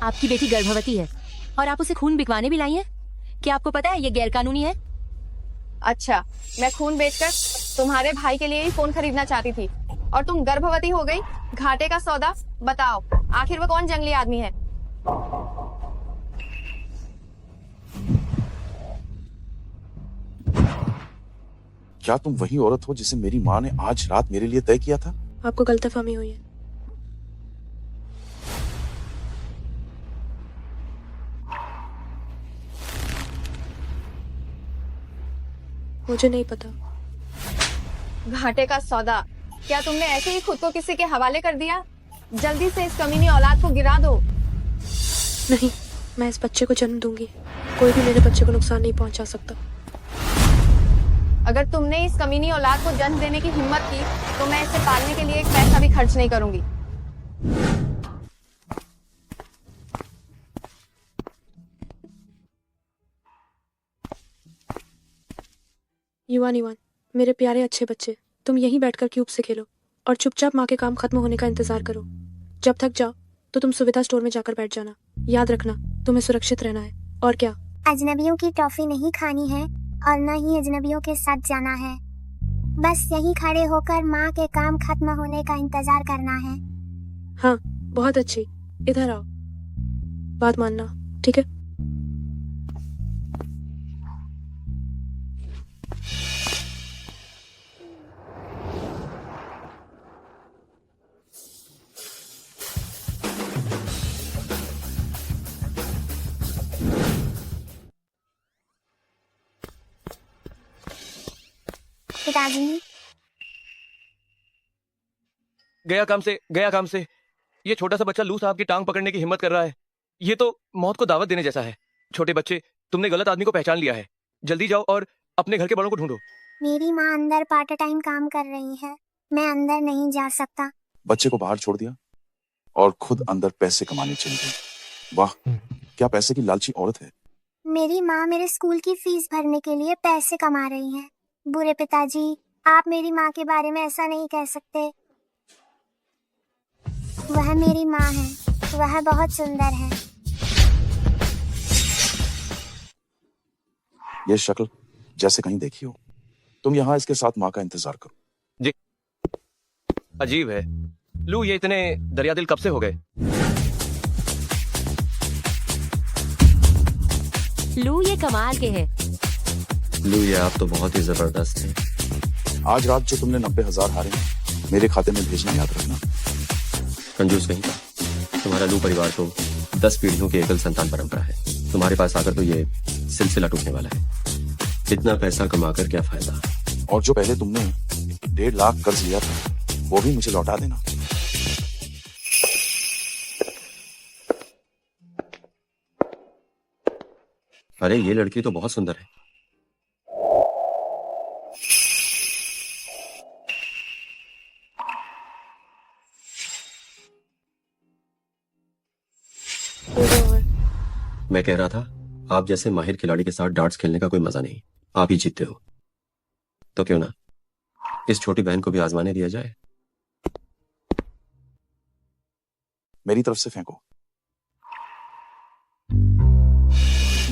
आपकी बेटी गर्भवती है और आप उसे खून बिकवाने भी लाई हैं। क्या आपको पता है ये गैरकानूनी है? अच्छा, मैं खून बेचकर तुम्हारे भाई के लिए ही फोन खरीदना चाहती थी और तुम गर्भवती हो गई। घाटे का सौदा। बताओ, आखिर वो कौन जंगली आदमी है? क्या तुम वही औरत हो जिसे मेरी माँ ने आज रात मेरे लिए तय किया था? आपको गलतफहमी हुई है। मुझे नहीं पता। घाटे का सौदा। क्या तुमने ऐसे ही खुद को किसी के हवाले कर दिया? जल्दी से इस कमीनी औलाद को गिरा दो। नहीं, मैं इस बच्चे को जन्म दूंगी। कोई भी मेरे बच्चे को नुकसान नहीं पहुंचा सकता। अगर तुमने इस कमीनी औलाद को जन्म देने की हिम्मत की तो मैं इसे पालने के लिए एक पैसा भी खर्च नहीं करूंगी। युवान युवान, मेरे प्यारे अच्छे बच्चे, तुम यहीं बैठकर क्यूब से खेलो और चुपचाप माँ के काम खत्म होने का इंतजार करो। जब थक जाओ तो तुम सुविधा स्टोर में जाकर बैठ जाना। याद रखना, तुम्हें सुरक्षित रहना है। और क्या? अजनबियों की टॉफी नहीं खानी है और न ही अजनबियों के साथ जाना है। बस यहीं खड़े होकर माँ के काम खत्म होने का इंतजार करना है। हाँ, बहुत अच्छी। इधर आओ, बात मानना, ठीक है? पिताजी, गया काम से। ये छोटा सा बच्चा लू साहब की टांग पकड़ने की हिम्मत कर रहा है। ये तो मौत को दावत देने जैसा है। छोटे बच्चे, तुमने गलत आदमी को पहचान लिया है। जल्दी जाओ और अपने घर के बड़ों को ढूंढो। मेरी माँ अंदर पार्ट टाइम काम कर रही है। मैं अंदर नहीं जा सकता। बच्चे को बाहर छोड़ दिया और खुद अंदर पैसे कमाने चली गई। वाह, क्या पैसे की लालची औरत है। मेरी माँ मेरे स्कूल की फीस भरने के लिए पैसे कमा रही है। बुरे पिताजी, आप मेरी माँ के बारे में ऐसा नहीं कह सकते। वह मेरी माँ है। वह बहुत सुंदर है। ये शक्ल जैसे कहीं देखी हो। तुम यहाँ इसके साथ माँ का इंतजार करो। जी, अजीब है। लू, ये इतने दरियादिल कब से हो गए? लू, ये कमाल के हैं। लू, ये आप तो बहुत ही जबरदस्त हैं। आज रात जो तुमने 90,000 हारे हैं, मेरे खाते में भेजना याद रखना। कंजूस कहीं का। तुम्हारा लू परिवार तो 10 पीढ़ियों की एकल संतान परंपरा है। तुम्हारे पास आकर तो ये सिलसिला टूटने वाला है। इतना पैसा कमाकर क्या फायदा? और जो पहले तुमने 1.5 लाख कर्ज लिया था, वो भी मुझे लौटा देना। अरे, ये लड़की तो बहुत सुंदर है। मैं कह रहा था, आप जैसे माहिर खिलाड़ी के साथ डार्ट्स खेलने का कोई मजा नहीं। आप ही जीतते हो। तो क्यों ना इस छोटी बहन को भी आजमाने दिया जाए? मेरी तरफ से फेंको।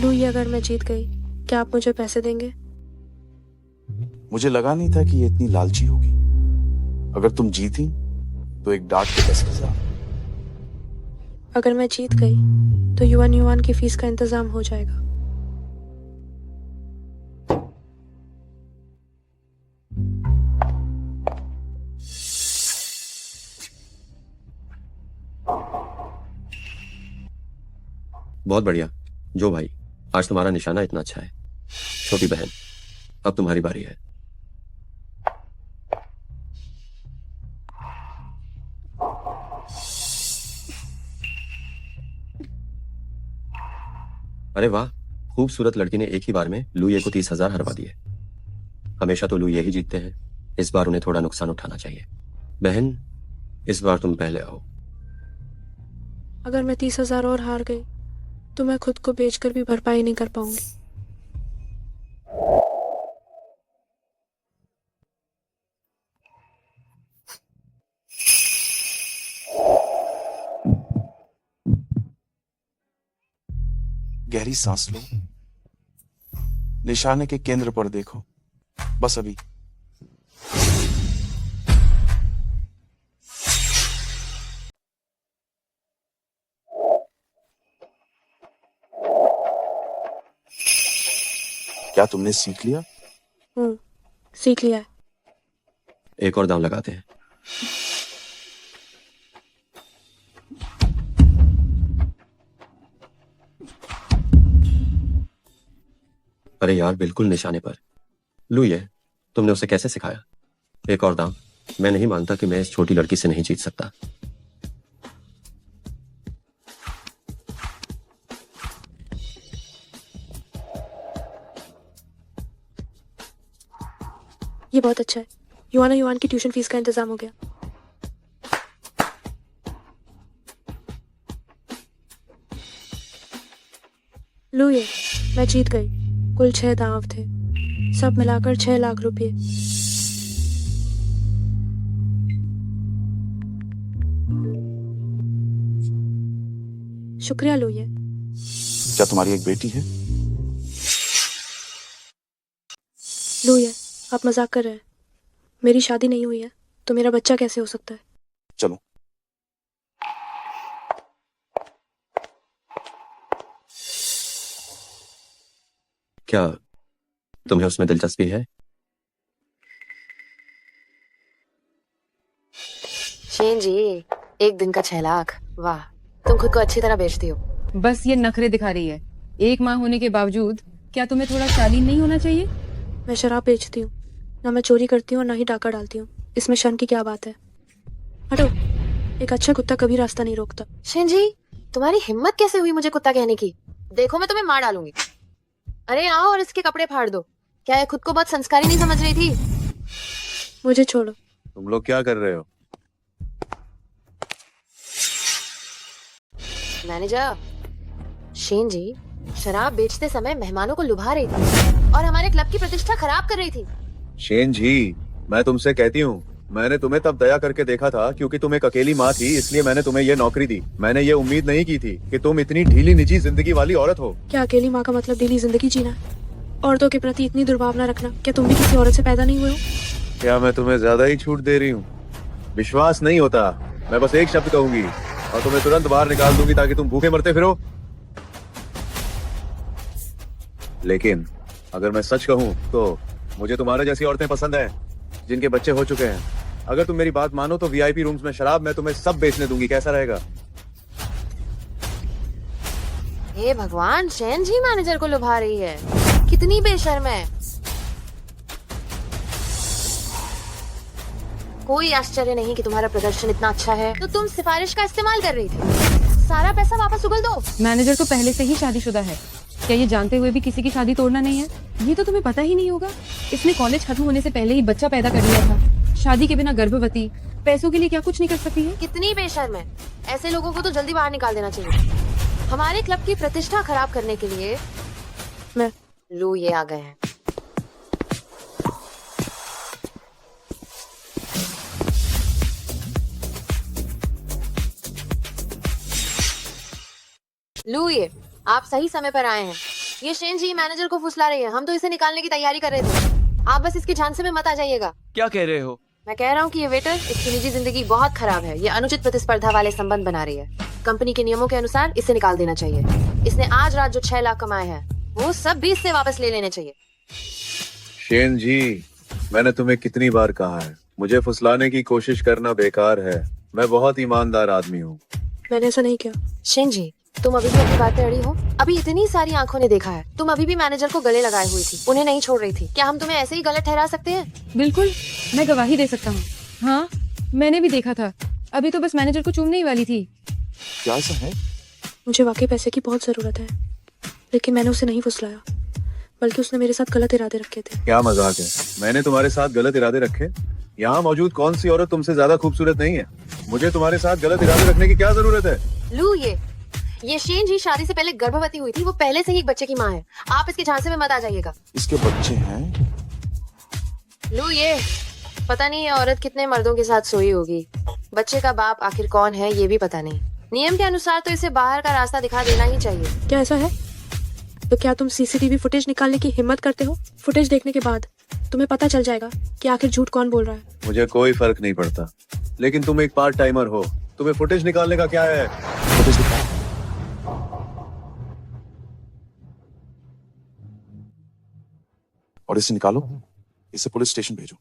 लू, ये अगर मैं जीत गई, क्या आप मुझे पैसे देंगे? मुझे लगा नहीं था कि ये इतनी लालची होगी। अगर तुम जीती तो एक डार्ट के 10,000। अगर मैं जीत गई तो युवान युवान की फीस का इंतजाम हो जाएगा। बहुत बढ़िया। जो भाई, आज तुम्हारा निशाना इतना अच्छा है। छोटी बहन, अब तुम्हारी बारी है। अरे वाह, खूबसूरत लड़की ने एक ही बार में लुये को 30,000 हरवा दिए। हमेशा तो लुये ही जीतते हैं। इस बार उन्हें थोड़ा नुकसान उठाना चाहिए। बहन, इस बार तुम पहले आओ। अगर मैं 30,000 और हार गई तो मैं खुद को बेचकर भी भरपाई नहीं कर पाऊंगी। गहरी सांस लो, निशाने के केंद्र पर देखो, बस अभी। क्या तुमने सीख लिया? सीख लिया है। एक और दांव लगाते हैं। अरे यार, बिल्कुल निशाने पर। लू, ये तुमने उसे कैसे सिखाया? एक और दांव। मैं नहीं मानता कि मैं इस छोटी लड़की से नहीं जीत सकता। ये बहुत अच्छा है। युवान की ट्यूशन फीस का इंतजाम हो गया। लो ये, मैं जीत गई। कुल 6 दांव थे, सब मिलाकर 6 लाख रुपए। शुक्रिया लो ये। क्या तुम्हारी एक बेटी है? लो ये, आप मजाक कर रहे हैं। मेरी शादी नहीं हुई है तो मेरा बच्चा कैसे हो सकता है? चलो। क्या तुम्हें उसमें दिलचस्पी है? शेन जी, एक दिन का 6 लाख, वाह, तुम खुद को अच्छी तरह बेचती हो। बस ये नखरे दिखा रही है। एक माँ होने के बावजूद क्या तुम्हें थोड़ा शालीन नहीं होना चाहिए? मैं शराब बेचती हूँ, ना मैं चोरी करती हूँ और ना ही डाका डालती हूँ। इसमें शर्म की क्या बात है? हटो। एक अच्छा कुत्ता कभी रास्ता नहीं रोकता। शेन जी, तुम्हारी हिम्मत कैसे हुई मुझे कुत्ता कहने की? देखो मैं तुम्हें मार डालूंगी। अरे आओ और इसके कपड़े फाड़ दो। क्या ये खुद को बहुत संस्कारी नहीं समझ रही थी? मुझे छोड़ो। तुम लोग क्या कर रहे हो? मैनेजर, शेन जी शराब बेचते समय मेहमानों को लुभा रही थी और हमारे क्लब की प्रतिष्ठा खराब कर रही थी। शेन जी, मैं तुमसे कहती हूँ, मैंने तुम्हें तब दया करके देखा था क्योंकि तुम एक अकेली माँ थी, इसलिए मैंने तुम्हें ये नौकरी दी। मैंने ये उम्मीद नहीं की थी कि तुम इतनी ढीली निजी जिंदगी वाली औरत हो। क्या अकेली माँ का मतलब ढीली जिंदगी जीना है? औरतों के प्रति इतनी दुर्भावना रखना? क्या तुम भी किसी औरत से पैदा नहीं हुए हो? क्या मैं तुम्हें ज्यादा ही छूट दे रही हूँ? विश्वास नहीं होता? मैं बस एक शब्द कहूंगी और तुम्हें तुरंत बाहर निकाल दूंगी ताकि तुम भूखे मरते फिरो। लेकिन अगर मैं सच कहूँ तो मुझे तुम्हारे जैसी औरतें पसंद है जिनके बच्चे हो चुके हैं। अगर तुम मेरी बात मानो तो वीआईपी रूम्स में शराब मैं तुम्हें सब बेचने दूंगी, कैसा रहेगा? हे भगवान, शेन जी मैनेजर को लुभा रही है। कितनी बेशर्म है। कोई आश्चर्य नहीं कि तुम्हारा प्रदर्शन इतना अच्छा है। तो तुम सिफारिश का इस्तेमाल कर रही थी। सारा पैसा वापस उगल दो। मैनेजर तो पहले से ही शादीशुदा है। क्या ये जानते हुए भी किसी की शादी तोड़ना नहीं है? ये तो तुम्हें पता ही नहीं होगा। इसने कॉलेज खत्म होने से पहले ही बच्चा पैदा कर लिया था। शादी के बिना गर्भवती, पैसों के लिए क्या कुछ नहीं कर सकती है? कितनी बेशर्म है। ऐसे लोगों को तो जल्दी बाहर निकाल देना चाहिए। हमारे क्लब की प्रतिष्ठा खराब करने के लिए मैं लू ये आ गए हैं। लू ये, आप सही समय पर आए हैं। ये शेन जी मैनेजर को फुसला रही है। हम तो इसे निकालने की तैयारी कर रहे थे। आप बस इसके झांसे में मत आ जाइएगा। क्या कह रहे हो? मैं कह रहा हूँ कि ये वेटर, इसकी निजी जिंदगी बहुत खराब है। ये अनुचित प्रतिस्पर्धा वाले संबंध बना रही है। कंपनी के नियमों के अनुसार इसे निकाल देना चाहिए। इसने आज रात जो 6 लाख कमाए हैं वो सब 20 से वापस ले लेने चाहिए। शेन जी, मैंने तुम्हें कितनी बार कहा है, मुझे फुसलाने की कोशिश करना बेकार है। मैं बहुत ईमानदार आदमी हूँ। मैंने ऐसा नहीं किया। शेन जी, तुम अभी भी अपनी बात पे अड़ी हो? अभी इतनी सारी आंखों ने देखा है। तुम अभी भी मैनेजर को गले लगाए हुई थी, उन्हें नहीं छोड़ रही थी। क्या हम तुम्हें ऐसे ही गलत ठहरा सकते हैं? बिल्कुल, मैं गवाही दे सकता हूँ। हाँ, मैंने भी देखा था। अभी तो बस मैनेजर को चूमने ही वाली थी। क्या ऐसा है? मुझे वाकई पैसे की बहुत जरूरत है, लेकिन मैंने उसे नहीं फुसलाया, बल्कि उसने मेरे साथ गलत इरादे रखे थे। क्या मजाक है? मैंने तुम्हारे साथ गलत इरादे रखे? यहाँ मौजूद कौन सी औरत तुमसे ज्यादा खूबसूरत नहीं है? मुझे तुम्हारे साथ गलत इरादे रखने की क्या जरूरत है? लू ये शेन जी शादी से पहले गर्भवती हुई थी। वो पहले से ही एक बच्चे की माँ है। आप इसके झांसे में मत आ जाइएगा। इसके बच्चे हैं? लू ये, पता नहीं ये औरत कितने मर्दों के साथ सोई होगी। बच्चे का बाप आखिर कौन है ये भी पता नहीं। नियम के अनुसार तो इसे बाहर का रास्ता दिखा देना ही चाहिए। क्या ऐसा है? तो क्या तुम सीसीटीवी फुटेज निकालने की हिम्मत करते हो? फुटेज देखने के बाद तुम्हें पता चल जाएगा कि आखिर झूठ कौन बोल रहा है। मुझे कोई फर्क नहीं पड़ता, लेकिन तुम एक पार्ट टाइमर हो, तुम्हें फुटेज निकालने का क्या है? फुटेज दिखाओ। और इसे निकालो, इसे पुलिस स्टेशन भेजो।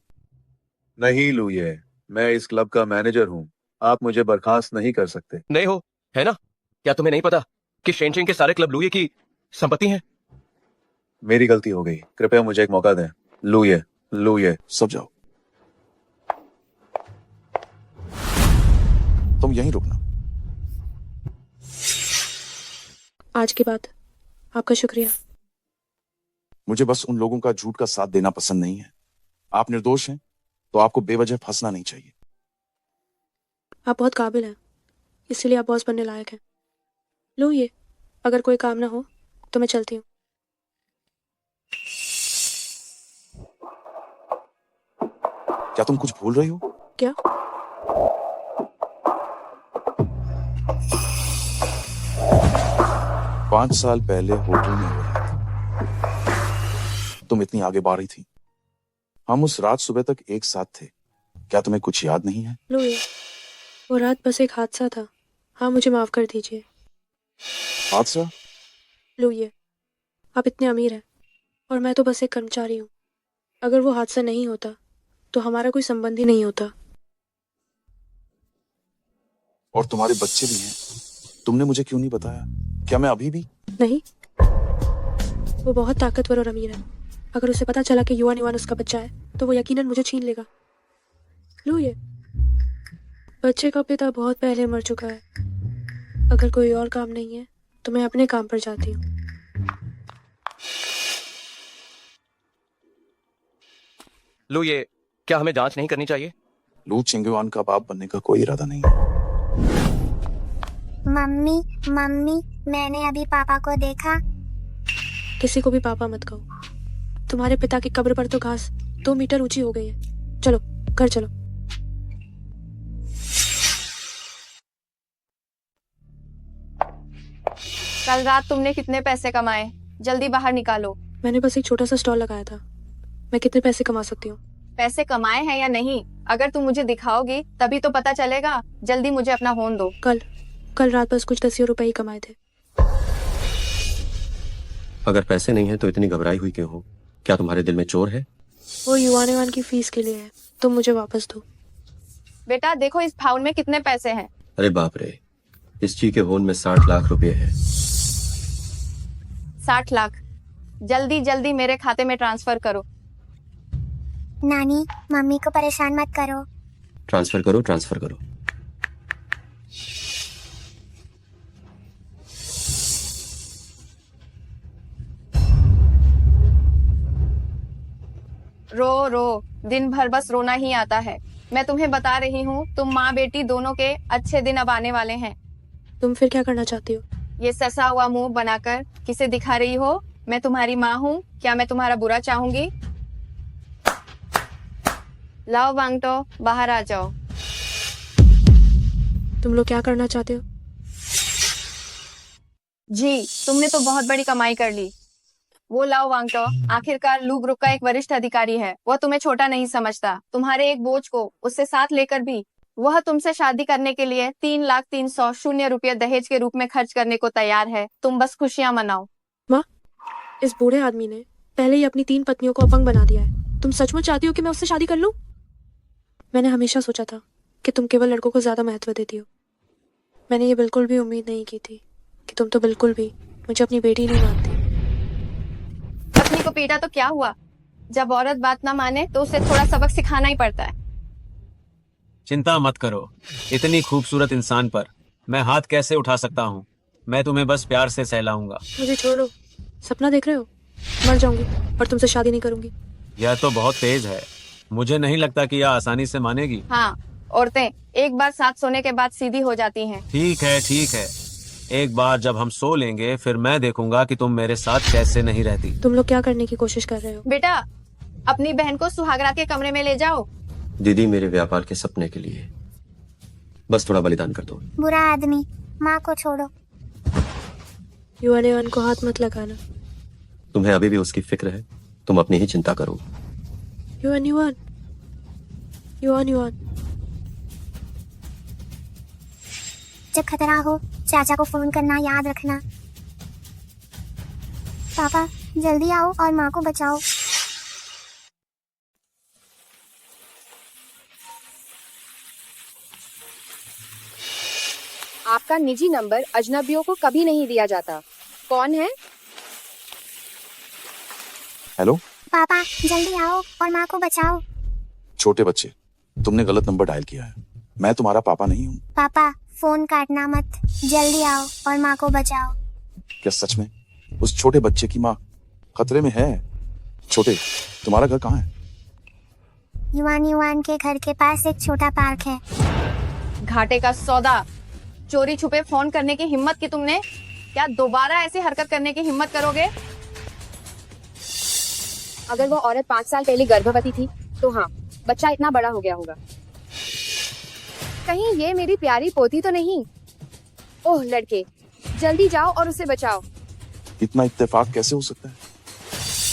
नहीं लुए, मैं इस क्लब का मैनेजर हूँ, आप मुझे बर्खास्त नहीं कर सकते। नहीं हो, है ना? क्या तुम्हें नहीं पता कि शेनशिंग के सारे क्लब लुए की संपत्ति हैं? मेरी गलती हो गई, कृपया मुझे एक मौका दें। लुए सब जाओ, तुम यहीं रुकना। आज के बाद आपका शुक्रिया। मुझे बस उन लोगों का झूठ का साथ देना पसंद नहीं है। आप निर्दोष हैं तो आपको बेवजह फंसना नहीं चाहिए। आप बहुत काबिल हैं, इसलिए आप बॉस बनने लायक हैं। लो ये, अगर कोई काम ना हो तो मैं चलती हूँ। क्या तुम कुछ भूल रही हो? क्या? पांच साल पहले होटल में हो रहा था, तुम इतनी आगे बढ़ रही थी। हम उस रात सुबह तक एक साथ थे। क्या तुम्हें कुछ याद नहीं है? लो ये, वो रात बस एक हादसा था। हाँ, मुझे माफ कर दीजिए। हादसा? लो ये, आप इतने अमीर हैं और मैं तो बस एक कर्मचारी हूँ। अगर वो हादसा नहीं होता तो हमारा कोई संबंध ही नहीं होता। और तुम्हारे बच्चे भी हैं, तुमने मुझे क्यों नहीं बताया? क्या मैं अभी भी? नहीं, वो बहुत ताकतवर और अमीर है। अगर उसे पता चला कि युवान उसका बच्चा है तो वो यकीनन मुझे छीन लेगा। लो ये, बच्चे का पिता बहुत पहले मर चुका है। अगर कोई और काम नहीं है तो मैं अपने काम पर जाती हूँ। लुए, क्या हमें जांच नहीं करनी चाहिए? लू चिंगवान का बाप बनने का कोई इरादा नहीं है। मम्मी, मैंने अभी पापा को देखा। किसी को भी पापा मत कहो। तुम्हारे पिता की कब्र पर तो घास 2 मीटर ऊंची हो गई है। चलो घर चलो। कल रात तुमने कितने पैसे कमाए? जल्दी बाहर निकालो। मैंने बस एक छोटा सा स्टॉल लगाया था। मैं कितने पैसे कमा सकती हूँ? पैसे कमाए हैं या नहीं, अगर तुम मुझे दिखाओगी तभी तो पता चलेगा। जल्दी मुझे अपना फोन दो। कल रात बस कुछ 10 रुपए ही कमाए थे। अगर पैसे नहीं है तो इतनी घबराई हुई क्यों हो? क्या तुम्हारे दिल में चोर है? वो युवान की फीस के लिए है, तुम मुझे वापस दो। बेटा देखो इस फाउल में कितने पैसे हैं। अरे बाप रे, इस ची के होन में 60 लाख रुपए है। 60 लाख? जल्दी जल्दी मेरे खाते में ट्रांसफर करो। नानी, मम्मी को परेशान मत करो। ट्रांसफर करो। रो दिन भर बस रोना ही आता है। मैं तुम्हें बता रही हूँ, तुम माँ बेटी दोनों के अच्छे दिन अब आने वाले हैं। तुम फिर क्या करना चाहती हो? ये ससा हुआ मुंह बनाकर किसे दिखा रही हो? मैं तुम्हारी माँ हूँ, क्या मैं तुम्हारा बुरा चाहूंगी? लाओ वांगटो, बाहर आ जाओ। तुम लोग क्या करना चाहते हो? जी, तुमने तो बहुत बड़ी कमाई कर ली। वो लाओ वांगटो, आखिरकार लू ग्रुप का एक वरिष्ठ अधिकारी है। वह तुम्हें छोटा नहीं समझता। तुम्हारे एक बोझ को उससे साथ लेकर भी वह तुमसे शादी करने के लिए 3,03,000 रुपये दहेज के रूप में खर्च करने को तैयार है। तुम बस खुशियां मनाओ। माँ, इस बूढ़े आदमी ने पहले ही अपनी 3 पत्नियों को अपंग बना दिया है। तुम सचमुच चाहती हो कि मैं उससे शादी कर लूं? मैंने हमेशा सोचा था कि तुम केवल लड़कों को ज्यादा महत्व देती हो। मैंने ये बिल्कुल भी उम्मीद नहीं की थी कि तुम तो बिल्कुल भी मुझे अपनी बेटी नहीं मानती। पत्नी को पीटा तो क्या हुआ? जब औरत बात ना माने तो उसे थोड़ा सबक सिखाना ही पड़ता है। चिंता मत करो, इतनी खूबसूरत इंसान पर मैं हाथ कैसे उठा सकता हूँ? मैं तुम्हें बस प्यार से सहलाऊंगा। मुझे छोड़ो, सपना देख रहे हो? मर जाऊंगी और तुमसे शादी नहीं करूंगी। यह तो बहुत तेज है, मुझे नहीं लगता कि यह आसानी से मानेगी। हाँ, औरतें एक बार साथ सोने के बाद सीधी हो जाती हैं। ठीक है, एक बार जब हम सो लेंगे फिर मैं देखूंगा कि तुम मेरे साथ कैसे नहीं रहती। तुम लोग क्या करने की कोशिश कर रहे हो? बेटा, अपनी बहन को सुहागरात के कमरे में ले जाओ। दीदी, मेरे व्यापार के सपने के लिए बस थोड़ा बलिदान कर दो। बुरा आदमी, माँ को छोड़ो। युवान को हाथ मत लगाना। तुम्हें अभी भी उसकी फिक्र है, तुम अपनी ही चिंता करो। युवान, जब खतरा हो चाचा को फोन करना याद रखना। पापा जल्दी आओ और माँ को बचाओ। आपका निजी नंबर अजनबियों को कभी नहीं दिया जाता। कौन है? हेलो पापा जल्दी आओ और माँ को बचाओ। छोटे बच्चे, तुमने गलत नंबर डायल किया है। मैं तुम्हारा पापा नहीं हूँ। पापा फोन काटना मत, जल्दी आओ और माँ को बचाओ। क्या सच में उस छोटे बच्चे की माँ खतरे में है? छोटे, तुम्हारा घर कहाँ है? युवान के घर के पास एक छोटा पार्क है। घाटे का सौदा। चोरी छुपे फोन करने की हिम्मत की तुमने? क्या दोबारा ऐसी हरकत करने की हिम्मत करोगे? अगर वो औरत 5 साल पहले गर्भवती थी तो हाँ, बच्चा इतना बड़ा हो गया होगा। कहीं ये मेरी प्यारी पोती तो नहीं? ओह लड़के, जल्दी जाओ और उसे बचाओ। इतना इत्तेफाक कैसे हो सकता है?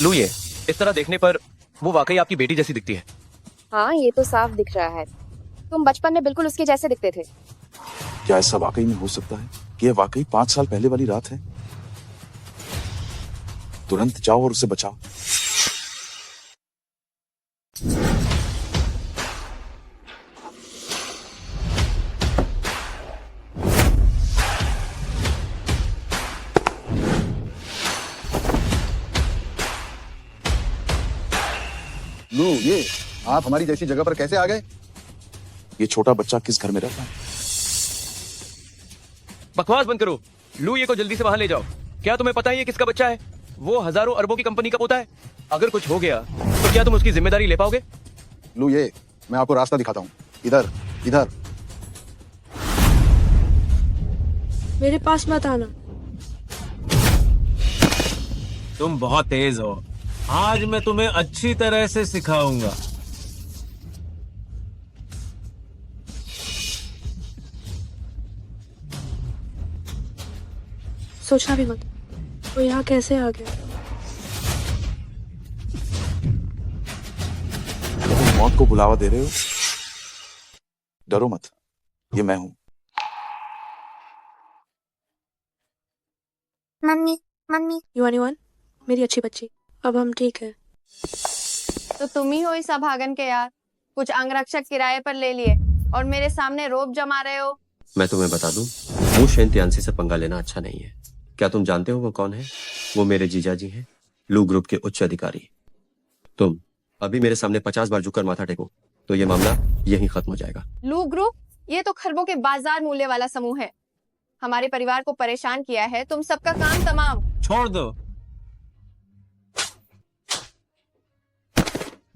लू, ये इस तरह देखने पर वो वाकई आपकी बेटी जैसी दिखती है। हाँ, ये तो साफ दिख रहा है। तुम बचपन में बिल्कुल उसके जैसे दिखते थे। क्या ऐसा वाकई में हो सकता है कि यह वाकई 5 साल पहले वाली रात है? तुरंत जाओ और उसे बचाओ। लू, ये आप हमारी जैसी जगह पर कैसे आ गए? ये छोटा बच्चा किस घर में रहता है? बकवास बंद करो। लू, ये को जल्दी से वहां ले जाओ। क्या तुम्हें पता है ये किसका बच्चा है? वो हजारों अरबों की कंपनी का पोता है। अगर कुछ हो गया तो क्या तुम उसकी जिम्मेदारी ले पाओगे? लू, ये मैं आपको रास्ता दिखाता हूँ। इधर इधर। मेरे पास मत आना। तुम बहुत तेज हो। आज मैं तुम्हें अच्छी तरह से सिखाऊंगा। सोचना भी मत, वो यहाँ कैसे आ गया। तुम मौत को बुलावा दे रहे हो? डरो मत, ये मैं हूं। मम्मी युवान, मेरी अच्छी बच्ची, अब हम ठीक है। तो तुम ही हो इस अभागन के यार। कुछ अंगरक्षक किराए पर ले लिए और मेरे सामने रोब जमा रहे हो। मैं तुम्हें बता दूं, वो शेंतियांसी से पंगा लेना अच्छा नहीं है। क्या तुम जानते हो वो कौन है? वो मेरे जीजा जी हैं, लू ग्रुप के उच्च अधिकारी। तुम अभी मेरे सामने 50 बार झुककर माथा टेको तो ये मामला यहीं खत्म हो जाएगा। लू ग्रुप, ये तो खरबों के बाजार मूल्य वाला समूह है। हमारे परिवार को परेशान किया है। तुम सबका काम तमाम। छोड़ दो।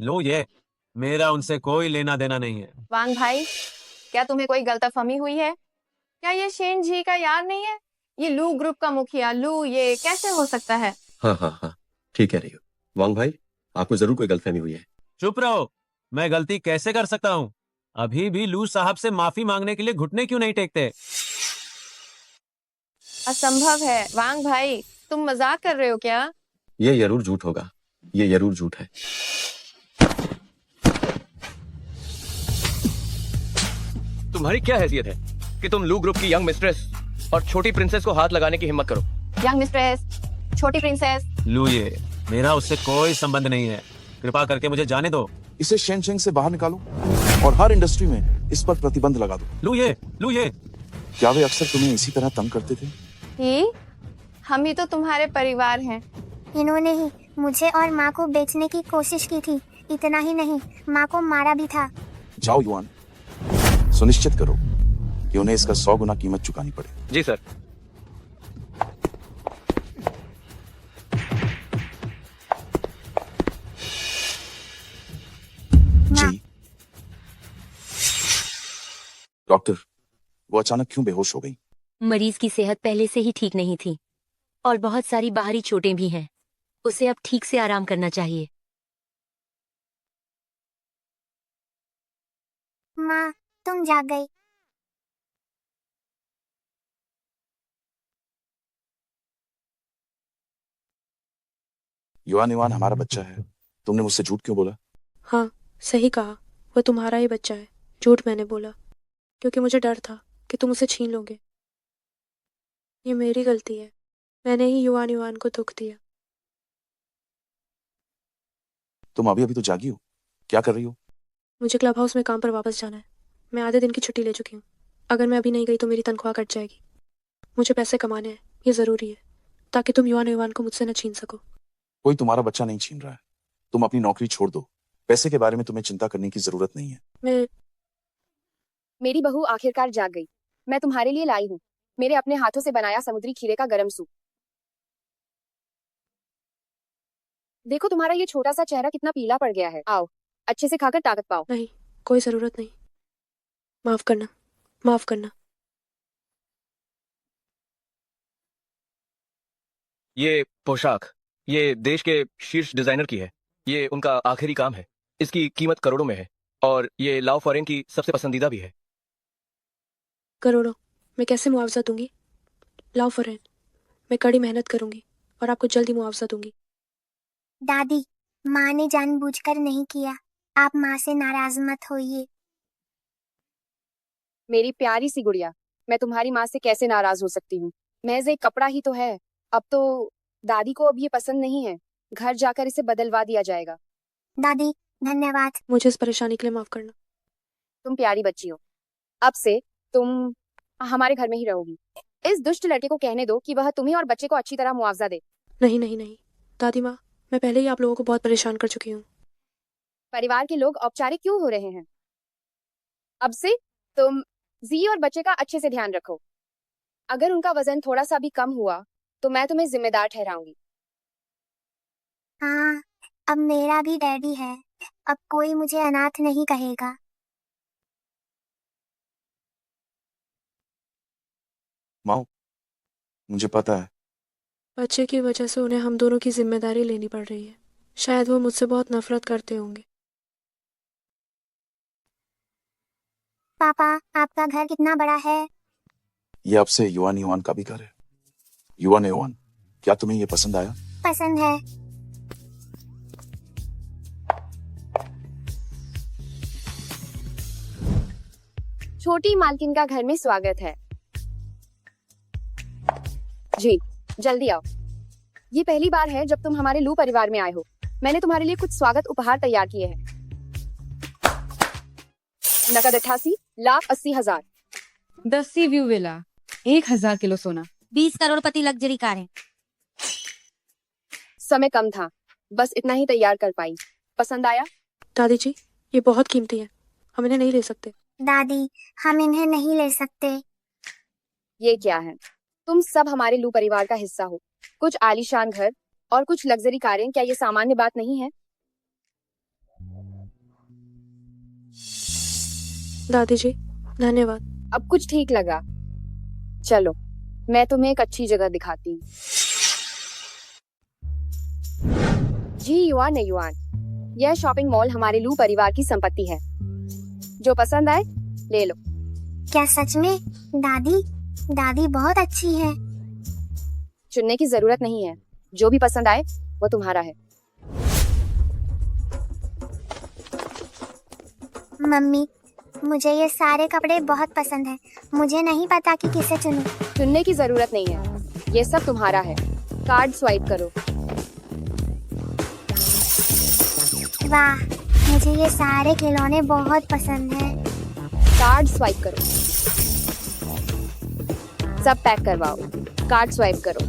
लो, ये मेरा उनसे कोई लेना देना नहीं है। वांग भाई, क्या तुम्हें कोई गलतफहमी हुई है? क्या ये शेन जी का यार नहीं है? ये लू ग्रुप का मुखिया लू, ये कैसे हो सकता है? हाँ, ठीक है रही हो। वांग भाई, आपको जरूर कोई गलतफहमी हुई है। चुप रहो। मैं गलती कैसे कर सकता हूँ? अभी भी लू साहब से माफी मांगने के लिए घुटने क्यों नहीं टेकते? असंभव है वांग भाई, तुम मजाक कर रहे हो क्या? ये जरूर झूठ होगा, ये जरूर झूठ है। तुम्हारी क्या हैसियत है कि तुम लू ग्रुप की यंग मिस्ट्रेस और छोटी प्रिंसेस को हाथ लगाने की हिम्मत करो? यंग मिस्ट्रेस, छोटी प्रिंसेस। लू, ये मेरा उससे कोई संबंध नहीं है। कृपा करके मुझे जाने दो। इसे शेनचेंग से बाहर निकालो और हर इंडस्ट्री में इस पर प्रतिबंध लगा दो। लू, ये क्या वे अक्सर तुम्हें इसी तरह तंग करते थे? ही? हम ही तो तुम्हारे परिवार हैं। इन्होंने ही मुझे और माँ को बेचने की कोशिश की थी। इतना ही नहीं, माँ को मारा भी था। जाओ युवान, सुनिश्चित करो कि उन्हें इसका 100 गुना कीमत चुकानी पड़े। जी सर। जी डॉक्टर, वो अचानक क्यों बेहोश हो गई? मरीज की सेहत पहले से ही ठीक नहीं थी और बहुत सारी बाहरी चोटें भी हैं। उसे अब ठीक से आराम करना चाहिए। माँ तुम जाग गई। युवान युवान हमारा बच्चा है, तुमने मुझसे झूठ क्यों बोला? हाँ, सही कहा, वो तुम्हारा ही बच्चा है। झूठ मैंने बोला क्योंकि मुझे डर था कि तुम उसे छीन लोगे। ये मेरी गलती है, मैंने ही युवान युवान को दुख दिया। तुम अभी अभी तो जागी हो, क्या कर रही हो? मुझे क्लब हाउस में काम पर वापस जाना है। मैं आधे दिन की छुट्टी ले चुकी हूँ। अगर मैं अभी नहीं गई तो मेरी तनख्वाह कट जाएगी। मुझे पैसे कमाने हैं, ये जरूरी है, ताकि तुम युवान युवान को मुझसे न छीन सको। कोई तुम्हारा बच्चा नहीं छीन रहा है, तुम अपनी नौकरी छोड़ दो। पैसे के बारे में तुम्हें चिंता करने की जरूरत नहीं है। मेरी बहू आखिरकार जाग गई। मैं तुम्हारे लिए लाई हूँ मेरे अपने हाथों से बनाया समुद्री खीरे का गरम सूप। देखो तुम्हारा ये छोटा सा चेहरा कितना पीला पड़ गया है। आओ अच्छे से खाकर ताकत पाओ। नहीं, कोई जरूरत नहीं। माफ करना, माफ करना। ये पोशाक ये देश के शीर्ष डिजाइनर की है। ये उनका आखिरी काम है। इसकी कीमत करोड़ों में है और ये लाओ फॉरेन की सबसे पसंदीदा भी है। करोड़ों? मैं कैसे मुआवजा दूंगी? लाओ फॉरेन, मैं कड़ी मेहनत करूंगी और आपको जल्दी मुआवजा दूंगी। दादी, माँ ने जानबूझकर नहीं किया, आप माँ से नाराज मत होइए। मेरी प्यारी सी गुड़िया, मैं तुम्हारी माँ से कैसे नाराज हो सकती हूँ। महज एक कपड़ा ही तो है। अब तो दादी को अब ये पसंद नहीं है। घर जाकर इसे बदलवा दिया जाएगा। दादी धन्यवाद। मुझे इस परेशानी के लिए माफ करना। तुम प्यारी बच्ची हो। अब से तुम हमारे घर में ही रहोगी। इस दुष्ट लड़के को कहने दो कि वह तुम्हें और बच्चे को अच्छी तरह मुआवजा दे। नहीं नहीं नहीं, दादी माँ, मैं पहले ही आप लोगों को बहुत परेशान कर चुकी हूँ। परिवार के लोग औपचारिक क्यों हो रहे हैं? अब से तुम जी और बच्चे का अच्छे से ध्यान रखो। अगर उनका वजन थोड़ा सा भी कम हुआ तो मैं तुम्हें जिम्मेदार ठहराऊंगी। हाँ, अब मेरा भी डैडी है, अब कोई मुझे अनाथ नहीं कहेगा। माँ, मुझे पता है बच्चे की वजह से उन्हें हम दोनों की जिम्मेदारी लेनी पड़ रही है। शायद वो मुझसे बहुत नफरत करते होंगे। पापा, आपका घर कितना बड़ा है? ये अब से युवान युवान का भी घर है। युवान युवान, क्या तुम्हें ये पसंद आया? पसंद है। छोटी मालकिन का घर में स्वागत है। जी जल्दी आओ। ये पहली बार है जब तुम हमारे लू परिवार में आए हो। मैंने तुम्हारे लिए कुछ स्वागत उपहार तैयार किए हैं। नकद 88,80,000। 10 सी व्यू विला, 1000 किलो सोना। 20 करोड़पति लग्जरी कारें। समय कम था, बस इतना ही तैयार कर पाई। पसंद आया? दादी जी, ये बहुत कीमती है, हम इन्हें नहीं ले सकते। दादी, हम इन्हें नहीं ले सकते। ये क्या है? तुम सब हमारे लू परिवार का हिस्सा हो। कुछ आलीशान घर और कुछ लग्जरी कारें, क्या ये सामान्य बात नहीं है? दादी जी धन्यवाद। अब कुछ ठीक लगा। चलो मैं तुम्हें एक अच्छी जगह दिखाती हूँ। जी युवान ने युवान, यह शॉपिंग मॉल हमारे लू परिवार की संपत्ति है। जो पसंद आए ले लो। क्या सच में? दादी, दादी बहुत अच्छी है। चुनने की जरूरत नहीं है, जो भी पसंद आए वो तुम्हारा है। मम्मी, मुझे ये सारे कपड़े बहुत पसंद हैं। मुझे नहीं पता कि किसे चुनूं। चुनने की जरूरत नहीं है, ये सब तुम्हारा है। कार्ड स्वाइप करो। वाह, मुझे ये सारे खिलौने बहुत पसंद हैं। कार्ड स्वाइप करो। सब पैक करवाओ। कार्ड स्वाइप करो।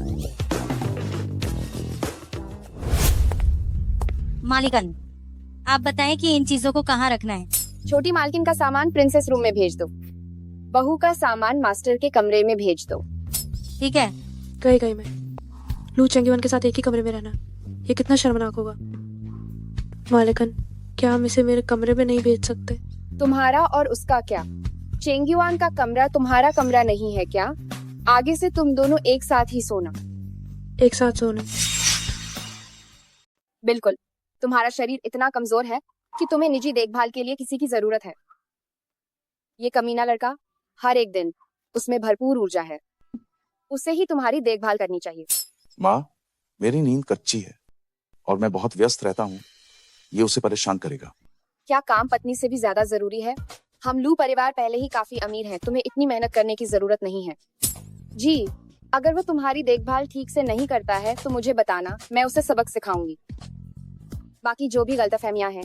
मालिकन, आप बताएं कि इन चीजों को कहाँ रखना है। छोटी मालकिन का सामान प्रिंसेस रूम में भेज दो। बहू का सामान मास्टर के कमरे में भेज दो। ठीक है। गई मैं। लू चंगीवन के साथ एक ही कमरे में रहना, ये कितना शर्मनाक होगा। मालिकन, क्या हम इसे मेरे कमरे में नहीं भेज सकते? तुम्हारा और उसका क्या? चेंगयुआन का कमरा तुम्हारा कमरा नहीं है क्या? आगे से तुम दोनों एक साथ ही सोना। एक साथ सोना? बिल्कुल। तुम्हारा शरीर इतना कमजोर है कि तुम्हें निजी देखभाल के लिए किसी की जरूरत है। ये कमीना लड़का, हर एक दिन उसमें भरपूर ऊर्जा है, उसे ही तुम्हारी देखभाल करनी चाहिए। माँ, मेरी नींद कच्ची है और मैं बहुत व्यस्त रहता हूँ, ये उसे परेशान करेगा। क्या काम पत्नी से भी ज्यादा जरूरी है? हम लू परिवार पहले ही काफी अमीर हैं, तुम्हें इतनी मेहनत करने की जरूरत नहीं है। जी, अगर वो तुम्हारी देखभाल ठीक से नहीं करता है तो मुझे बताना, मैं उसे सबक सिखाऊंगी। बाकी जो भी गलतफहमियां हैं,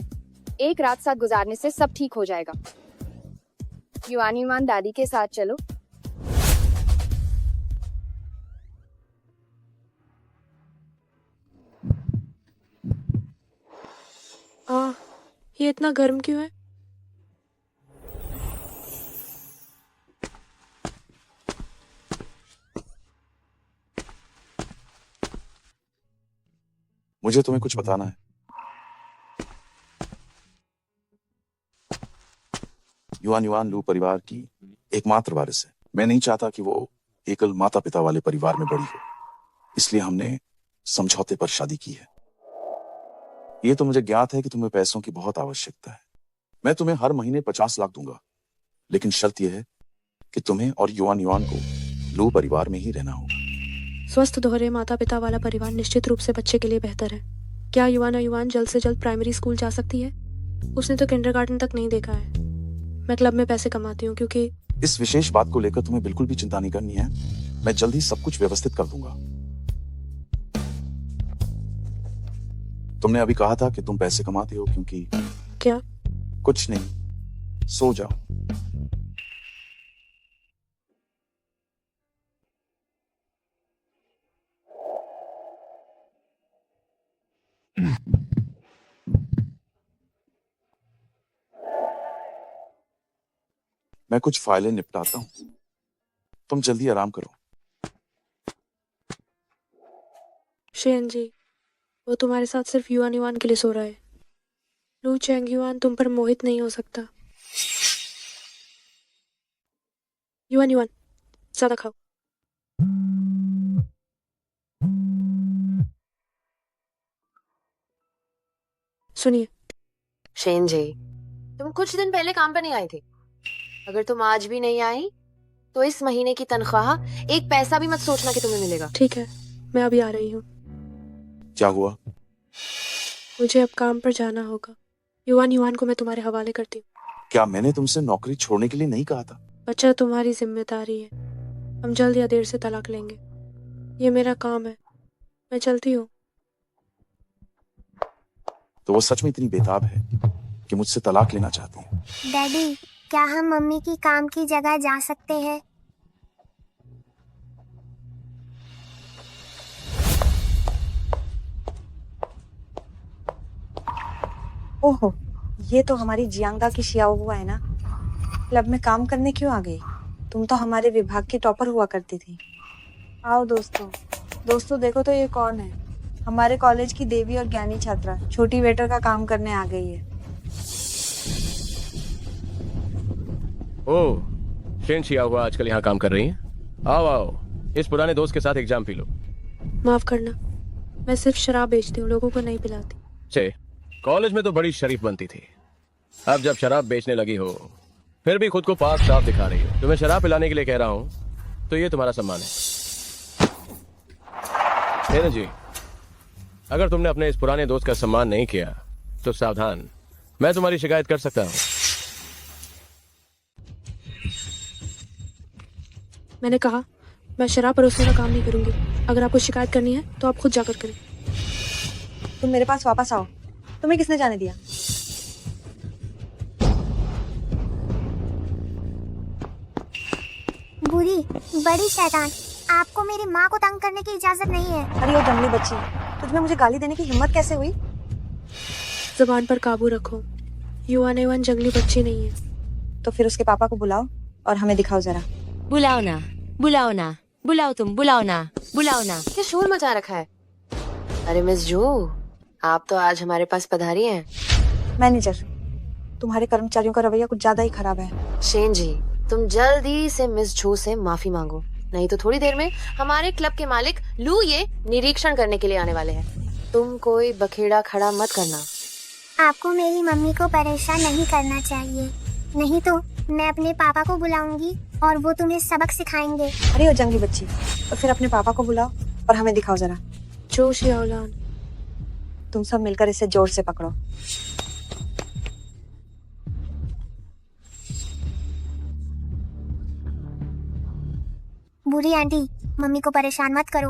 एक रात साथ गुजारने से सब ठीक हो जाएगा। युआन दादी के साथ चलो। ये इतना गर्म क्यों है? मुझे तुम्हें कुछ बताना है। युआन लू परिवार की एकमात्र वारिस है। मैं नहीं चाहता कि वो एकल माता पिता वाले परिवार में बड़ी हो, इसलिए हमने समझौते पर शादी की है। ये तो मुझे ज्ञात है कि तुम्हें पैसों की बहुत आवश्यकता है। मैं तुम्हें हर महीने 50 लाख दूंगा, लेकिन शर्त यह है कि तुम्हें और युआन को लू परिवार में ही रहना होगा। स्वस्थ दोहरे माता पिता वाला परिवार निश्चित रूप से बच्चे के लिए बेहतर है। क्या युआन जल्द से जल्द प्राइमरी स्कूल जा सकती है? उसने तो किंडरगार्टन तक नहीं देखा है। मैं क्लब में पैसे कमाती हूँ क्योंकि इस विशेष बात को लेकर तुम्हें बिल्कुल भी चिंता नहीं करनी है। मैं जल्द ही सब कुछ व्यवस्थित कर दूंगा। तुमने अभी कहा था कि तुम पैसे कमाते हो क्योंकि क्या? कुछ नहीं, सो जाओ। मैं कुछ फाइलें निपटाता हूं, तुम जल्दी आराम करो। शेन जी, वो तुम्हारे साथ सिर्फ युआन के लिए सो रहा है। लू चेंग युआन तुम पर मोहित नहीं हो सकता। युआन ज्यादा खाओ। सुनिए शेन जी, तुम कुछ दिन पहले काम पर नहीं आई थी। अगर तुम आज भी नहीं आई तो इस महीने की तनख्वाह एक पैसा भी मत सोचना कि तुम्हें मिलेगा। ठीक है, मैं अभी आ रही हूँ। क्या हुआ? मुझे अब काम पर जाना होगा। युआन को मैं तुम्हारे हवाले करती हूँ। क्या मैंने तुमसे नौकरी छोड़ने के लिए नहीं कहा था? बच्चा तुम्हारी जिम्मेदारी है। हम जल्द या देर से तलाक लेंगे। ये मेरा काम है, मैं चलती हूँ। तो वो सच में इतनी बेताब है कि मुझसे तलाक लेना चाहती है? डैडी, क्या हम मम्मी की काम की जगह जा सकते हैं? ओहो, ये तो हमारी जियांगा की शियाओ हुआ है ना। क्लब में काम करने क्यों आ गई? तुम तो हमारे विभाग की टॉपर हुआ करती थी। आओ दोस्तों देखो तो ये कौन है। हमारे कॉलेज की देवी और ज्ञानी छात्रा छोटी वेटर का काम करने आ गई है। ओह, शेन छिया हुआ आजकल यहाँ काम कर रही हैं? आओ, इस पुराने दोस्त के साथ एग्जाम पी लो। माफ करना, मैं सिर्फ शराब बेचती हूँ, लोगों को नहीं पिलाती। छे, कॉलेज में तो बड़ी शरीफ बनती थी। अब जब शराब बेचने लगी हो, फिर भी खुद को पाक साफ दिखा रही हो। तुम्हें शराब पिलाने के लिए कह रहा हूँ तो ये तुम्हारा सम्मान है जी। अगर तुमने अपने इस पुराने दोस्त का सम्मान नहीं किया तो सावधान, मैं तुम्हारी शिकायत कर सकता हूँ। मैंने कहा मैं शराब परोसने का काम नहीं करूंगी। अगर आपको शिकायत करनी है तो आप खुद जाकर करें। तुम मेरे पास वापस आओ। तुम्हें किसने जाने दिया? बुरी बड़ी शैतान, आपको मेरी माँ को तंग करने की इजाजत नहीं है। अरे ओ जंगली बच्ची, तुझमें मुझे गाली देने की हिम्मत कैसे हुई? जुबान पर काबू रखो। युआन जंगली बच्ची नहीं है। तो फिर उसके पापा को बुलाओ और हमें दिखाओ जरा। बुलाओ ना, बुलाओ ना। क्या शोर मचा रखा है? अरे मिस जो, आप तो आज हमारे पास पधारी हैं। मैनेजर, तुम्हारे कर्मचारियों का रवैया कुछ ज्यादा ही खराब है। शेन जी, तुम जल्दी से मिस झू से माफी मांगो, नहीं तो थोड़ी देर में हमारे क्लब के मालिक लू ये निरीक्षण करने के लिए आने वाले हैं। तुम कोई बखेड़ा खड़ा मत करना। आपको मेरी मम्मी को परेशान नहीं करना चाहिए, नहीं तो मैं अपने पापा को बुलाऊंगी और वो तुम्हें सबक सिखाएंगे। अरे ओ जंगली बच्ची, तो फिर अपने पापा को बुलाओ और हमें दिखाओ जरा। जोश या औलान, तुम सब मिलकर इसे जोर से पकड़ो। बूढ़ी आंटी, मम्मी को परेशान मत करो।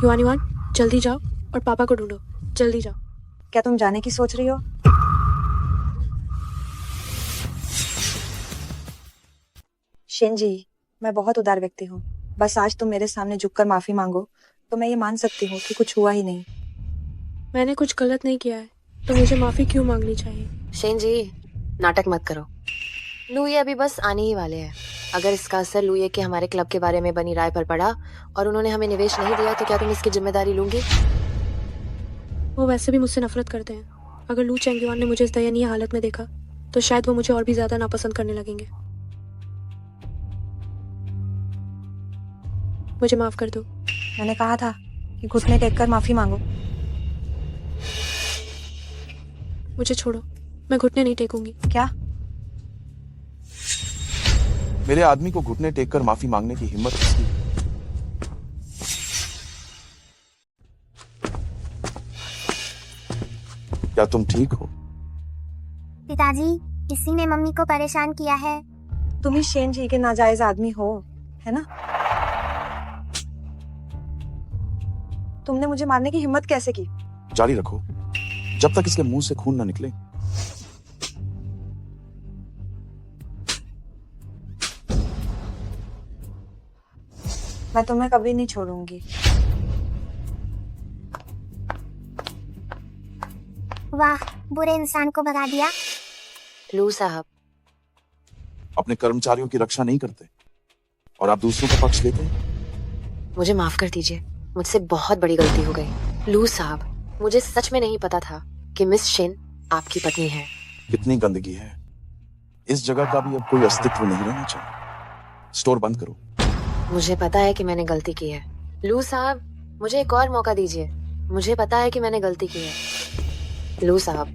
युवान युवान, जल्दी जाओ और पापा को ढूंढो। जल्दी जाओ। क्या तुम जाने की सोच रही हो? शेन जी, मैं बहुत उदार व्यक्ति हूँ। बस आज तुम मेरे सामने झुककर माफी मांगो तो मैं ये मान सकती हूँ कि कुछ हुआ ही नहीं। मैंने कुछ गलत नहीं किया है, तो मुझे माफी क्यों मांगनी चाहिए? शेन जी, नाटक मत करो। लुई अभी बस आने ही वाले हैं। अगर इसका असर लुई के हमारे क्लब के बारे में बनी राय पर पड़ा और उन्होंने हमें निवेश नहीं दिया तो क्या तुम इसकी जिम्मेदारी लूंगी? वो वैसे भी मुझसे नफरत करते हैं। अगर लू चेंगयुआन ने मुझे इस दयनीय हालत में देखा तो शायद वो मुझे और भी ज्यादा नापसंद करने लगेंगे। मुझे माफ कर दो। मैंने कहा था कि घुटने टेक माफी मांगो। मुझे छोड़ो, मैं घुटने नहीं टेकूंगी। क्या? मेरे आदमी को घुटने टेक कर माफी मांगने की हिम्मत किसकी? क्या तुम ठीक हो? पिताजी, किसी ने मम्मी को परेशान किया है। तुम ही शेन जी के नाजायज आदमी हो, है ना? तुमने मुझे मारने की हिम्मत कैसे की? जारी रखो जब तक इसके मुंह से खून ना निकले। मैं तुम्हें कभी नहीं छोड़ूंगी। वाह, बुरे इंसान को भगा दिया। लू साहब, अपने कर्मचारियों की रक्षा नहीं करते और आप दूसरों का पक्ष लेते हैं। मुझे माफ कर दीजिए, मुझसे बहुत बड़ी गलती हो गई। लू साहब, मुझे सच में नहीं पता था कि मिस शेन आपकी पत्नी है। कितनी गंदगी है। इस जगह का भी अब कोई अस्तित्व नहीं रहना चाहिए। स्टोर बंद करो। मुझे पता है कि मैंने गलती की है। लू साहब, मुझे एक और मौका दीजिए। मुझे पता है कि मैंने गलती की है। लू साहब,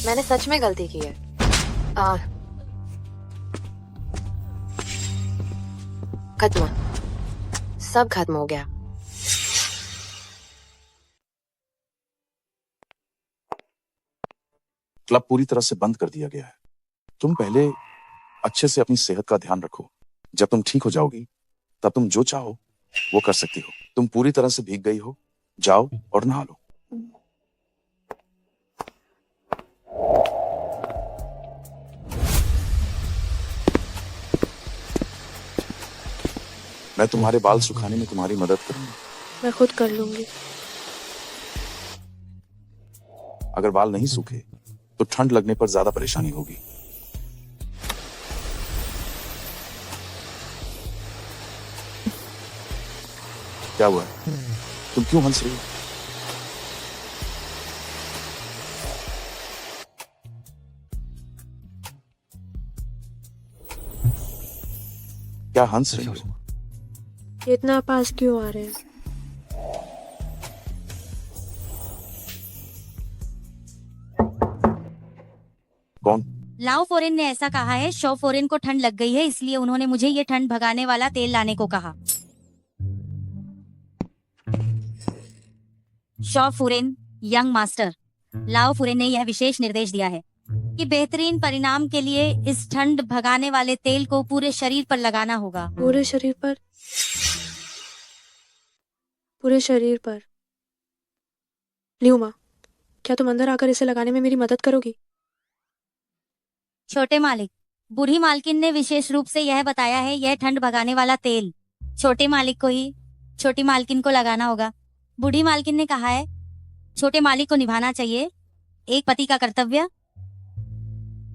मैंने सच में गलती की है। खत्म, सब खत्म हो गया। क्लब पूरी तरह से बंद कर दिया गया है। तुम पहले अच्छे से अपनी सेहत का ध्यान रखो। जब तुम ठीक हो जाओगी तब तुम जो चाहो वो कर सकती हो। तुम पूरी तरह से भीग गई हो, जाओ और नहा लो। मैं तुम्हारे बाल सुखाने में तुम्हारी मदद करूंगा। मैं खुद कर लूंगी। अगर बाल नहीं सूखे तो ठंड लगने पर ज्यादा परेशानी होगी। क्या हुआ है? तुम क्यों हंस रही हो? क्या हंस रही हो? इतना पास क्यों आ रहे हैं? कौन? लाओ फोरेन ने ऐसा कहा है, शो फोरेन को ठंड लग गई है, इसलिए उन्होंने मुझे ये ठंड भगाने वाला तेल लाने को कहा। शो फोरेन, यंग मास्टर, लाओ फोरेन ने यह विशेष निर्देश दिया है कि बेहतरीन परिणाम के लिए इस ठंड भगाने वाले तेल को पूरे शरीर पर लगाना होगा। पूरे शरीर पर? पूरे शरीर पर? ल्यूमा, क्या तुम अंदर आकर इसे लगाने में मेरी मदद करोगी? छोटे मालिक, बूढ़ी मालकिन ने विशेष रूप से यह बताया है, यह ठंड भगाने वाला तेल छोटे मालिक को ही छोटी मालकिन को लगाना होगा। बूढ़ी मालकिन ने कहा है, छोटे मालिक को निभाना चाहिए एक पति का कर्तव्य।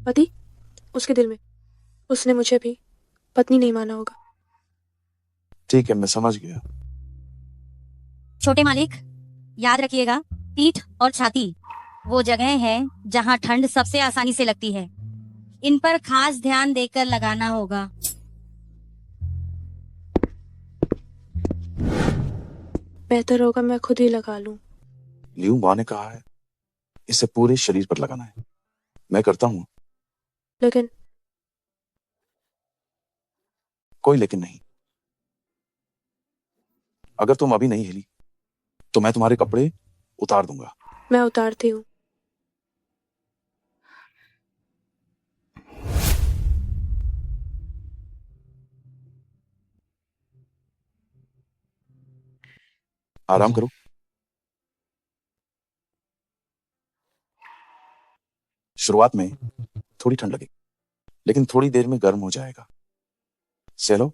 पति? उसके दिल में उसने मुझे भी पत्नी नहीं माना होगा। ठीक है, मैं समझ गया। छोटे मालिक, याद रखिएगा, पीठ और छाती वो जगह है जहां ठंड सबसे आसानी से लगती है। इन पर खास ध्यान देकर लगाना होगा। बेहतर होगा मैं खुद ही लगा लूं। लियू माँ ने कहा है इसे पूरे शरीर पर लगाना है। मैं करता हूँ। लेकिन कोई लेकिन नहीं। अगर तुम अभी नहीं हिली तो मैं तुम्हारे कपड़े उतार दूंगा। मैं उतारती हूँ। आराम करो। शुरुआत में थोड़ी ठंड लगेगी, लेकिन थोड़ी देर में गर्म हो जाएगा। सह लो।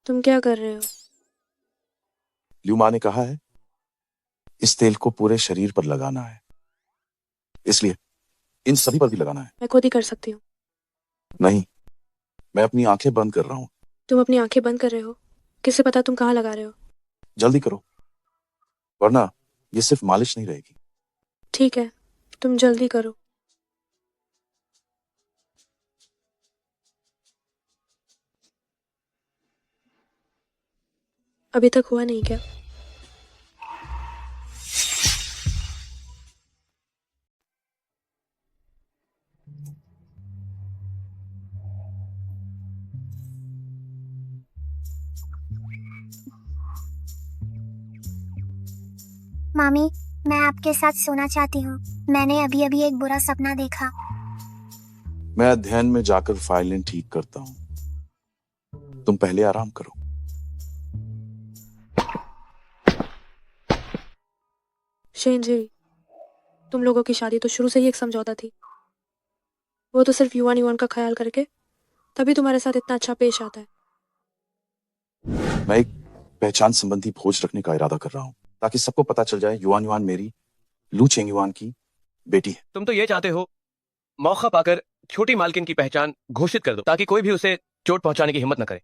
तुम क्या कर रहे हो? ल्यू माँ ने कहा है इस तेल को पूरे शरीर पर लगाना है, इसलिए इन सभी पर भी लगाना है। मैं खुद ही कर सकती हूँ। नहीं, मैं अपनी आंखें बंद कर रहा हूँ। तुम अपनी आंखें बंद कर रहे हो? किसे पता तुम कहाँ लगा रहे हो? जल्दी करो, वरना ये सिर्फ मालिश नहीं रहेगी। ठीक है, तुम जल्दी करो। अभी तक हुआ नहीं क्या? मामी, मैं आपके साथ सोना चाहती हूँ। मैंने अभी अभी एक बुरा सपना देखा। मैं अध्ययन में जाकर फाइलें ठीक करता हूँ, तुम पहले आराम करो। शेन जी, तुम लोगों की शादी तो शुरू से ही एक समझौता थी। वो तो सिर्फ युवान युवान का ख्याल करके तभी तुम्हारे साथ इतना अच्छा पेश आता है। मैं एक पहचान संबंधी भोज रखने का इरादा कर रहा हूँ, ताकि सबको पता चल जाए युवान युवान मेरी लू चेंग युवान की बेटी है। तुम तो ये चाहते हो मौका पाकर छोटी मालकिन की पहचान घोषित कर दो, ताकि कोई भी उसे चोट पहुंचाने की हिम्मत न करे।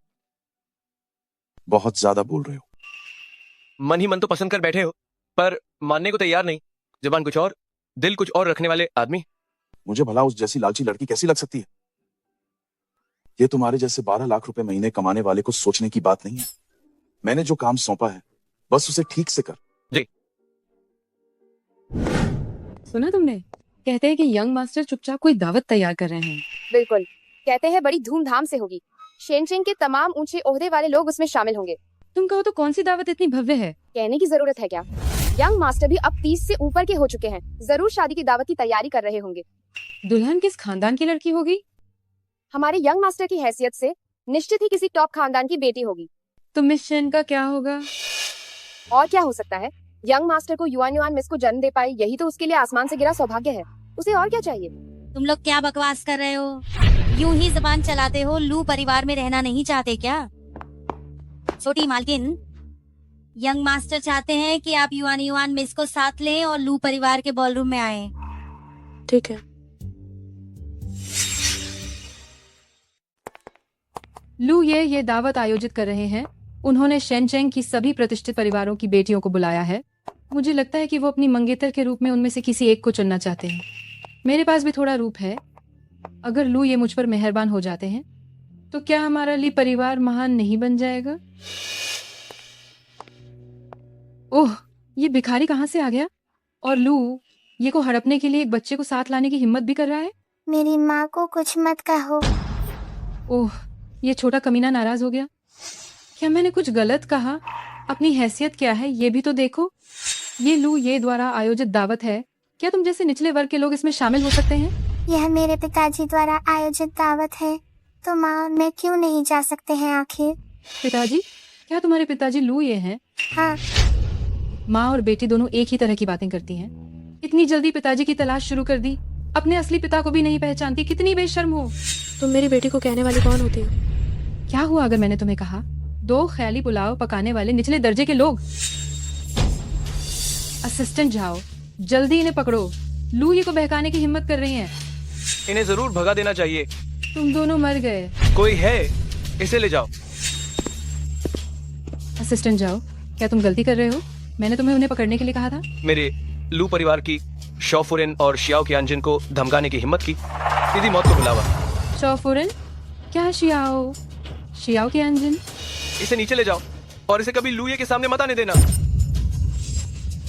बहुत ज्यादा बोल रहे हो। मन ही मन तो पसंद कर बैठे हो, पर मानने को तैयार नहीं। जुबान कुछ और, दिल कुछ और रखने वाले आदमी। मुझे भला उस जैसी लालची लड़की कैसी लग सकती है? ये तुम्हारे जैसे 12 लाख रुपए महीने कमाने वाले को सोचने की बात नहीं है। मैंने जो काम सौंपा है बस उसे ठीक से कर। जी। सुना तुमने? कहते हैं कि यंग मास्टर चुपचाप कोई दावत तैयार कर रहे हैं। बिल्कुल, कहते हैं बड़ी धूमधाम से होगी। शेनचेंग के तमाम ऊंचे ओहदे वाले लोग उसमें शामिल होंगे। तुम कहो तो कौन सी दावत इतनी भव्य है? कहने की जरूरत है क्या? यंग मास्टर भी अब 30 से ऊपर के हो चुके हैं, जरूर शादी की दावत की तैयारी कर रहे होंगे। दुल्हन किस खानदान की लड़की होगी? हमारे यंग मास्टर की हैसियत से निश्चित ही किसी टॉप खानदान की बेटी होगी। तो मिस शेन का क्या होगा? और क्या हो सकता है? यंग मास्टर को युआन युआन मिस को जन्म दे पाए, यही तो उसके लिए आसमान से गिरा सौभाग्य है। उसे और क्या चाहिए? तुम लोग क्या बकवास कर रहे हो? यूं ही जबान चलाते हो। लू परिवार में रहना नहीं चाहते क्या? छोटी मालकिन, यंग मास्टर चाहते हैं कि आप युआन युआन मिस को साथ लें और लू परिवार के बॉलरूम में आएं। ठीक है। लू ये दावत आयोजित कर रहे हैं। उन्होंने शेनचेंग की सभी प्रतिष्ठित परिवारों की बेटियों को बुलाया है। मुझे लगता है कि वो अपनी मंगेतर के रूप में उनमें से किसी एक को चुनना चाहते हैं। मेरे पास भी थोड़ा रूप है। अगर लू ये मुझ पर मेहरबान हो जाते हैं तो क्या हमारा ली परिवार महान नहीं बन जाएगा? ओह, ये भिखारी कहाँ से आ गया? और लू ये को हड़पने के लिए एक बच्चे को साथ लाने की हिम्मत भी कर रहा है। मेरी माँ को कुछ मत कहो। ओह, ये छोटा कमीना नाराज हो गया। क्या मैंने कुछ गलत कहा? अपनी हैसियत क्या है ये भी तो देखो। ये लू ये द्वारा आयोजित दावत है। क्या तुम जैसे निचले वर्ग के लोग इसमें शामिल हो सकते हैं? यह मेरे पिताजी द्वारा आयोजित दावत है, तो माँ और मैं क्यों नहीं जा सकते हैं आखिर? पिताजी? क्या तुम्हारे पिताजी लू ये हैं? हाँ। माँ और बेटी दोनों एक ही तरह की बातें करती हैं। इतनी जल्दी पिताजी की तलाश शुरू कर दी, अपने असली पिता को भी नहीं पहचानती। कितनी बेशर्म हो। तुम मेरी बेटी को कहने वाली कौन होती हो? क्या हुआ अगर मैंने तुम्हें कहा? 2 ख्याली पुलाव पकाने वाले निचले दर्जे के लोग। असिस्टेंट जाओ, जल्दी इन्हें पकड़ो। लू ये को बहकाने की हिम्मत कर रही हैं। इन्हें जरूर भगा देना चाहिए। तुम दोनों मर गए। कोई है, इसे ले जाओ। असिस्टेंट जाओ, क्या तुम गलती कर रहे हो? मैंने तुम्हें उन्हें पकड़ने के लिए कहा था। मेरे लू परिवार की शॉफुरेन और शियाओ की अंजिन को धमकाने की हिम्मत की, सीधी मौत को बुलावा। शॉफुरेन? क्या शियाओ? शियाओ की अंजिन? इसे नीचे ले जाओ और इसे कभी लूये के सामने मत आने देना।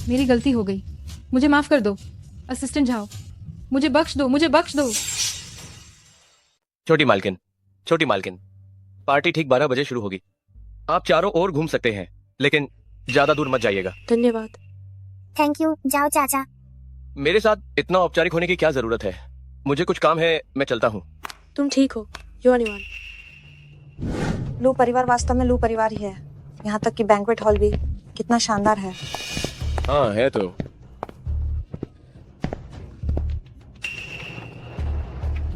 मेरी गलती हो गई, मुझे माफ कर दो। असिस्टेंट जाओ, मुझे बख्श दो, मुझे बख्श दो। छोटी मालकिन, छोटी मालकिन, पार्टी ठीक 12 बजे शुरू होगी। आप चारों ओर घूम सकते हैं, लेकिन ज्यादा दूर मत जाइएगा। धन्यवाद। थैंक यू, जाओ चाचा। मेरे साथ इतना औपचारिक होने की क्या जरूरत है? मुझे कुछ काम है, मैं चलता हूँ। तुम ठीक हो, युवान युवान। लू परिवार वास्तव में लू परिवार ही है। यहाँ तक कि बैंक्वेट हॉल भी कितना शानदार है। हाँ है तो।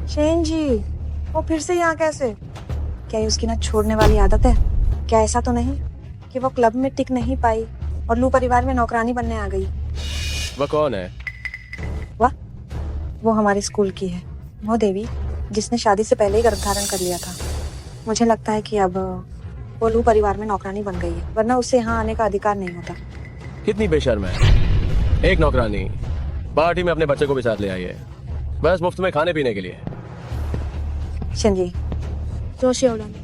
शेन जी, वो फिर से यहाँ कैसे? क्या ये उसकी ना छोड़ने वाली आदत है? क्या ऐसा तो नहीं कि वो क्लब में टिक नहीं पाई और लू परिवार में नौकरानी बनने आ गई? वह कौन है? वो हमारे स्कूल की है, वो देवी जिसने शादी से पहले ही गर्भधारण कर लिया था। मुझे लगता है कि अब वो लू परिवार में नौकरानी बन गई है, वरना उससे यहाँ आने का अधिकार नहीं होता। कितनी बेशर्म है। एक नौकरानी पार्टी में अपने बच्चे को भी साथ ले आई है, बस मुफ्त में खाने पीने के लिए। शेन जी, जोशी औलाद,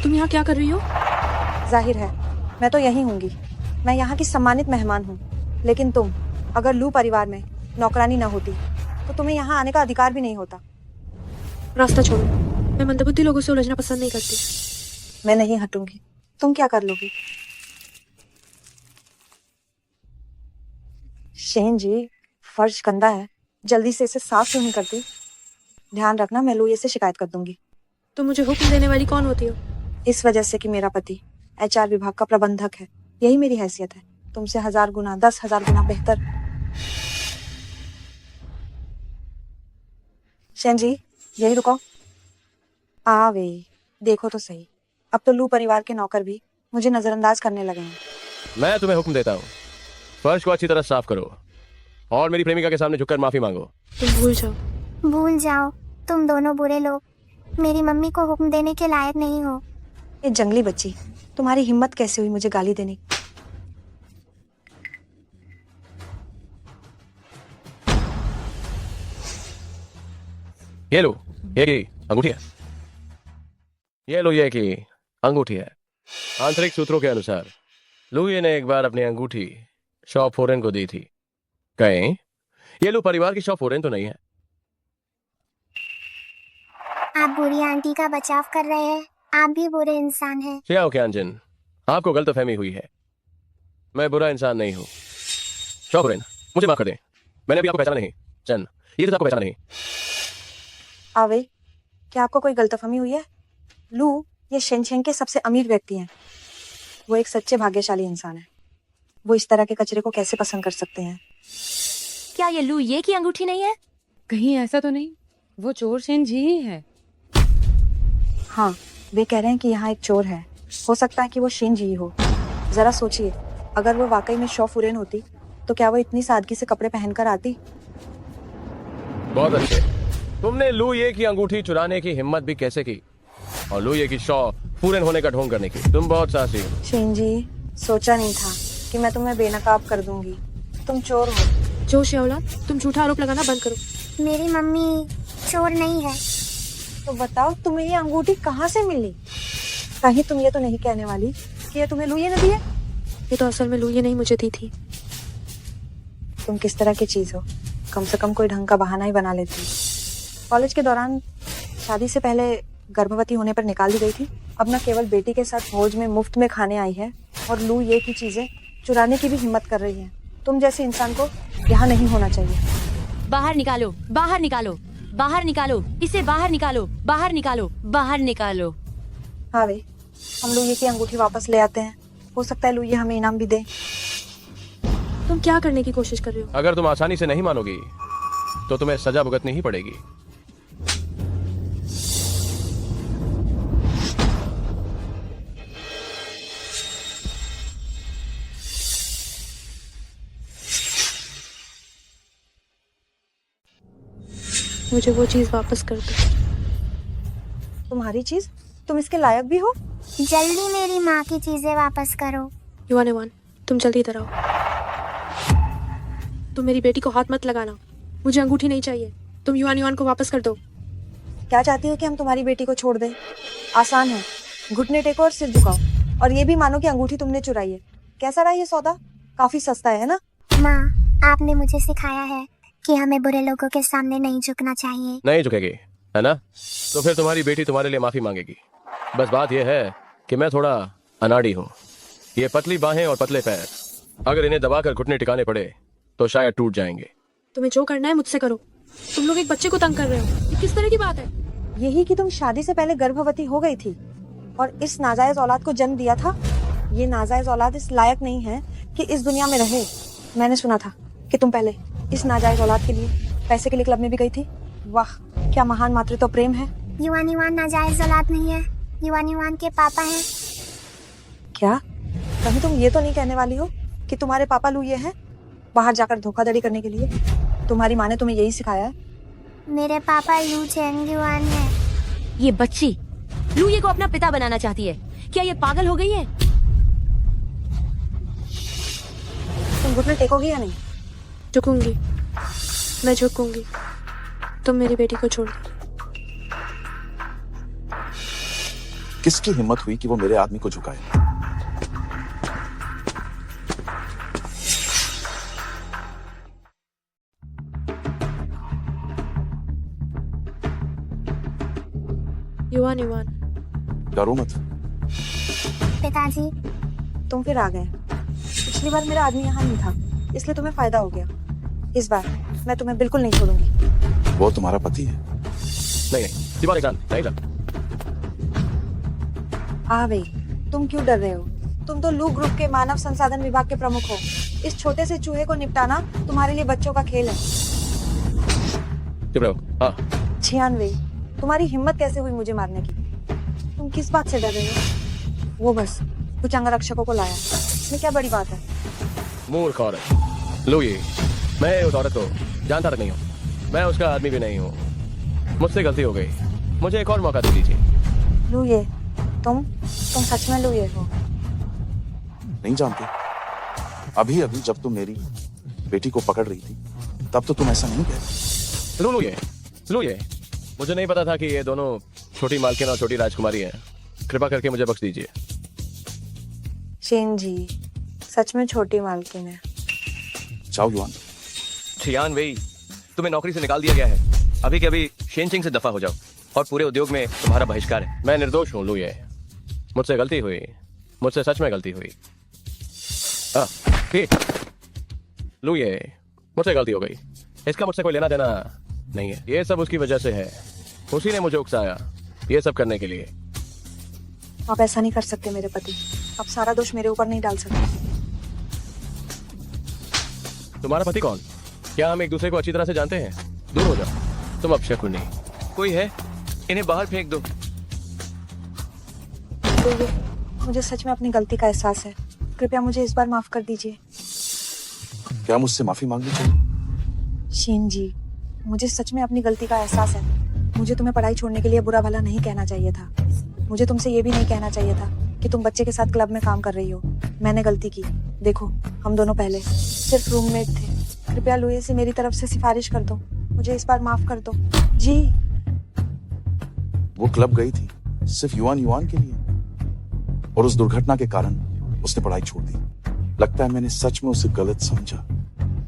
तुम यहाँ क्या कर रही हो? जाहिर है मैं तो यहीं हूँगी। मैं यहाँ की सम्मानित मेहमान हूँ, लेकिन तुम अगर लू परिवार में नौकरानी न होती तो तुम्हें यहाँ आने का अधिकार भी नहीं होता। रास्ता छोड़ो, मैं मंदबुद्धि लोगों से उलझना पसंद नहीं करती। मैं नहीं हटूंगी, तुम क्या कर लोगी? शेन जी, फर्श गंदा है, जल्दी से इसे साफ क्यों नहीं करती? ध्यान रखना, मैं लुई से शिकायत कर दूंगी। तुम मुझे हुक्म देने वाली कौन होती हो? इस वजह से कि मेरा पति HR विभाग का प्रबंधक है, यही मेरी हैसियत है। तुमसे 1000 गुना 10,000 गुना बेहतर। शेन जी, यही रुको। वे देखो तो सही, अब तो लू परिवार के नौकर भी मुझे नजरअंदाज करने लगे हैं। मैं तुम्हें हुक्म देता हूँ, फर्श को अच्छी तरह साफ करो और मेरी प्रेमिका के सामने झुककर माफी मांगो। तुम भूल जाओ। भूल जाओ, तुम दोनों बुरे लोग मेरी मम्मी को हुक्म देने के लायक नहीं हो। ये जंगली बच्ची, तुम्हारी हिम्मत कैसे हुई मुझे गाली देने? ये लो, ये अंगूठी है। ये लो, ये की अंगूठी है। आंतरिक सूत्रों के अनुसार लुई ने एक बार अपनी अंगूठी शॉ फोरेन को दी थी। कहीं ये लू परिवार की शॉ फोरेन तो नहीं है? आप बुरी आंटी का बचाव कर रहे हैं, आप भी बुरे इंसान हैं। क्या ज्ञानजन, आपको गलतफहमी हुई है। मैं बुरा इंसान नहीं हूँ। शॉ फोरेन, मुझे माफ कर दें, मैंने अभी आपको पहचाना नहीं। चन, ये तो आपको पहचाना नहीं। आवे, क्या आपको कोई गलतफहमी हुई है? लू ये शेनशेंग के सबसे अमीर व्यक्ति हैं। वो एक सच्चे भाग्यशाली इंसान है। वो इस तरह के कचरे को कैसे पसंद कर सकते हैं? क्या ये लू ये की अंगूठी नहीं है? कहीं ऐसा तो नहीं वो चोर शेन जी ही है? हाँ, वे कह रहे हैं कि यहाँ एक चोर है। हो सकता है कि वो शेन जी हो। जरा सोचिए, अगर वो वाकई में शॉ फुरेन होती तो क्या वो इतनी सादगी से कपड़े पहनकर आती? बहुत अच्छे। तुमने लू ये की अंगूठी चुराने की हिम्मत भी कैसे की, और लू ये की शॉ फुरेन होने का ढोंग करने की? तुम बहुत साहसी हो। शेन जी, सोचा नहीं था कि मैं तुम्हें बेनकाब कर दूंगी। तुम चोर हो। जोशी औलाद, तुम झूठा आरोप लगाना बंद करो। मेरी मम्मी चोर नहीं है। तो बताओ, तुम्हें ये अंगूठी कहाँ से मिली? कहीं तुम ये तो नहीं कहने वाली कि ये तुम्हें लुई ने दी है? ये तो असल में लुई नहीं मुझे दी थी। तुम किस तरह की चीज हो? कम से कम कोई ढंग का बहाना ही बना लेती। कॉलेज के दौरान शादी से पहले गर्भवती होने पर निकाल दी गई थी। अब न केवल बेटी के साथ भोज में मुफ्त में खाने आई है, और लू ये की चीजें चुराने की भी हिम्मत कर रही है। तुम जैसे इंसान को यहाँ नहीं होना चाहिए। बाहर निकालो, बाहर निकालो, बाहर निकालो, इसे बाहर निकालो, बाहर निकालो, बाहर निकालो। हाँ वे, हम लुई की अंगूठी वापस ले आते हैं। हो सकता है लुई हमें इनाम भी दे। तुम क्या करने की कोशिश कर रहे हो? अगर तुम आसानी से नहीं मानोगी तो तुम्हें सजा भुगतनी ही पड़ेगी। मुझे वो चीज वापस कर दो। तुम्हारी चीज? तुम इसके लायक भी हो? जल्दी मेरी माँ की चीजें वापस करो। युवान, तुम जल्दी इधर आओ। तुम मेरी बेटी को हाथ मत लगाना। मुझे अंगूठी नहीं चाहिए। तुम युवान को वापस कर दो। क्या चाहती हो कि हम तुम्हारी बेटी को छोड़ दें? आसान है, घुटने टेको और सिर झुकाओ, और ये भी मानो कि अंगूठी तुमने चुराई है। कैसा रहा ये सौदा? काफी सस्ता है ना? माँ, आपने मुझे सिखाया है कि हमें बुरे लोगों के सामने नहीं झुकना चाहिए। नहीं झुकेगी, है ना? तो फिर तुम्हारी बेटी तुम्हारे लिए माफी मांगेगी। बस बात यह है कि मैं थोड़ा अनाड़ी हूँ। ये पतली बाहें और पतले पैर, अगर इन्हें दबाकर घुटने टिकाने पड़े तो शायद टूट जाएंगे। तुम्हें जो करना है मुझसे करो। तुम लोग एक बच्चे को तंग कर रहे हो, ये किस तरह की बात है? यही कि तुम शादी से पहले गर्भवती हो गई थी और इस नाजायज औलाद को जन्म दिया था। ये नाजायज औलाद इस लायक नहीं है कि इस दुनिया में रहे। मैंने सुना था कि तुम पहले इस नाजायज औलाद के लिए पैसे के लिए क्लब में भी गई थी। वाह, क्या महान मातृत्व प्रेम है। युवान युवान नाजायज औलाद नहीं है, युवान युवान के पापा हैं। क्या कहीं तुम ये तो नहीं कहने वाली हो कि तुम्हारे पापा लू ये हैं बाहर जाकर धोखाधड़ी करने के लिए? तुम्हारी माँ ने तुम्हें यही सिखाया है? मेरे पापा लू चेंग युवान है। ये बच्ची लुये को अपना पिता बनाना चाहती है। क्या ये पागल हो गई है? तुम घुटने टेकोगी या नहीं? झुकूंगी, मैं झुकूंगी। तुम मेरी बेटी को छोड़ दो। किसकी हिम्मत हुई कि वो मेरे आदमी को झुकाए? युवान युवान, डरो मत। पिताजी, तुम फिर आ गए। पिछली बार मेरा आदमी यहाँ नहीं था, इसलिए तुम्हें फायदा हो गया। इस बार मैं तुम्हें बिल्कुल नहीं छोड़ूंगी। वो तुम्हारा पति है। नहीं, दीवार एग्जाम नहीं लग। भाई, तुम क्यों डर रहे हो? तुम तो लू ग्रुप के मानव संसाधन विभाग के प्रमुख हो। इस छोटे से चूहे को निपटाना तुम्हारे लिए बच्चों का खेल है। चुप रहो। हाँ, 96, तुम्हारी हिम्मत कैसे हुई मुझे मारने की? तुम किस बात से डर रहे हो? वो बस कुछ अंगरक्षकों को लाया, इसमें क्या बड़ी बात है? मूर्ख औरत। लो ये, मैं उस औरत को जानता तक नहीं हूँ। मैं उसका आदमी भी नहीं हूँ। मुझसे गलती हो गई, मुझे एक और मौका दे दीजिए। लू ये, तुम सच में लू ये हो? नहीं जानते? अभी अभी जब तुम मेरी बेटी को पकड़ रही थी तब तो तुम ऐसा नहीं कहते। लो ये, मुझे नहीं पता था कि ये दोनों छोटी मालकिन और छोटी राजकुमारी हैं। कृपा करके मुझे बख्श दीजिए। शेन जी सच में छोटी मालकिन है। जाओ युवान। छियान वेई, तुम्हें नौकरी से निकाल दिया गया है। अभी के अभी शेनचिंग से दफा हो जाओ और पूरे उद्योग में तुम्हारा बहिष्कार है। मैं निर्दोष हूँ लू ये, मुझसे गलती हुई, मुझसे सच में गलती हुई। लू ये, मुझसे गलती हो गई। इसका मुझसे कोई लेना देना नहीं है। ये सब उसकी वजह से है। उसी ने मुझे उकसाया ये सब करने के लिए। आप ऐसा नहीं कर सकते मेरे पति। आप सारा दोष मेरे ऊपर नहीं डाल सकते। तुम्हारा पति कौन? क्या हम एक दूसरे को अच्छी तरह से जानते हैं? दूर हो जाओ, तुम अपशकुनी। कोई है, इन्हें बाहर फेंक दो। तो ये, मुझे सच में अपनी गलती का एहसास है। कृपया मुझे इस बार माफ कर दीजिए। क्या मुझसे माफी मांगनी चाहिए? शेन जी, मुझे सच में अपनी गलती का एहसास है। मुझे तुम्हें पढ़ाई छोड़ने के लिए बुरा भला नहीं कहना चाहिए था। मुझे तुमसे ये भी नहीं कहना चाहिए था कि तुम बच्चे के साथ क्लब में काम कर रही हो। मैंने गलती की। देखो, हम दोनों पहले सिर्फ रूममेट थे। कृपया लुए से मेरी तरफ से सिफारिश कर दो। मुझे इस बार माफ कर दो जी। वो क्लब गई थी सिर्फ युवान युवान के लिए, और उस दुर्घटना के कारण उसने पढ़ाई छोड़ दी। लगता है मैंने सच में उसे गलत समझा।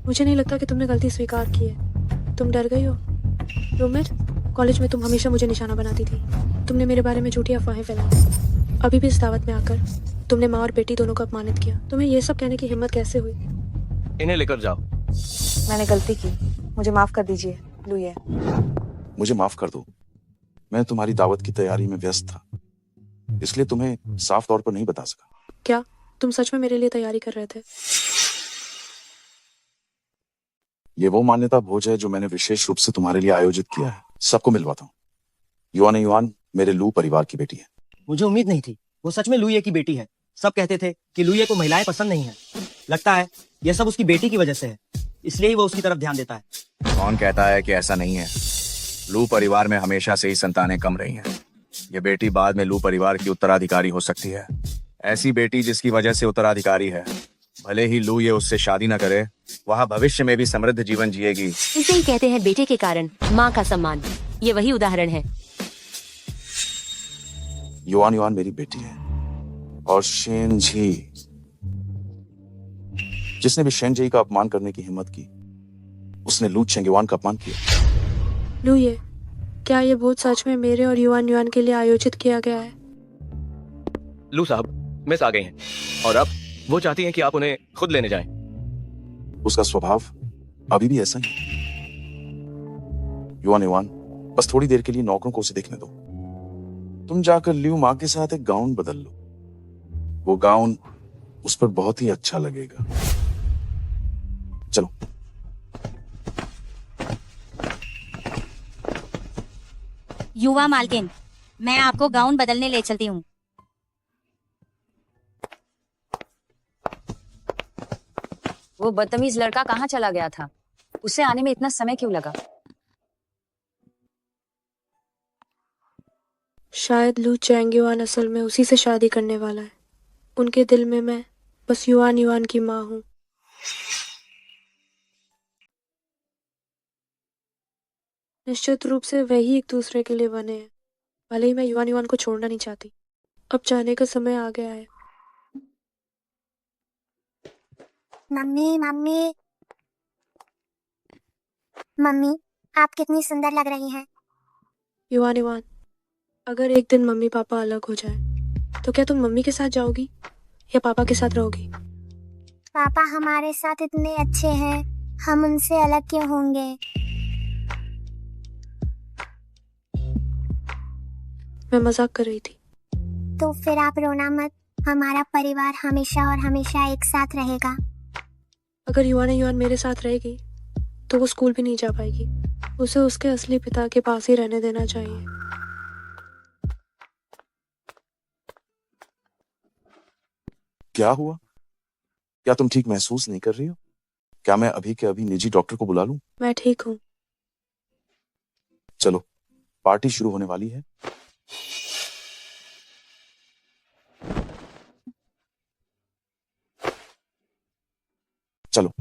मुझे नहीं लगता कि तुमने गलती स्वीकार की है। तुम डर गई हो। रूममेट, कॉलेज में तुम हमेशा मुझे निशाना बनाती थी। तुमने मेरे बारे में झूठी अफवाहें फैलाई। अभी भी इस दावत में आकर तुमने माँ और बेटी दोनों को अपमानित किया। तुम्हें ये सब कहने की हिम्मत कैसे हुई? इन्हें लेकर जाओ। मैंने गलती की, मुझे माफ कर दीजिए लुए। मुझे माफ कर दो। मैं तुम्हारी दावत की तैयारी में व्यस्त था, इसलिए तुम्हें साफ तौर पर नहीं बता सका। क्या तुम सच में मेरे लिए तैयारी कर रहे थे? ये वो मान्यता भोज है जो मैंने विशेष रूप से तुम्हारे लिए आयोजित किया है। सबको मिलवाता हूँ। युवान युवान मेरे लू परिवार की बेटी है। मुझे उम्मीद नहीं थी वो सच में लुए की बेटी है। सब कहते थे कि लुए को महिलाएं पसंद नहीं है। लगता है यह सब उसकी बेटी की वजह से है, इसलिए ही वो उसकी तरफ ध्यान देता है। कौन कहता है कि ऐसा नहीं है? लू परिवार में हमेशा से ही संतानें कम रही हैं। ये बेटी बाद में लू परिवार की उत्तराधिकारी हो सकती है। ऐसी बेटी जिसकी वजह से उत्तराधिकारी है, भले ही लू ये उससे शादी न करे, वह भविष्य में भी समृद्ध जीवन जिएगी। इसे ही कहते हैं बेटे के कारण माँ का सम्मान। ये वही उदाहरण है। युवान युवान मेरी बेटी है, और शेन जी, जिसने भी शेन जी का अपमान करने की हिम्मत की, उसने लू चेंगेवान का अपमान किया। लुए, क्या ये भोज सच में मेरे और युवान युवान के लिए आयोजित किया गया है? लू साहब मिस आ गई हैं और अब वो चाहती हैं कि आप उन्हें खुद लेने जाएं। उसका स्वभाव अभी भी ऐसा ही। युवान युवान, बस थोड़ी देर के लिए नौकरों को उसे देखने दो। तुम जाकर ल्यू माँ के साथ एक गाउन बदल लो। वो गाउन उस पर बहुत ही अच्छा लगेगा। चलो। युवा मालकिन, मैं आपको गाउन बदलने ले चलती हूँ। वो बदतमीज लड़का कहाँ चला गया था? उसे आने में इतना समय क्यों लगा? शायद लू चैंगयुआन असल में उसी से शादी करने वाला है। उनके दिल में मैं बस युवान युवान की माँ हूँ। निश्चित रूप से वही एक दूसरे के लिए बने हैं। भले ही मैं युवान युवान को छोड़ना नहीं चाहती। अब जाने का समय आ गया है। मम्मी मम्मी मम्मी, आप कितनी सुंदर लग रही हैं। युवान युवान, अगर एक दिन मम्मी पापा अलग हो जाए तो क्या तुम मम्मी के साथ जाओगी या पापा के साथ रहोगी? पापा हमारे साथ इतने अच्छे हैं, हम उनसे अलग क्यों होंगे? मैं मजाक कर रही थी। तो फिर आप रोना मत, हमारा परिवार हमेशा और हमेशा एक साथ रहेगा। अगर युवान युवान मेरे साथ रहेगी तो वो स्कूल भी नहीं जा पाएगी। उसे उसके असली पिता के पास ही रहने देना चाहिए। क्या हुआ? क्या तुम ठीक महसूस नहीं कर रही हो? क्या मैं अभी के अभी निजी डॉक्टर को बुला लूं? मैं ठीक हूँ। चलो, पार्टी शुरू होने वाली है। चलो,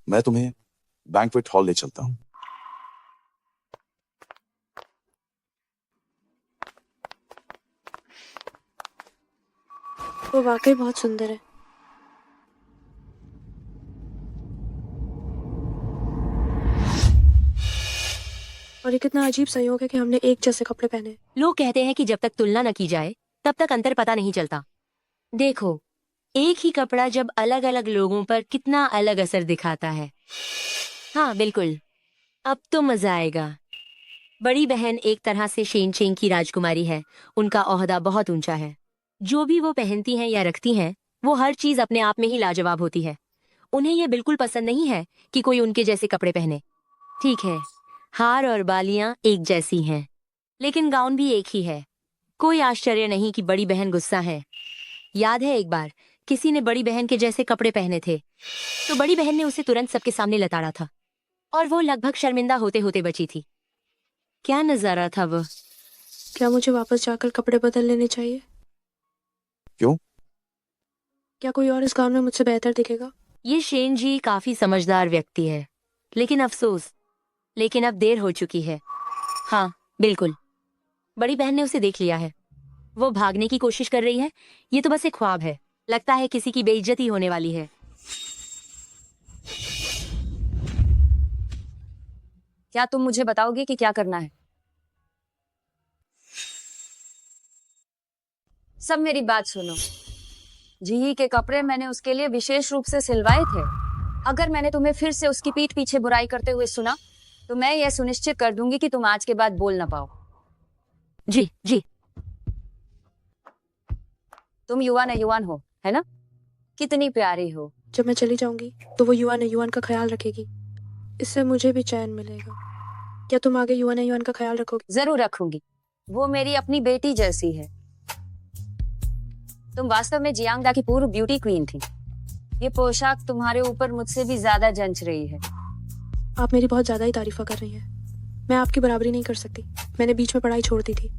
मैं तुम्हें बैंक्वेट हॉल ले चलता हूँ। वो वाकई बहुत सुंदर है। और ये कितना अजीब संयोग है कि हमने एक जैसे कपड़े पहने। लोग कहते हैं कि जब तक तुलना न की जाए तब तक अंतर पता नहीं चलता। देखो, एक ही कपड़ा जब अलग अलग लोगों पर कितना अलग असर दिखाता है। हाँ बिल्कुल, अब तो मजा आएगा। बड़ी बहन एक तरह से शेन चेंग की राजकुमारी है। उनका ओहदा बहुत ऊंचा है। जो भी वो पहनती हैं या रखती हैं, वो हर चीज अपने आप में ही लाजवाब होती है। उन्हें यह बिल्कुल पसंद नहीं है कि कोई उनके जैसे कपड़े पहने। ठीक है, हार और बालियां एक जैसी हैं, लेकिन गाउन भी एक ही है। कोई आश्चर्य नहीं कि बड़ी बहन गुस्सा है। याद है एक बार किसी ने बड़ी बहन के जैसे कपड़े पहने थे, तो बड़ी बहन ने उसे तुरंत सबके सामने लताड़ा था और वो लगभग शर्मिंदा होते होते बची थी। क्या नजारा था वो। क्या मुझे वापस जाकर कपड़े बदल लेने चाहिए? क्यों? क्या कोई और इस गाउन में मुझसे बेहतर दिखेगा? ये शेन जी काफी समझदार व्यक्ति है, लेकिन अफसोस, लेकिन अब देर हो चुकी है। हाँ बिल्कुल, बड़ी बहन ने उसे देख लिया है। वो भागने की कोशिश कर रही है। ये तो बस एक ख्वाब है। लगता है किसी की बेइज्जती होने वाली है। क्या तुम मुझे बताओगे कि क्या करना है? सब मेरी बात सुनो। जीही के कपड़े मैंने उसके लिए विशेष रूप से सिलवाए थे। अगर मैंने तुम्हें फिर से उसकी पीठ पीछे बुराई करते हुए सुना तो मैं यह सुनिश्चित कर दूंगी कि तुम आज के बाद बोल ना पाओ। जी जी। तुम युवान युवान हो, है ना? कितनी प्यारी हो। जब मैं चली जाऊंगी तो वो युवान युवान का ख्याल रखेगी। इससे मुझे भी चैन मिलेगा। क्या तुम आगे युवान युवान का ख्याल रखोगी? जरूर रखूंगी। वो मेरी अपनी बेटी जैसी है। तुम वास्तव में जियांगदा की पूर्व ब्यूटी क्वीन थी। ये पोशाक तुम्हारे ऊपर मुझसे भी ज्यादा जंच रही है। आप मेरी बहुत ज्यादा ही तारीफा कर रही हैं। मैं आपकी बराबरी नहीं कर सकती। मैंने बीच में पढ़ाई छोड़ दी थी।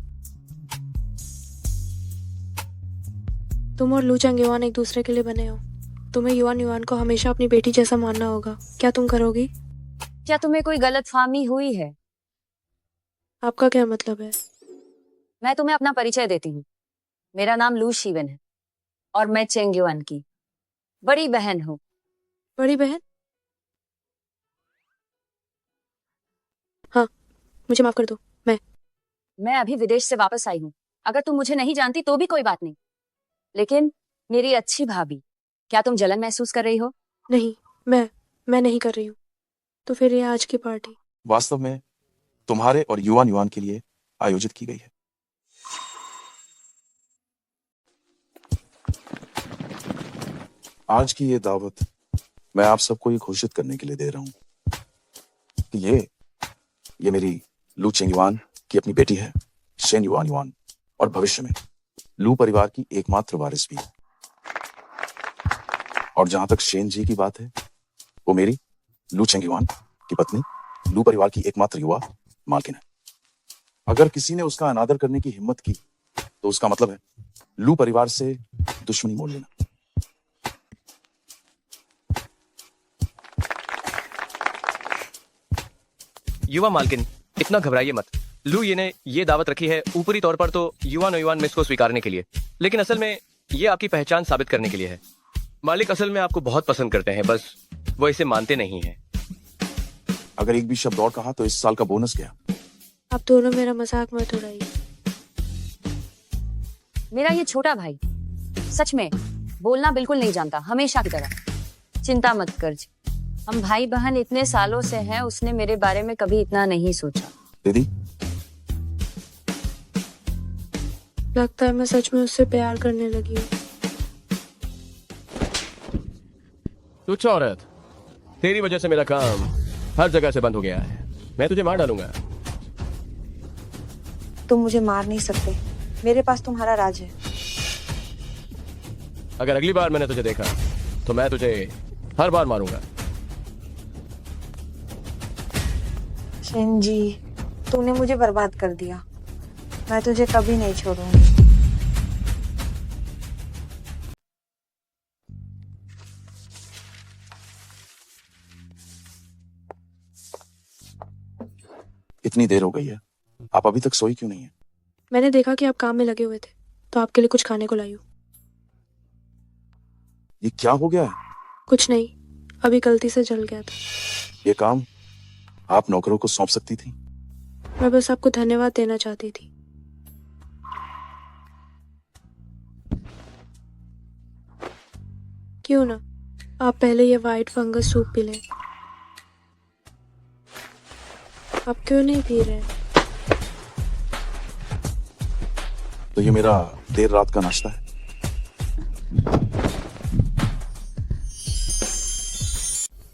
तुम और लू चैंगयुआन एक दूसरे के लिए बने हो। तुम्हें युवान युवान को हमेशा अपनी बेटी जैसा मानना होगा। क्या तुम करोगी? क्या तुम्हें कोई गलतफहमी हुई है? आपका क्या मतलब है? मैं तुम्हें अपना परिचय देती हूँ। मेरा नाम लू शिवन है और मैं चेंगयुआन की बड़ी बहन हूँ। बड़ी बहन? हाँ, मुझे माफ कर दो। मैं मैं अभी विदेश से वापस आई हूँ। अगर तुम मुझे नहीं जानती तो भी कोई बात नहीं, लेकिन मेरी अच्छी भाभी, क्या तुम जलन महसूस कर रही हो? नहीं, मैं नहीं कर रही हूँ। तो फिर ये आज की पार्टी वास्तव में तुम्हारे और युवान युवान के लिए आयोजित की गई है। आज की ये दावत मैं आप सबको ये घोषित करने के लिए दे रहा हूं कि ये मेरी लू चेंगयुआन की अपनी बेटी है, शेन युआन युआन, और भविष्य में लू परिवार की एकमात्र वारिस भी है। और जहां तक शेन जी की बात है, वो मेरी लू चेंगयुआन की पत्नी, लू परिवार की एकमात्र युवा मालकिन है। अगर किसी ने उसका अनादर करने की हिम्मत की तो उसका मतलब है लू परिवार से दुश्मनी मोड़ लेना। युवा मालकिन, इतना घबराइए मत। लू ये ने ये दावत रखी है ऊपरी तौर पर तो युवा नौयुवान मिस को स्वीकारने के लिए, लेकिन असल में ये आपकी पहचान साबित करने के लिए है। मालिक असल में आपको बहुत पसंद करते हैं, बस वो इसे मानते नहीं हैं। अगर एक भी शब्द और कहा तो इस साल का बोनस क्या? आप दोनों मेरा मजाक मत उड़ाइए। मेरा ये छोटा भाई सच में बोलना बिल्कुल नहीं जानता, हमेशा की तरह। चिंता मत कर जी, हम भाई बहन इतने सालों से हैं, उसने मेरे बारे में कभी इतना नहीं सोचा। दीदी, लगता है मैं सच में उससे प्यार करने लगी हूँ। तुच्छ औरत, तेरी वजह से मेरा काम हर जगह से बंद हो गया है। मैं तुझे मार डालूंगा। तुम मुझे मार नहीं सकते, मेरे पास तुम्हारा राज है। अगर अगली बार मैंने तुझे देखा तो मैं तुझे हर बार मारूंगा। शेन जी, तूने मुझे बर्बाद कर दिया, मैं तुझे कभी नहीं छोड़ूंगी। इतनी देर हो गई है, आप अभी तक सोई क्यों नहीं है? मैंने देखा कि आप काम में लगे हुए थे, तो आपके लिए कुछ खाने को लाई हूँ। ये क्या हो गया है? कुछ नहीं, अभी गलती से जल गया था। ये काम आप नौकरों को सौंप सकती थी। मैं बस आपको धन्यवाद देना चाहती थी। क्यों ना आप पहले ये वाइट फंगस सूप पी लें। आप क्यों नहीं पी रहे? तो ये मेरा देर रात का नाश्ता है।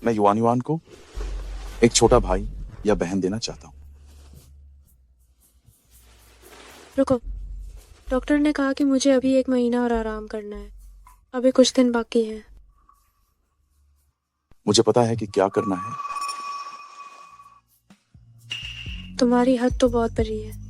मैं युआन युआन को एक छोटा भाई या बहन देना चाहता हूँ। रुको, डॉक्टर ने कहा कि मुझे अभी 1 महीना और आराम करना है। अभी कुछ दिन बाकी हैं। मुझे पता है कि क्या करना है। तुम्हारी हद तो बहुत बड़ी है।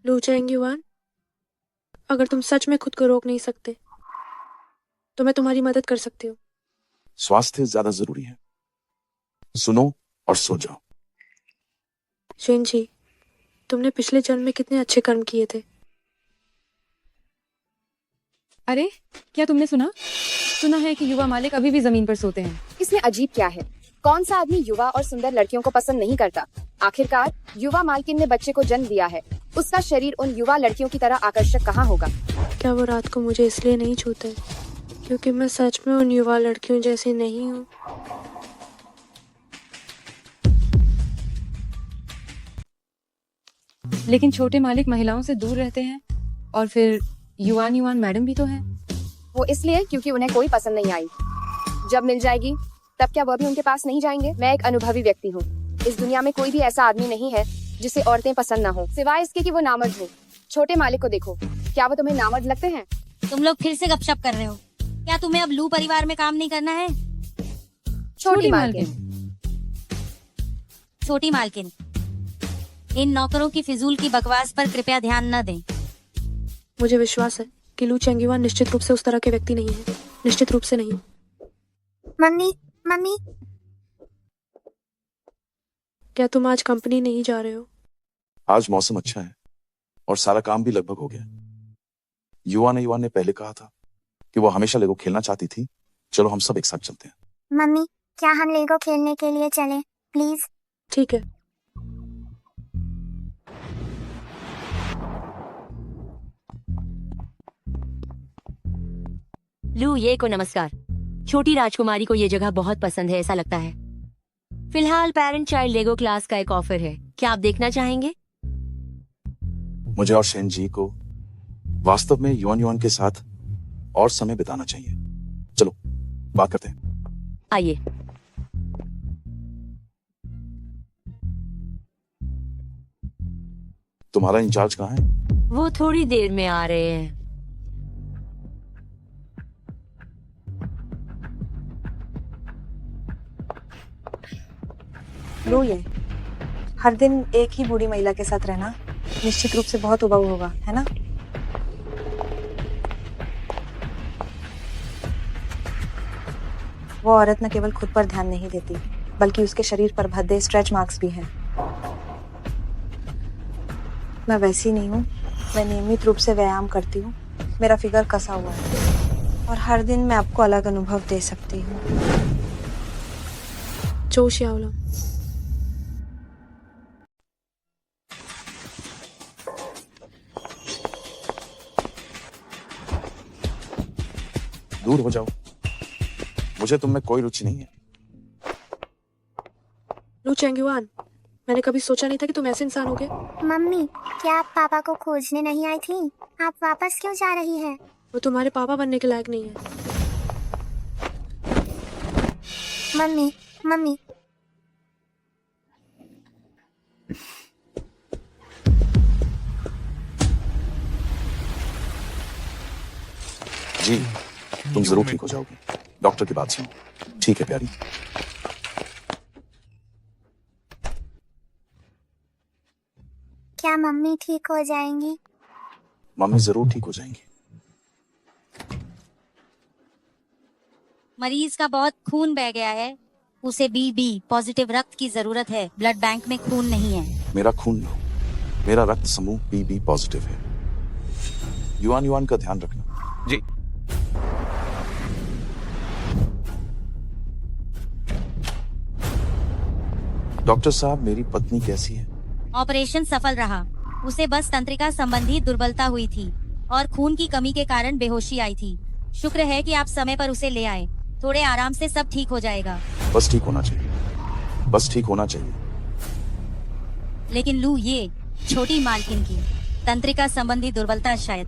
लू चेंगयुआन, अगर तुम सच में खुद को रोक नहीं सकते तो मैं तुम्हारी मदद कर सकती हूँ। स्वास्थ्य ज्यादा जरूरी है। सुनो और सो जाओ। शेन जी, तुमने पिछले जन्म में कितने अच्छे कर्म किए थे। अरे क्या तुमने सुना है कि युवा मालिक अभी भी जमीन पर सोते हैं। इसमें अजीब क्या है? कौन सा आदमी युवा और सुंदर लड़कियों को पसंद नहीं करता? आखिरकार युवा मालकिन ने बच्चे को जन्म दिया है, उसका शरीर उन युवा लड़कियों की तरह आकर्षक कहाँ होगा? क्या वो रात को मुझे इसलिए नहीं छूते क्योंकि मैं सच में उन युवा लड़कियों जैसी नहीं हूँ? लेकिन छोटे मालिक महिलाओं से दूर रहते हैं, और फिर युवान युवान मैडम भी तो है। वो इसलिए क्योंकि उन्हें कोई पसंद नहीं आई। जब मिल जाएगी तब क्या वह भी उनके पास नहीं जाएंगे? मैं एक अनुभवी व्यक्ति हूँ। इस दुनिया में कोई भी ऐसा आदमी नहीं है जिसे औरतें पसंद ना हो, सिवाय इसके कि वो नामर्द हो। छोटे मालिक को देखो, क्या वो तुम्हें नामर्द लगते हैं? तुम लोग फिर से गपशप कर रहे हो। क्या तुम्हें अब लू परिवार में काम नहीं करना है? छोटी मालकिन, छोटी मालकिन, इन नौकरों की फिजूल की बकवास पर कृपया ध्यान न दें। मुझे विश्वास है कि लू चेंगयुआन निश्चित रूप से उस तरह के व्यक्ति नहीं है। निश्चित रूप से नहीं। मम्मी मम्मी क्या तुम आज कंपनी नहीं जा रहे हो? आज मौसम अच्छा है और सारा काम भी लगभग हो गया। युवा ने पहले कहा था कि वो हमेशा लेगो खेलना चाहती थी। चलो हम सब एक साथ चलते हैं। मम्मी क्या हम लेगो खेलने के लिए चलें प्लीज? ठीक है। लू ये को नमस्कार। छोटी राजकुमारी को ये जगह बहुत पसंद है ऐसा लगता है। फिलहाल पेरेंट चाइल्ड लेगो क्लास का एक ऑफर है, क्या आप देखना चाहेंगे? मुझे और शेन जी को वास्तव में युवान के साथ और समय बिताना चाहिए। चलो बात करते हैं। आइए। तुम्हारा इंचार्ज कहाँ है? वो थोड़ी देर में आ रहे हैं। लो ये हर दिन एक ही बूढ़ी महिला के साथ रहना निश्चित रूप से बहुत उबाऊ होगा, है ना? वो औरत न केवल खुद पर ध्यान नहीं देती बल्कि उसके शरीर पर भद्दे स्ट्रेच मार्क्स भी हैं। मैं वैसी नहीं हूँ। मैं नियमित रूप से व्यायाम करती हूँ। मेरा फिगर कसा हुआ है और हर दिन मैं आपको अलग अनुभव दे सकती हूँ। चो श्यावला। दूर हो जाओ, मुझे तुम में कोई रुचि नहीं है। लू चेंगयुआन, मैंने कभी सोचा नहीं था कि तुम ऐसे इंसान होगे। मम्मी क्या आप पापा को खोजने नहीं आई थी? आप वापस क्यों जा रही हैं? वो तुम्हारे पापा बनने के लायक नहीं है। मम्मी मम्मी जी तुम जरूर ठीक हो जाओगी। डॉक्टर की बात सुनो। ठीक है प्यारी। क्या मम्मी ठीक हो जाएंगी? मम्मी जरूर ठीक हो जाएंगी। मरीज का बहुत खून बह गया है, उसे बी पॉजिटिव रक्त की जरूरत है। ब्लड बैंक में खून नहीं है। मेरा खून लो, मेरा रक्त समूह बी पॉजिटिव है। युवान का ध्यान रखना। जी। डॉक्टर साहब मेरी पत्नी कैसी है? ऑपरेशन सफल रहा। उसे बस तंत्रिका संबंधी दुर्बलता हुई थी और खून की कमी के कारण बेहोशी आई थी। शुक्र है कि आप समय पर उसे ले आए। थोड़े आराम से सब ठीक हो जाएगा। बस ठीक होना चाहिए, बस ठीक होना चाहिए। लेकिन लू ये छोटी मालकिन की तंत्रिका संबंधी दुर्बलता शायद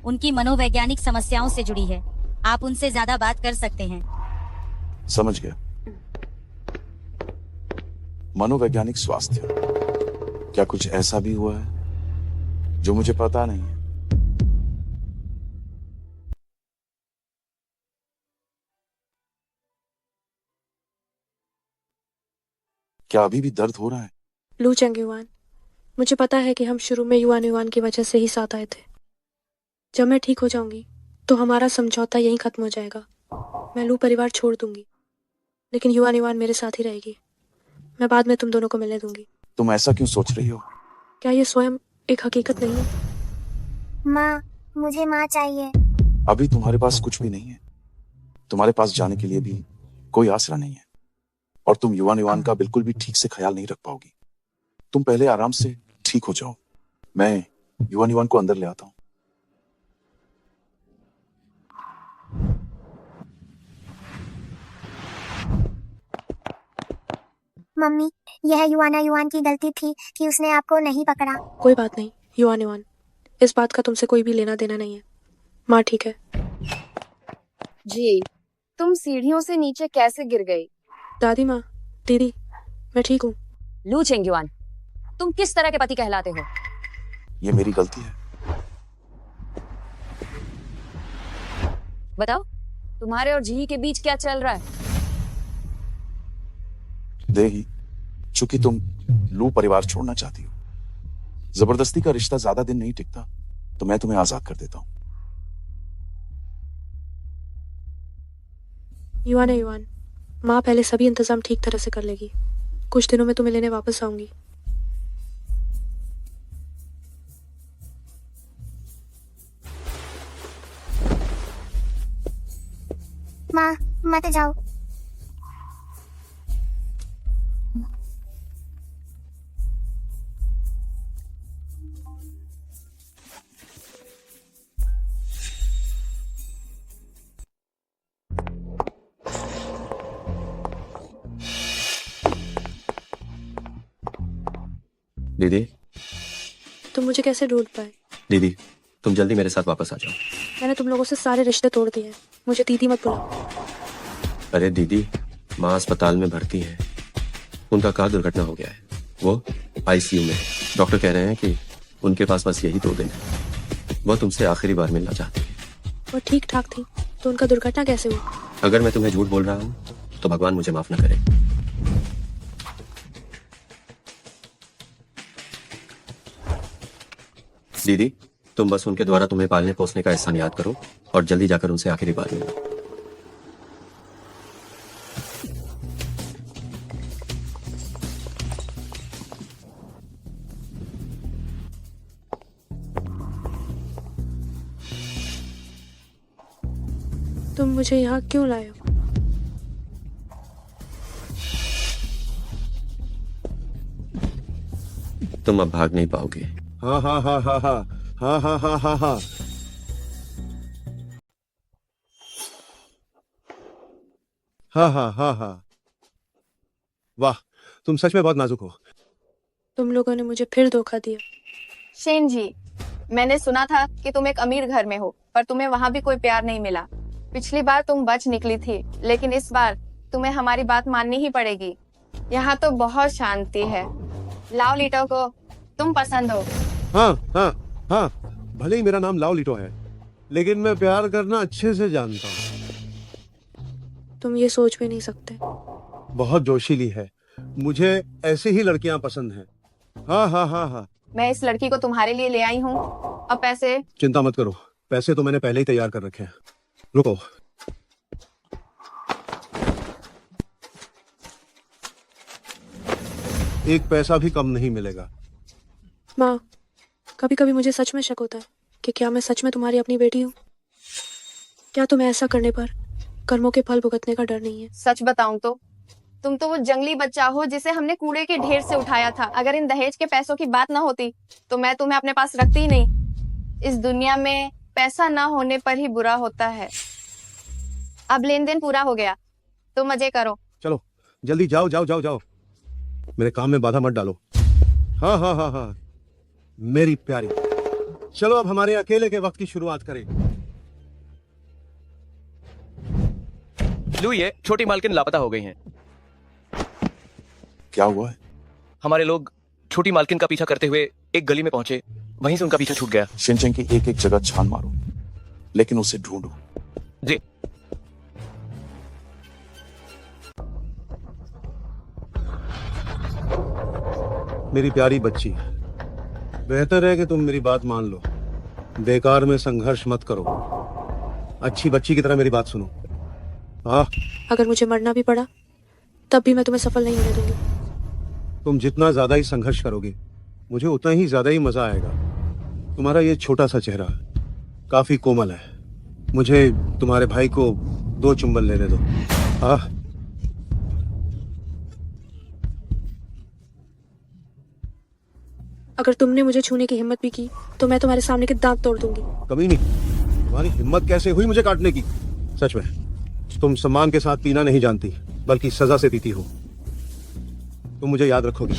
उनकी मनोवैज्ञानिक समस्याओं से जुड़ी है। आप उनसे ज्यादा बात कर सकते हैं। समझ गया। मनोवैज्ञानिक स्वास्थ्य, क्या कुछ ऐसा भी हुआ है जो मुझे पता नहीं है? क्या अभी भी दर्द हो रहा है? लू चेंगयुआन, मुझे पता है कि हम शुरू में युवान की वजह से ही साथ आए थे। जब मैं ठीक हो जाऊंगी तो हमारा समझौता यहीं खत्म हो जाएगा। मैं लू परिवार छोड़ दूंगी, लेकिन युवान मेरे साथ ही रहेगी। मैं बाद में तुम दोनों को मिलने दूंगी। तुम ऐसा क्यों सोच रही हो? क्या ये स्वयं एक हकीकत नहीं है? माँ मुझे माँ चाहिए। अभी तुम्हारे पास कुछ भी नहीं है। तुम्हारे पास जाने के लिए भी कोई आसरा नहीं है और तुम युवान का बिल्कुल भी ठीक से ख्याल नहीं रख पाओगी। तुम पहले आराम से ठीक हो जाओ। मैं युवान को अंदर ले आता हूँ। मम्मी यह युवान की गलती थी कि उसने आपको नहीं पकड़ा। कोई बात नहीं युवान, इस बात का तुमसे कोई भी लेना देना नहीं है। माँ ठीक है। जी, तुम सीढ़ियों से नीचे कैसे गिर गई? दादी माँ, दीदी, मैं ठीक हूँ। लू चेंगयुआन, तुम किस तरह के पति कहलाते हो? ये मेरी गलती है। बताओ, तुम्हारे और जी के बीच क्या चल रहा है? देही, चूंकि तुम लू परिवार छोड़ना चाहती हो, जबरदस्ती का रिश्ता ज्यादा दिन नहीं टिकता, तो मैं तुम्हें आजाद कर देता हूँ। युवान, माँ पहले सभी इंतजाम ठीक तरह से कर लेगी। कुछ दिनों में तुम्हें लेने वापस आऊंगी। माँ मत जाओ। दीदी, तुम मुझे कैसे ढूंढ पाए? दीदी, तुम जल्दी मेरे साथ वापस आ जाओ। मैंने तुम लोगों से सारे रिश्ते तोड़ दिए हैं। मुझे दीदी मत बुलाओ। अरे दीदी, माँ अस्पताल में भर्ती है। उनका कार दुर्घटना हो गया है। वो आईसीयू में है। डॉक्टर कह रहे हैं कि उनके पास बस यही 2 दिन है। वो तुमसे आखिरी बार मिलना चाहती है। वो ठीक ठाक थी, तो उनका दुर्घटना कैसे हुआ? अगर मैं तुम्हें झूठ बोल रहा हूँ तो भगवान मुझे माफ न करे। दीदी, तुम बस उनके द्वारा तुम्हें पालने पोसने का एहसान याद करो और जल्दी जाकर उनसे आखिरी बार मिलो। तुम मुझे यहाँ क्यों लाए हो? तुम अब भाग नहीं पाओगे। हाँ हाँ हाँ हाँ हाँ हाँ हाँ हाँ हाँ हाँ हाँ हाँ हाँ हाँ। वाह, तुम सच में बहुत नाजुक हो। तुम लोगों ने मुझे फिर धोखा दिया। शेन जी, मैंने सुना था कि तुम एक अमीर घर में हो, पर तुम्हें वहाँ भी कोई प्यार नहीं मिला। पिछली बार तुम बच निकली थी, लेकिन इस बार तुम्हें हमारी बात माननी ही पड़ेगी। यहाँ तो बहुत शांति है। लाओ लीटो को तुम पसंद हो। हाँ हाँ हाँ, भले ही मेरा नाम लाओ लिटो है, लेकिन मैं प्यार करना अच्छे से जानता हूँ। तुम ये सोच भी नहीं सकते। बहुत जोशीली है। मुझे ऐसी ही लड़कियां पसंद हैं। हाँ हाँ हाँ हाँ। मैं इस लड़की को तुम्हारे लिए ले आई हूँ। अब पैसे? चिंता मत करो, पैसे तो मैंने पहले ही तैयार कर रखे हैं। रुको। एक पैसा भी कम नहीं मिलेगा। माँ, कभी कभी मुझे सच में शक होता है कि क्या मैं सच में तुम्हारी अपनी बेटी हूँ। क्या तुम्हें ऐसा करने पर कर्मों के फल भुगतने का डर नहीं है? सच बताऊं तो तुम तो वो जंगली बच्चा हो जिसे हमने कूड़े के ढेर से उठाया था। अगर इन दहेज के पैसों की बात ना होती तो मैं तुम्हें अपने पास रखती ही नहीं। इस दुनिया में पैसा ना होने पर ही बुरा होता है। अब लेन देन पूरा हो गया, तो मजे करो। चलो जल्दी जाओ जाओ जाओ जाओ, मेरे काम में बाधा मत डालो। हाँ हाँ हाँ हाँ मेरी प्यारी, चलो अब हमारे अकेले के वक्त की शुरुआत करें। लू, ये छोटी मालकिन लापता हो गई हैं। क्या हुआ है? हमारे लोग छोटी मालकिन का पीछा करते हुए एक गली में पहुंचे, वहीं से उनका पीछा छूट गया। शिनचैन की एक एक जगह छान मारो, लेकिन उसे ढूंढो। जी। मेरी प्यारी बच्ची, बेहतर है कि तुम मेरी बात मान लो। बेकार में संघर्ष मत करो। अच्छी बच्ची की तरह मेरी बात सुनो। हाँ, अगर मुझे मरना भी पड़ा तब भी मैं तुम्हें सफल नहीं होने दूंगी। तुम जितना ज्यादा ही संघर्ष करोगे, मुझे उतना ही ज्यादा ही मजा आएगा। तुम्हारा ये छोटा सा चेहरा काफी कोमल है। मुझे तुम्हारे भाई को 2 चुंबन लेने दो। हाँ, अगर तुमने मुझे छूने की हिम्मत भी की तो मैं तुम्हारे सामने के दांत तोड़ दूंगी। कभी नहीं। तुम्हारी हिम्मत कैसे हुई मुझे काटने की? सच में तुम सम्मान के साथ पीना नहीं जानती, बल्कि सजा से पीती हो। तुम मुझे याद रखोगी।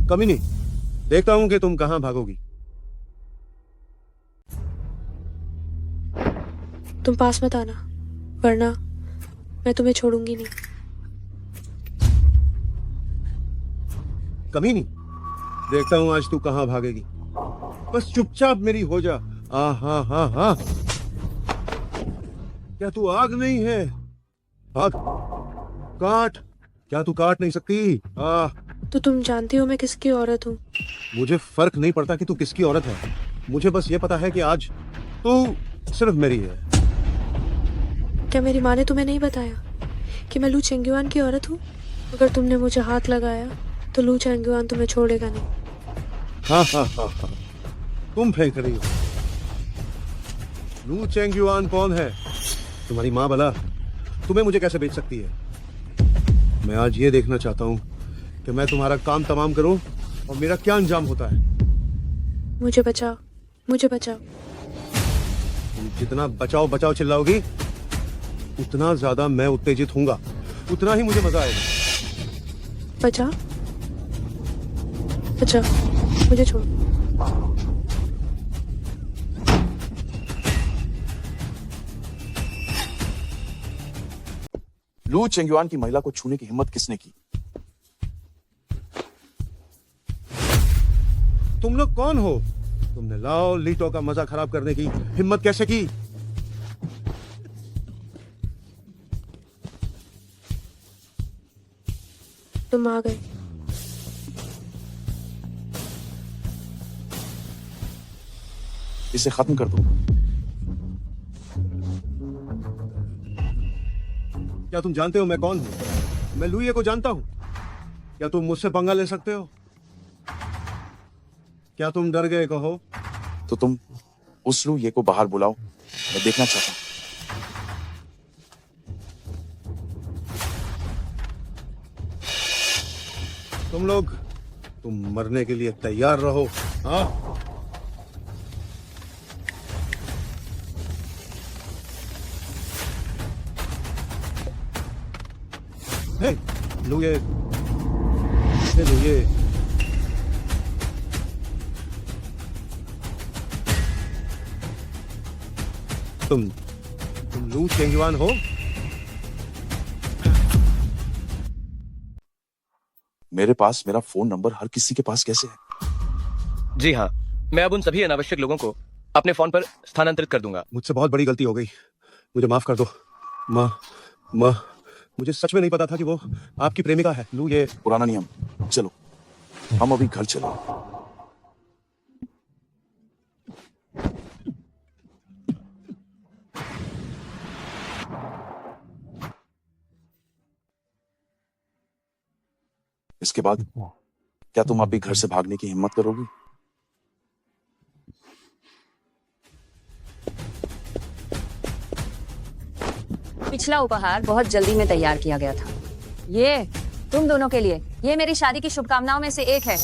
कमी नहीं, देखता हूं कि तुम कहां भागोगी। तुम पास मत आना, वरना मैं तुम्हें छोड़ूंगी नहीं। कमी नहीं, देखता हूं आज तू कहां भागेगी। बस चुपचाप मेरी हो जा। हाँ हाँ हाँ, क्या तू आग नहीं है? आग काट। क्या तू काट नहीं सकती? तो तुम जानती हो मैं किसकी औरत हूँ? मुझे फर्क नहीं पड़ता कि तू किसकी औरत है, मुझे बस ये पता है कि आज तू सिर्फ मेरी है। क्या मेरी माँ ने तुम्हें नहीं बताया कि मैं लू चेंगुआन की औरत हूँ? अगर तुमने मुझे हाथ लगाया तो लू चेंगुआन तुम्हें छोड़ेगा नहीं। हाँ हाँ हाँ हाँ, तुम फेंक रही हो। लू चेंगुआन कौन है? तुम्हारी माँ भला तुम्हें मुझे कैसे बेच सकती है? मैं आज ये देखना चाहता हूँ कि मैं तुम्हारा काम तमाम करूं और मेरा क्या अंजाम होता है। मुझे बचाओ, मुझे बचाओ। तुम जितना बचाओ बचाओ चिल्लाओगी उतना ज्यादा मैं उत्तेजित होऊंगा, उतना ही मुझे मजा आएगा। बचाओ, बचाओ, मुझे छोड़ो। लू चेंगुआन की महिला को छूने की हिम्मत किसने की? तुम लोग कौन हो? तुमने लाओ लीटो का मजा खराब करने की हिम्मत कैसे की? तुम आ गए। इसे खत्म कर दो। क्या तुम जानते हो मैं कौन हूं? मैं लुइये को जानता हूं। क्या तुम मुझसे पंगा ले सकते हो? क्या तुम डर गए कहो? तो तुम उस लुइये को बाहर बुलाओ, मैं देखना चाहता हूं। तुम मरने के लिए तैयार रहो। हाँ, हे, लुइये, हे लुइये, तुम लू चेंगुआन हो? मेरे पास मेरा फोन नंबर हर किसी के पास कैसे है? जी हाँ, मैं अब उन सभी अनावश्यक लोगों को अपने फोन पर स्थानांतरित कर दूंगा। मुझसे बहुत बड़ी गलती हो गई, मुझे माफ कर दो। माँ, माँ, मुझे सच में नहीं पता था कि वो आपकी प्रेमिका है। लू, ये पुराना नियम। चलो हम अभी घर चलो। इसके बाद क्या तुम अभी घर से भागने की हिम्मत करोगी? पिछला उपहार बहुत जल्दी में तैयार किया गया था। ये तुम दोनों के लिए, ये मेरी शादी की शुभकामनाओं में से एक है।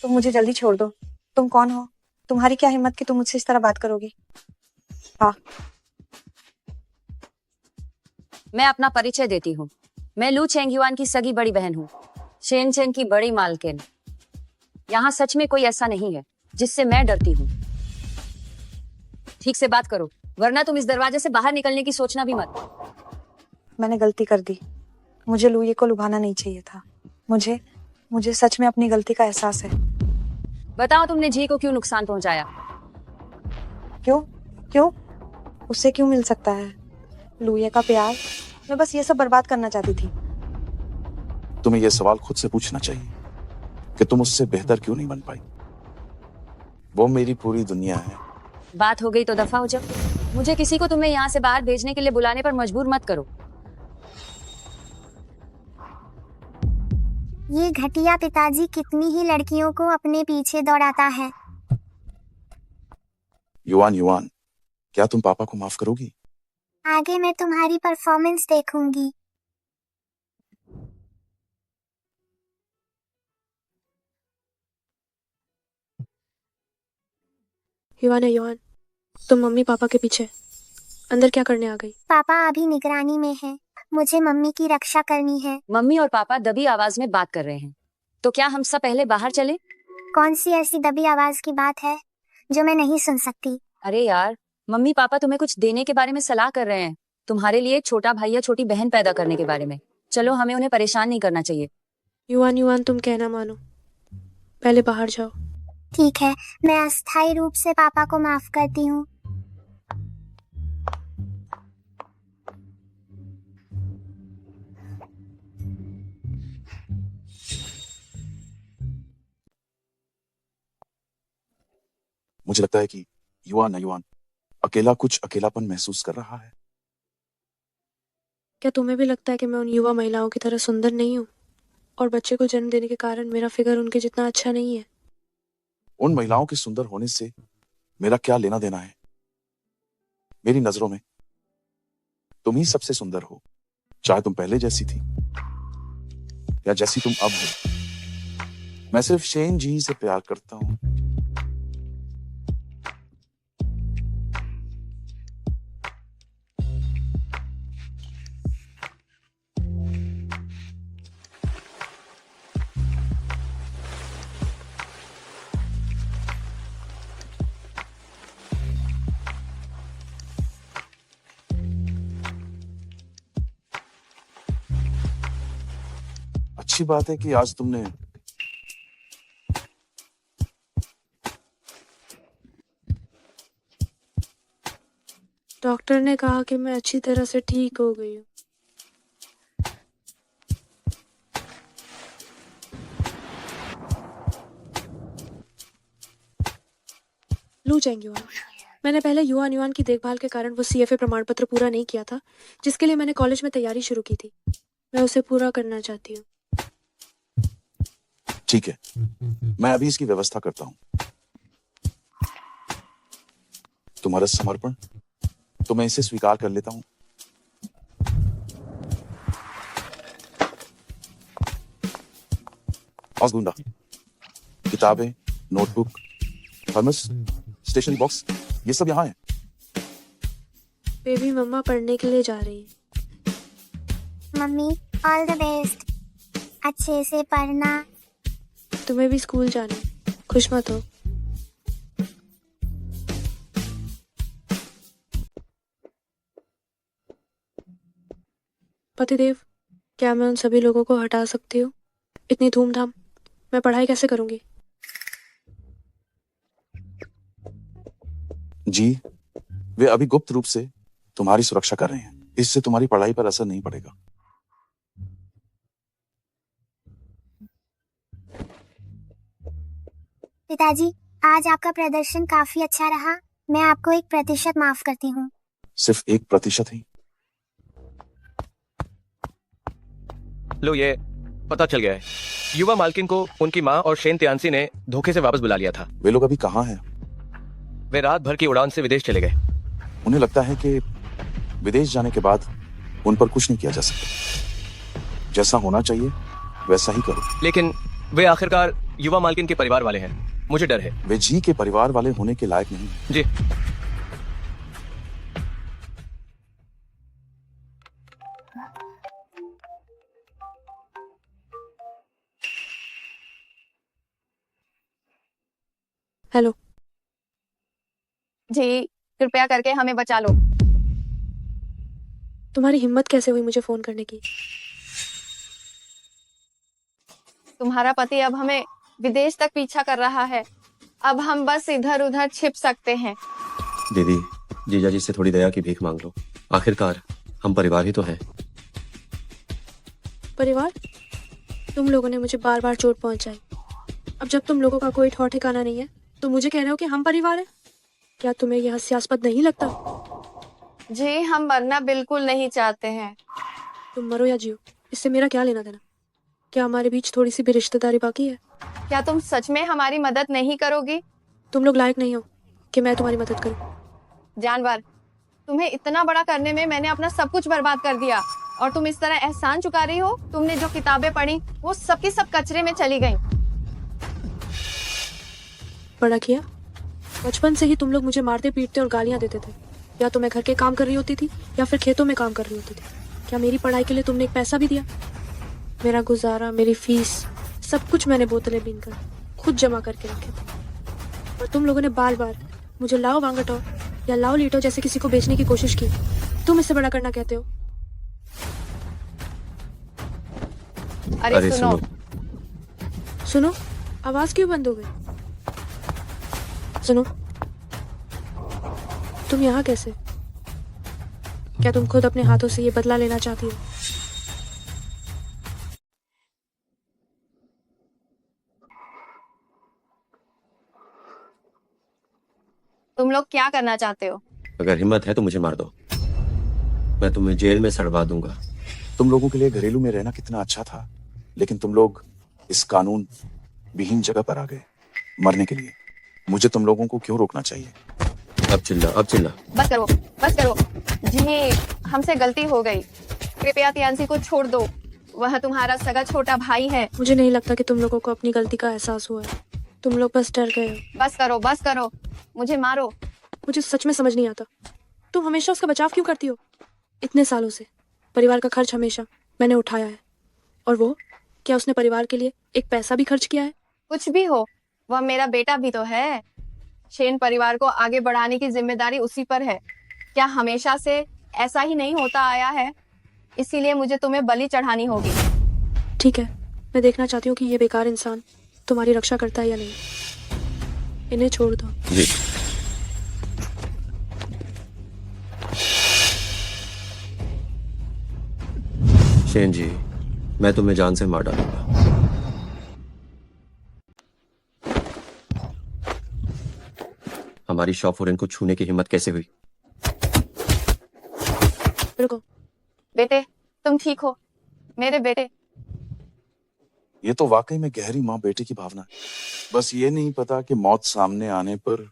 तुम मुझे जल्दी छोड़ दो। तुम कौन हो? तुम्हारी क्या हिम्मत कि तुम मुझसे इस तरह बात करोगी? हाँ, मैं अपना परिचय देती हूँ। मैं लू चेंगुआन की सगी बड़ी बहन हूँ, शेनचेन की बड़ी मालकिन। यहाँ सच में कोई ऐसा नहीं है जिससे मैं डरती हूँ। ठीक से बात करो, वरना तुम इस दरवाजे से बाहर निकलने की सोचना भी मत। मैंने गलती कर दी। मुझे लुइये को लुभाना नहीं चाहिए था। मुझे सच में अपनी गलती का एहसास है। बताओ तुमने जी को क्यों नुकसान पहुंचाया? क्यों? उससे क्यों मिल सकता है? लुइये का प्यार, मैं बस ये सब बर्बाद करना चाहती थी। तुम्हें यह सवाल खुद से पूछना चाहिए कि तुम उससे बेहतर क्यों नहीं बन पाई। वो मेरी पूरी दुनिया है। बात हो गई तो दफा हो जाओ। मुझे किसी को तुम्हें यहाँ से बाहर भेजने के लिए बुलाने पर मजबूर मत करो। ये घटिया पिताजी कितनी ही लड़कियों को अपने पीछे दौड़ाता है। युआन, क्या तुम पापा को माफ करोगी? आगे मैं तुम्हारी परफॉर्मेंस देखूंगी। युआन, तुम मम्मी पापा के पीछे अंदर क्या करने आ गई? पापा अभी निगरानी में है, मुझे मम्मी की रक्षा करनी है। मम्मी और पापा दबी आवाज में बात कर रहे हैं, तो क्या हम सब पहले बाहर चले? कौन सी ऐसी दबी आवाज की बात है जो मैं नहीं सुन सकती? अरे यार, मम्मी पापा तुम्हें कुछ देने के बारे में सलाह कर रहे हैं, तुम्हारे लिए एक छोटा भाई या छोटी बहन पैदा करने के बारे में। चलो, हमें उन्हें परेशान नहीं करना चाहिए। युआन, तुम कहना मानो, पहले बाहर जाओ। ठीक है, मैं अस्थायी रूप से पापा को माफ करती हूँ। मुझे लगता है कि युवान अकेला कुछ अकेलापन महसूस कर रहा है। क्या तुम्हें भी लगता है कि मैं उन युवा महिलाओं की तरह सुंदर नहीं हूँ और बच्चे को जन्म देने के कारण मेरा फिगर उनके जितना अच्छा नहीं है? उन महिलाओं के सुंदर होने से मेरा क्या लेना देना है? मेरी नजरों में तुम ही सबसे सुंदर हो, चाहे तुम पहले जैसी थी या जैसी तुम अब हो। मैं सिर्फ शेन जी से प्यार करता हूं। अच्छी बात है कि आज तुमने डॉक्टर ने कहा कि मैं अच्छी तरह से ठीक हो गई हूँ। लू चेंग युआन, मैंने पहले युआन युआन की देखभाल के कारण वो सीएफए प्रमाण पत्र पूरा नहीं किया था जिसके लिए मैंने कॉलेज में तैयारी शुरू की थी। मैं उसे पूरा करना चाहती हूँ। ठीक है, मैं अभी इसकी व्यवस्था करता हूं। तुम्हारा समर्पण तो मैं इसे स्वीकार कर लेता हूं। गुंडा, किताबें, नोटबुक, थर्मस, स्टेशनरी बॉक्स, ये सब यहाँ है। बेबी मम्मा पढ़ने के लिए जा रही है। मम्मी ऑल द बेस्ट, अच्छे से पढ़ना। तुम्हें भी स्कूल जाना है, खुश मत हो। पतिदेव, क्या मैं उन सभी लोगों को हटा सकती हूँ? इतनी धूमधाम, मैं पढ़ाई कैसे करूंगी? जी, वे अभी गुप्त रूप से तुम्हारी सुरक्षा कर रहे हैं। इससे तुम्हारी पढ़ाई पर असर नहीं पड़ेगा। पिताजी, आज आपका प्रदर्शन काफी अच्छा रहा। मैं आपको 1% माफ करती हूँ। सिर्फ 1% ही? लो, ये पता चल गया है। युवा मालकिन को उनकी माँ और शेन त्यानसी ने धोखे से वापस बुला लिया था। वे लोग अभी कहाँ हैं? वे रात भर की उड़ान से विदेश चले गए। उन्हें लगता है कि विदेश जाने के बाद उन पर कुछ नहीं किया जा सकता। जैसा होना चाहिए वैसा ही करो। लेकिन वे आखिरकार युवा मालकिन के परिवार वाले हैं। मुझे डर है। वे जी के परिवार वाले होने के लायक नहीं। जी। हेलो जी, कृपया करके हमें बचा लो। तुम्हारी हिम्मत कैसे हुई मुझे फोन करने की? तुम्हारा पति अब हमें विदेश तक पीछा कर रहा है। अब हम बस इधर उधर छिप सकते हैं। दीदी, जीजा जी से थोड़ी दया की भीख मांग लो। आखिरकार हम परिवार ही तो हैं। परिवार? तुम लोगों ने मुझे बार बार चोट पहुंचाई। अब जब तुम लोगों का कोई ठौर ठिकाना नहीं है तो मुझे कह रहे हो कि हम परिवार हैं? क्या तुम्हें यह हास्यास्पद नहीं लगता? जी, हम मरना बिल्कुल नहीं चाहते हैं। तुम मरो या जियो, इससे मेरा क्या लेना देना? क्या हमारे बीच थोड़ी सी भी रिश्तेदारी बाकी है? क्या तुम सच में हमारी मदद नहीं करोगी? तुम लोग लायक नहीं हो कि मैं तुम्हारी मदद करूं। जानवर, तुम्हें इतना बड़ा करने में मैंने अपना सब कुछ बर्बाद कर दिया और तुम इस तरह एहसान चुका रही हो। तुमने जो किताबें पढ़ी वो सब की सब कचरे में चली गईं। बड़ा किया? बचपन से ही तुम लोग मुझे मारते पीटते और गालियां देते थे। या तो मैं घर के काम कर रही होती थी या फिर खेतों में काम कर रही होती थी। क्या मेरी पढ़ाई के लिए तुमने एक पैसा भी दिया? मेरा गुजारा, मेरी फीस, सब कुछ मैंने बोतलें बीनकर खुद जमा करके रखे थे। और तुम लोगों ने बार बार मुझे लाओ वांगटो या लाओ लीटो जैसे किसी को बेचने की कोशिश की। तुम इससे बड़ा करना कहते हो? अरे सुनो। सुनो? आवाज क्यों बंद हो गई? सुनो, तुम यहाँ कैसे? क्या तुम खुद अपने हाथों से ये बदला लेना चाहती हो? तुम लोग क्या करना चाहते हो? अगर हिम्मत है तो मुझे मार दो, मैं तुम्हें जेल में सड़वा दूंगा। तुम लोगों के लिए घरेलू में रहना कितना अच्छा था, लेकिन तुम लोग इस कानून विहीन जगह पर आ गए मरने के लिए। मुझे तुम लोगों को क्यों रोकना चाहिए? अब चिल्ला। बस करो। जी, हमसे गलती हो गई। कृपया तियांसी को छोड़ दो। वह तुम्हारा सगा छोटा भाई है। मुझे नहीं लगता कि तुम लोगों को अपनी गलती का एहसास हुआ है। तुम लोग बस डर गए हो। बस करो। मुझे मारो। मुझे सच में समझ नहीं आता, तुम हमेशा उसका बचाव क्यों करती हो? इतने सालों से परिवार का खर्च हमेशा मैंने उठाया है, और वो क्या उसने परिवार के लिए एक पैसा भी खर्च किया है? कुछ भी हो, वह मेरा बेटा भी तो है। शेन परिवार को आगे बढ़ाने की जिम्मेदारी उसी पर है। क्या हमेशा से ऐसा ही नहीं होता आया है? इसीलिए मुझे तुम्हें बलि चढ़ानी होगी। ठीक है, मैं देखना चाहती हूँ कि ये बेकार इंसान तुम्हारी रक्षा करता है या नहीं। इन्हें छोड़ दो। जी। शेन जी, मैं तुम्हें जान से मार डालूंगा। हमारी शॉप और इनको छूने की हिम्मत कैसे हुई? रुको। बेटे, तुम ठीक हो? मेरे बेटे। ये तो वाकई में गहरी माँ बेटे की भावना है। बस ये नहीं पता कि मौत सामने आने पर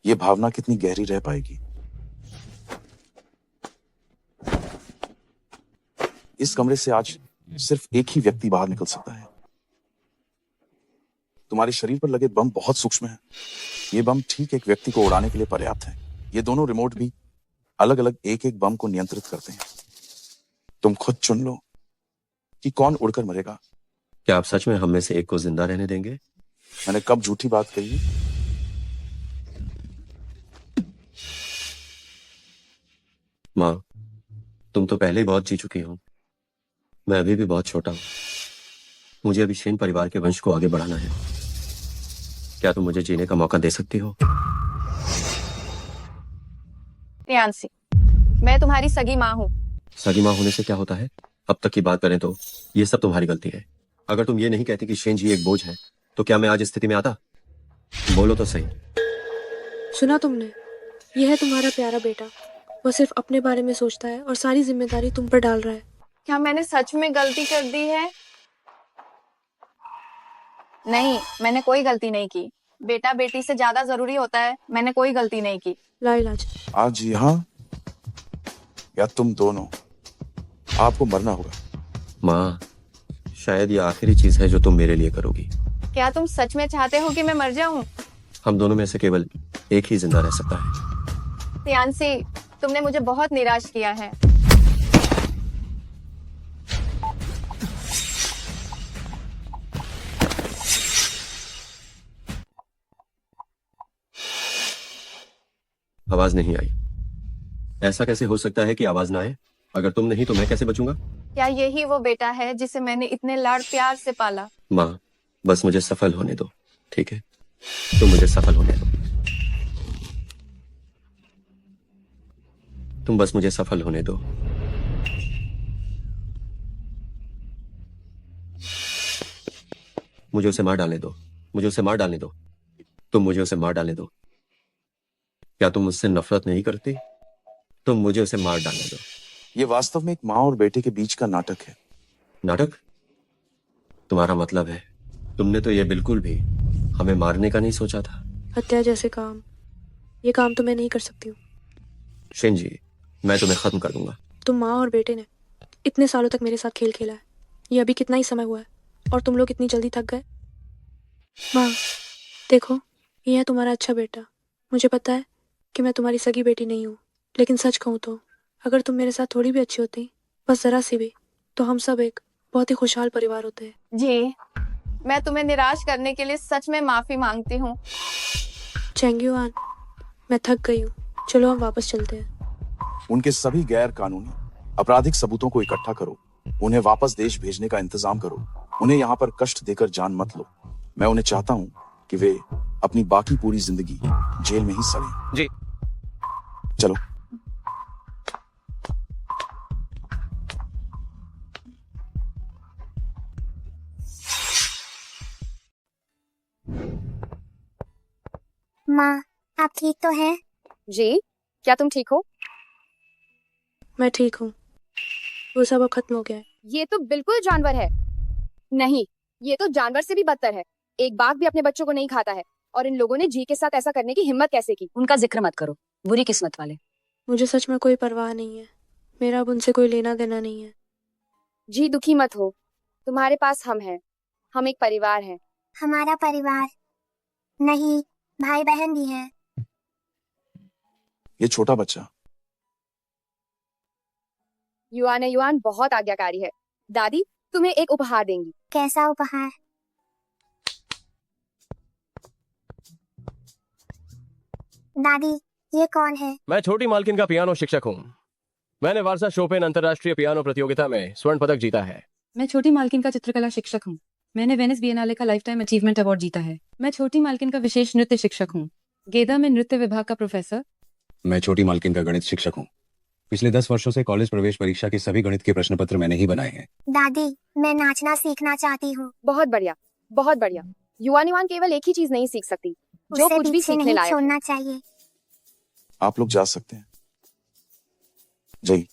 ये भावना कितनी गहरी रह पाएगी। इस कमरे से आज सिर्फ एक ही व्यक्ति बाहर निकल सकता है। तुम्हारे शरीर पर लगे बम बहुत सूक्ष्म है। ये बम ठीक एक व्यक्ति को उड़ाने के लिए पर्याप्त है। ये दोनों रिमोट भी अलग अलग एक एक बम को नियंत्रित करते हैं। तुम खुद चुन लो कि कौन उड़कर मरेगा। क्या आप सच में हम में से एक को जिंदा रहने देंगे? मैंने कब झूठी बात कही? माँ, तुम तो पहले ही बहुत जी चुकी हो। मैं अभी भी बहुत छोटा हूँ। मुझे अभी शेन परिवार के वंश को आगे बढ़ाना है। क्या तुम मुझे जीने का मौका दे सकती हो? तियांसी, मैं तुम्हारी सगी माँ हूँ। सगी माँ होने से क्या होता है? अब तक की बात करें तो ये सब तुम्हारी गलती है। अगर तुम ये नहीं कहती कि शेन जी एक बोझ है, तो क्या मैं आज इस स्थिति में आता? बोलो तो सही। सुना तुमने? यह है तुम्हारा प्यारा बेटा। वो सिर्फ अपने बारे में सोचता है और सारी जिम्मेदारी तुम पर डाल रहा है। क्या मैंने सच में गलती कर दी है? नहीं, मैंने कोई गलती नहीं की। बेटा बेटी से ज्यादा जरूरी होता है। मैंने कोई गलती नहीं की। लाइलाज, आज यहाँ या तुम दोनों, आपको मरना होगा। माँ, शायद ये आखिरी चीज है जो तुम मेरे लिए करोगी। क्या तुम सच में चाहते हो कि मैं मर जाऊं? हम दोनों में से केवल एक ही जिंदा रह सकता है। तियांसी, तुमने मुझे बहुत निराश किया है। आवाज नहीं आई। ऐसा कैसे हो सकता है कि आवाज ना आए? अगर तुम नहीं तो मैं कैसे बचूंगा? क्या यही वो बेटा है जिसे मैंने इतने लाड प्यार से पाला? माँ, बस मुझे सफल होने दो, ठीक है? तुम मुझे सफल होने दो। तुम बस मुझे सफल होने दो। मुझे उसे मार डालने दो। मुझे उसे मार डालने दो। तुम मुझे उसे मार डालने दो। क्या तुम मुझसे नफरत नहीं करती? तुम मुझे उसे मार डालने दो। ये वास्तव में एक माँ और बेटे के बीच का नाटक है। नाटक? तुम्हारा मतलब है तुमने तो ये बिल्कुल भी हमें मारने का नहीं सोचा था? हत्या जैसे काम, ये काम तो मैं नहीं कर सकती हूँ। शेन जी, मैं तुम्हें खत्म कर दूंगा। तुम माँ और बेटे ने इतने सालों तक मेरे साथ खेल खेला है। ये अभी कितना ही समय हुआ है और तुम लोग इतनी जल्दी थक गए। माँ, देखो, ये है तुम्हारा अच्छा बेटा। मुझे पता है कि मैं तुम्हारी सगी बेटी नहीं हूँ, लेकिन सच कहूँ तो अगर तुम मेरे साथ थोड़ी भी अच्छी होती, बस जरा सी भी, तो हम सब एक बहुत ही खुशहाल परिवार होते हैं। जी, मैं तुम्हें निराश करने के लिए सच में माफी मांगती हूँ। चेंगयुआन, मैं थक गई हूँ। चलो हम वापस चलते हैं। उनके सभी गैर कानूनी आपराधिक सबूतों को इकट्ठा करो। उन्हें वापस देश भेजने का इंतजाम करो। उन्हें यहाँ पर कष्ट देकर जान मत लो। मैं उन्हें चाहता हूँ कि वे अपनी बाकी पूरी जिंदगी जेल में ही सड़ें। जी। चलो। माँ, आप ठीक तो हैं? जी, क्या तुम ठीक हो? मैं ठीक हूँ। वो सब अब खत्म हो गया है। ये तो बिल्कुल जानवर है। नहीं, ये तो जानवर से भी बदतर है। एक बाघ भी अपने बच्चों को नहीं खाता है, और इन लोगों ने जी के साथ ऐसा करने की हिम्मत कैसे की? उनका जिक्र मत करो, बुरी किस्मत वाले। मुझे सच में कोई परवाह नहीं है। मेरा अब उनसे कोई लेना देना नहीं है। जी दुखी मत हो, तुम्हारे पास हम हैं। हम एक परिवार हैं। हमारा परिवार नहीं, भाई बहन भी है। ये छोटा बच्चा युआन बहुत आज्ञाकारी है। दादी तुम्हें एक उपहार देंगी। कैसा उपहार? दादी, ये कौन है? मैं छोटी मालकिन का पियानो शिक्षक हूँ। मैंने वारसा शोपेन अंतर्राष्ट्रीय पियानो प्रतियोगिता में स्वर्ण पदक जीता है। मैं छोटी मालकिन का चित्रकला शिक्षक हूँ। मैंने वेनिस बिएनाले का लाइफ टाइम अचीवमेंट अवार्ड जीता है। मैं छोटी मालकिन का विशेष नृत्य शिक्षक हूँ। गेदा में नृत्य विभाग का प्रोफेसर। मैं छोटी मालकिन का गणित शिक्षक हूँ। पिछले 10 वर्षों से कॉलेज प्रवेश परीक्षा के सभी गणित के प्रश्न पत्र मैंने ही बनाए हैं। दादी, मैं नाचना सीखना चाहती हूँ। बहुत बढ़िया, बहुत बढ़िया। युआन केवल एक ही चीज नहीं सीख सकती, जो उसे कुछ भी पीछे सीखने नहीं लायक है। छोड़ना चाहिए। आप लोग जा सकते हैं। जय,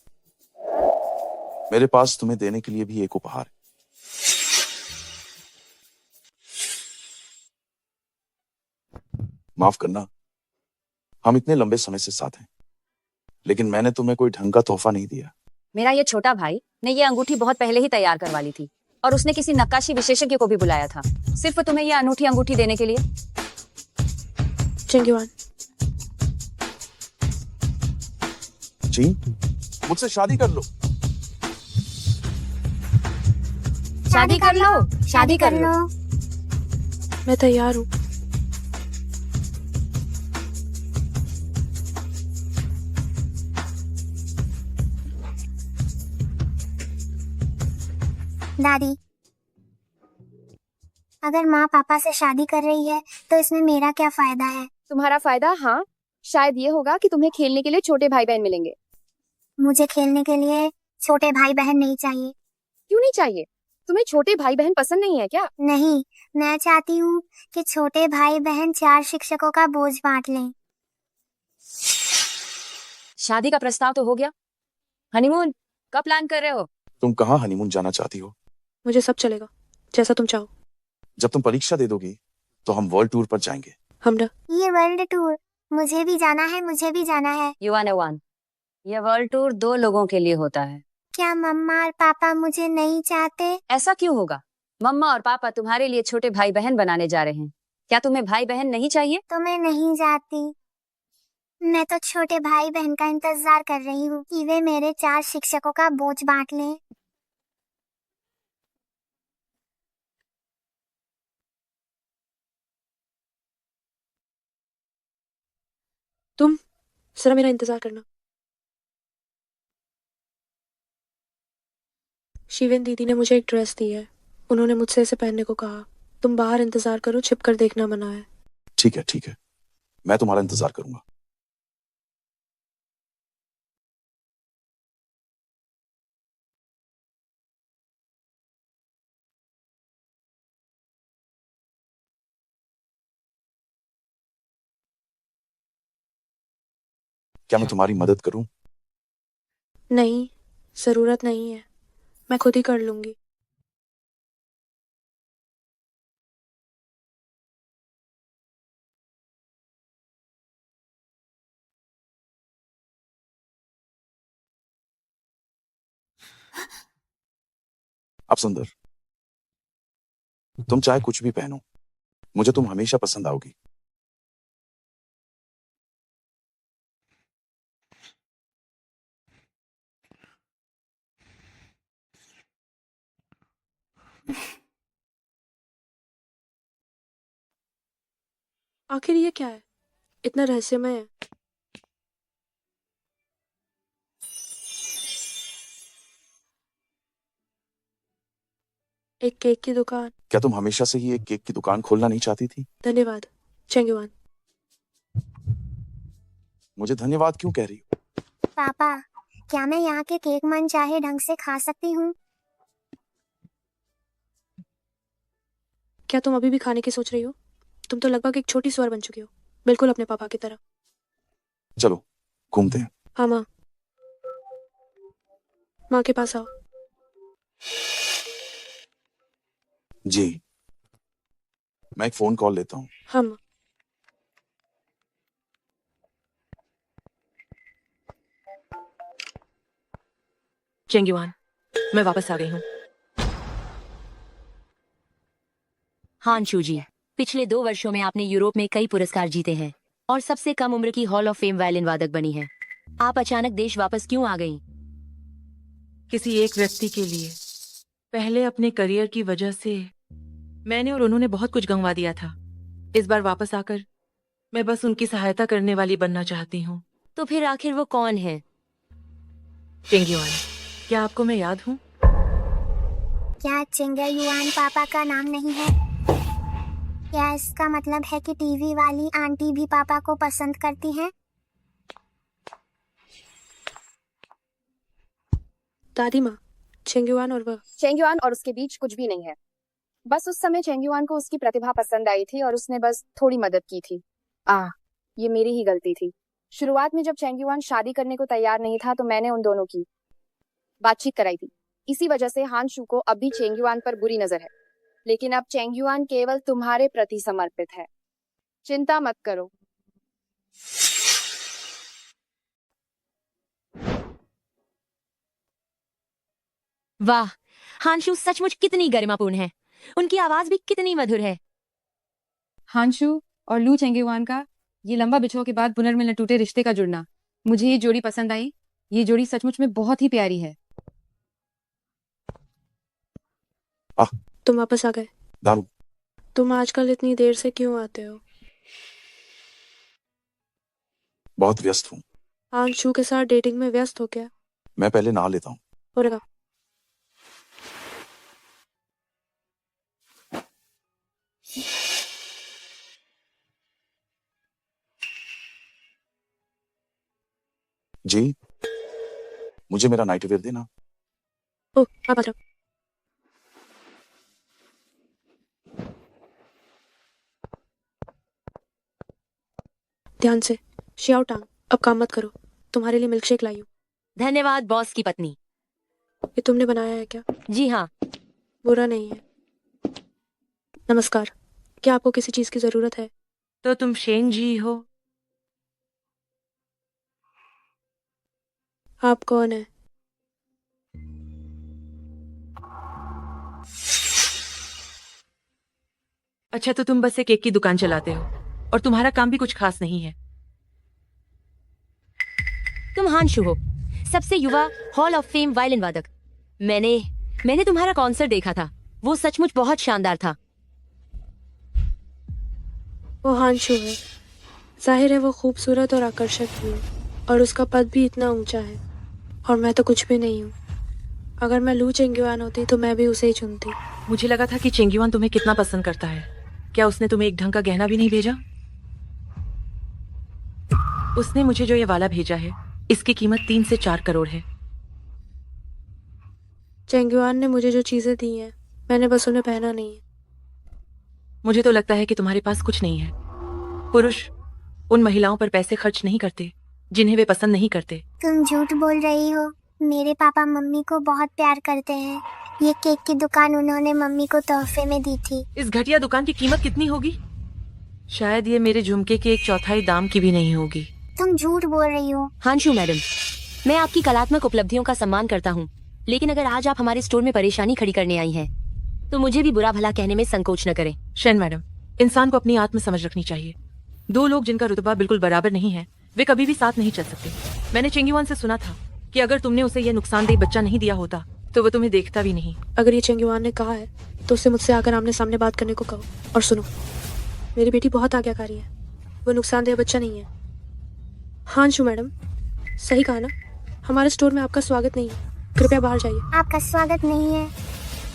मेरे पास तुम्हें देने के लिए भी एक उपहार है। माफ करना, हम इतने लंबे समय से साथ हैं, लेकिन मैंने तुम्हें कोई ढंग का तोहफा नहीं दिया। मेरा ये छोटा भाई ने ये अंगूठी बहुत पहले ही तैयार करवा ली थी, और उसने किसी नक्काशी विशेषज्ञ को भी बुलाया था, सिर्फ तुम्हें ये अनूठी अंगूठी देने के लिए। चेंगीवान, जी, मुझसे शादी कर लो। शादी कर लो, शादी कर लो। मैं तैयार हूँ। दादी, अगर माँ पापा से शादी कर रही है तो इसमें मेरा क्या फायदा है? तुम्हारा फायदा, हाँ, शायद ये होगा कि तुम्हें खेलने के लिए छोटे भाई बहन मिलेंगे। मुझे खेलने के लिए छोटे भाई बहन नहीं चाहिए। क्यों नहीं चाहिए? तुम्हें छोटे भाई बहन पसंद नहीं है क्या? नहीं, मैं चाहती हूँ कि छोटे भाई बहन 4 शिक्षकों का बोझ बांट लें। शादी का प्रस्ताव तो हो गया, हनीमून कब प्लान कर रहे हो? तुम कहाँ हनीमून जाना चाहती हो? मुझे सब चलेगा, जैसा तुम चाहो। जब तुम परीक्षा दे दोगी तो हम वर्ल्ड टूर पर जाएंगे। हमरा, ये वर्ल्ड टूर, मुझे भी जाना है, मुझे भी जाना है। युआन, ये वर्ल्ड टूर 2 लोगों के लिए होता है। क्या मम्मा और पापा मुझे नहीं चाहते? ऐसा क्यों होगा? मम्मा और पापा तुम्हारे लिए छोटे भाई बहन बनाने जा रहे हैं। क्या तुम्हें भाई बहन नहीं चाहिए? तो मैं नहीं जाती। मैं तो छोटे भाई बहन का इंतजार कर रही हूँ कि वे मेरे 4 शिक्षकों का बोझ बांट लें। तुम जरा मेरा इंतजार करना। शिवेन दीदी ने मुझे एक ड्रेस दी है। उन्होंने मुझसे इसे पहनने को कहा। तुम बाहर इंतजार करो, छिपकर देखना मना है। ठीक है, ठीक है, मैं तुम्हारा इंतजार करूंगा। क्या मैं तुम्हारी मदद करूं? नहीं, जरूरत नहीं है, मैं खुद ही कर लूंगी। अब सुंदर, तुम चाहे कुछ भी पहनो, मुझे तुम हमेशा पसंद आओगी। आखिर ये क्या है? इतना रहस्यमय है। एक केक की दुकान। क्या तुम हमेशा से ही एक केक की दुकान खोलना नहीं चाहती थी? धन्यवाद चेंगीवान। मुझे धन्यवाद क्यों कह रही हो? पापा, क्या मैं यहाँ के केक मन चाहे ढंग से खा सकती हूँ? क्या तुम अभी भी खाने की सोच रही हो? तुम तो लगभग एक छोटी स्वर बन चुकी हो। बिल्कुल अपने पापा की तरह। चलो घूमते हैं। हाँ माँ, माँ के पास आओ। जी, मैं एक फोन कॉल लेता हूँ। हाँ माँ। चेंगयुआन, मैं वापस आ गई हूँ। हानशू जी, पिछले 2 वर्षों में आपने यूरोप में कई पुरस्कार जीते हैं और सबसे कम उम्र की हॉल ऑफ फेम वायलिन वादक बनी हैं। आप अचानक देश वापस क्यों आ गईं? किसी एक व्यक्ति के लिए। पहले अपने करियर की वजह से मैंने और उन्होंने बहुत कुछ गंवा दिया था। इस बार वापस आकर मैं बस उनकी सहायता करने वाली बनना चाहती हूँ। तो फिर आखिर वो कौन है? चेंगयुआन, क्या आपको मैं याद हूँ? क्या चेंगयुआन पापा का नाम नहीं है? क्या इसका मतलब है कि टीवी वाली आंटी भी पापा को पसंद करती हैं? दादी माँ, चेंगयुआन और वह। चेंगयुआन और उसके बीच कुछ भी नहीं है। बस उस समय चेंगयुआन को उसकी प्रतिभा पसंद आई थी और उसने बस थोड़ी मदद की थी। ये मेरी ही गलती थी। शुरुआत में जब चेंगयुआन शादी करने को तैयार नहीं था तो मैंने उन दोनों की बातचीत कराई थी। इसी वजह से हानशू को अब भी चेंगयुआन पर बुरी नजर है, लेकिन अब चेंगयुआन केवल तुम्हारे प्रति समर्पित है। चिंता मत करो। वाह, हानशू सचमुच कितनी गरिमापूर्ण है। उनकी आवाज भी कितनी मधुर है। हानशू और लू चेंगयुआन का ये लंबा बिछुआ के बाद पुनर्मिलने टूटे रिश्ते का जुड़ना, मुझे ये जोड़ी पसंद आई। ये जोड़ी सचमुच में बहुत ही प्यारी है। तुम वापस आ गए। दारू। तुम आजकल इतनी देर से क्यों आते हो? बहुत व्यस्त हूँ। आंशु के साथ डेटिंग में व्यस्त हो क्या? मैं पहले नहा लेता हूँ। हो रहा। जी, मुझे मेरा नाइट वेयर देना। ओह, आप आ जाओ। ध्यान से। शियाओ टांग, अब काम मत करो। तुम्हारे लिए मिल्कशेक लाई हूँ। धन्यवाद बॉस की पत्नी। ये तुमने बनाया है क्या? जी हाँ। बुरा नहीं है। नमस्कार, क्या आपको किसी चीज की जरूरत है? तो तुम शेन जी हो? आप कौन है? अच्छा, तो तुम बस एक केक की दुकान चलाते हो और तुम्हारा काम भी कुछ खास नहीं है। तुम हानशू हो, सबसे युवा हॉल ऑफ फेम वायलिन वादक। मैंने तुम्हारा कॉन्सर्ट देखा था। वो सचमुच बहुत शानदार था। वो हानशू है। जाहिर है वो खूबसूरत और आकर्षक भी है और उसका पद भी इतना ऊंचा है और मैं तो कुछ भी नहीं हूँ। अगर मैं लू चेंगयुआन होती तो मैं भी उसे ही चुनती। मुझे लगा था कि चेंगयुआन तुम्हें कितना पसंद करता है। क्या उसने तुम्हें एक ढंग का गहना भी नहीं भेजा? उसने मुझे जो ये वाला भेजा है, इसकी कीमत 3 से 4 करोड़ है। चेंगयुआन ने मुझे जो चीजें दी हैं, मैंने बस उन्हें पहना नहीं है। मुझे तो लगता है कि तुम्हारे पास कुछ नहीं है। पुरुष उन महिलाओं पर पैसे खर्च नहीं करते जिन्हें वे पसंद नहीं करते। तुम झूठ बोल रही हो। मेरे पापा मम्मी को बहुत प्यार करते हैं। ये केक की दुकान उन्होंने मम्मी को तोहफे में दी थी। इस घटिया दुकान की कीमत कितनी होगी? शायद ये मेरे झुमके के 1/4 दाम की भी नहीं होगी। तुम झूठ बोल रही हो। हानशू मैडम, मैं आपकी कलात्मक उपलब्धियों का सम्मान करता हूँ, लेकिन अगर आज आप हमारे स्टोर में परेशानी खड़ी करने आई हैं, तो मुझे भी बुरा भला कहने में संकोच न करें। शेन मैडम, इंसान को अपनी आत्म समझ रखनी चाहिए। 2 लोग जिनका रुतबा बिल्कुल बराबर नहीं है, वे कभी भी साथ नहीं चल सकते। मैंने चेंगयुआन से सुना था कि अगर तुमने उसे यह नुकसानदेह बच्चा नहीं दिया होता तो वो तुम्हें देखता भी नहीं। अगर ये चेंगयुआन ने कहा है तो उससे मुझसे आकर आमने सामने बात करने को कहो। और सुनो, मेरी बेटी बहुत आज्ञाकारी है। वो नुकसानदेह बच्चा नहीं है। हानशू मैडम, सही कहा ना? हमारे स्टोर में आपका स्वागत नहीं है। कृपया बाहर जाइए। आपका स्वागत नहीं है।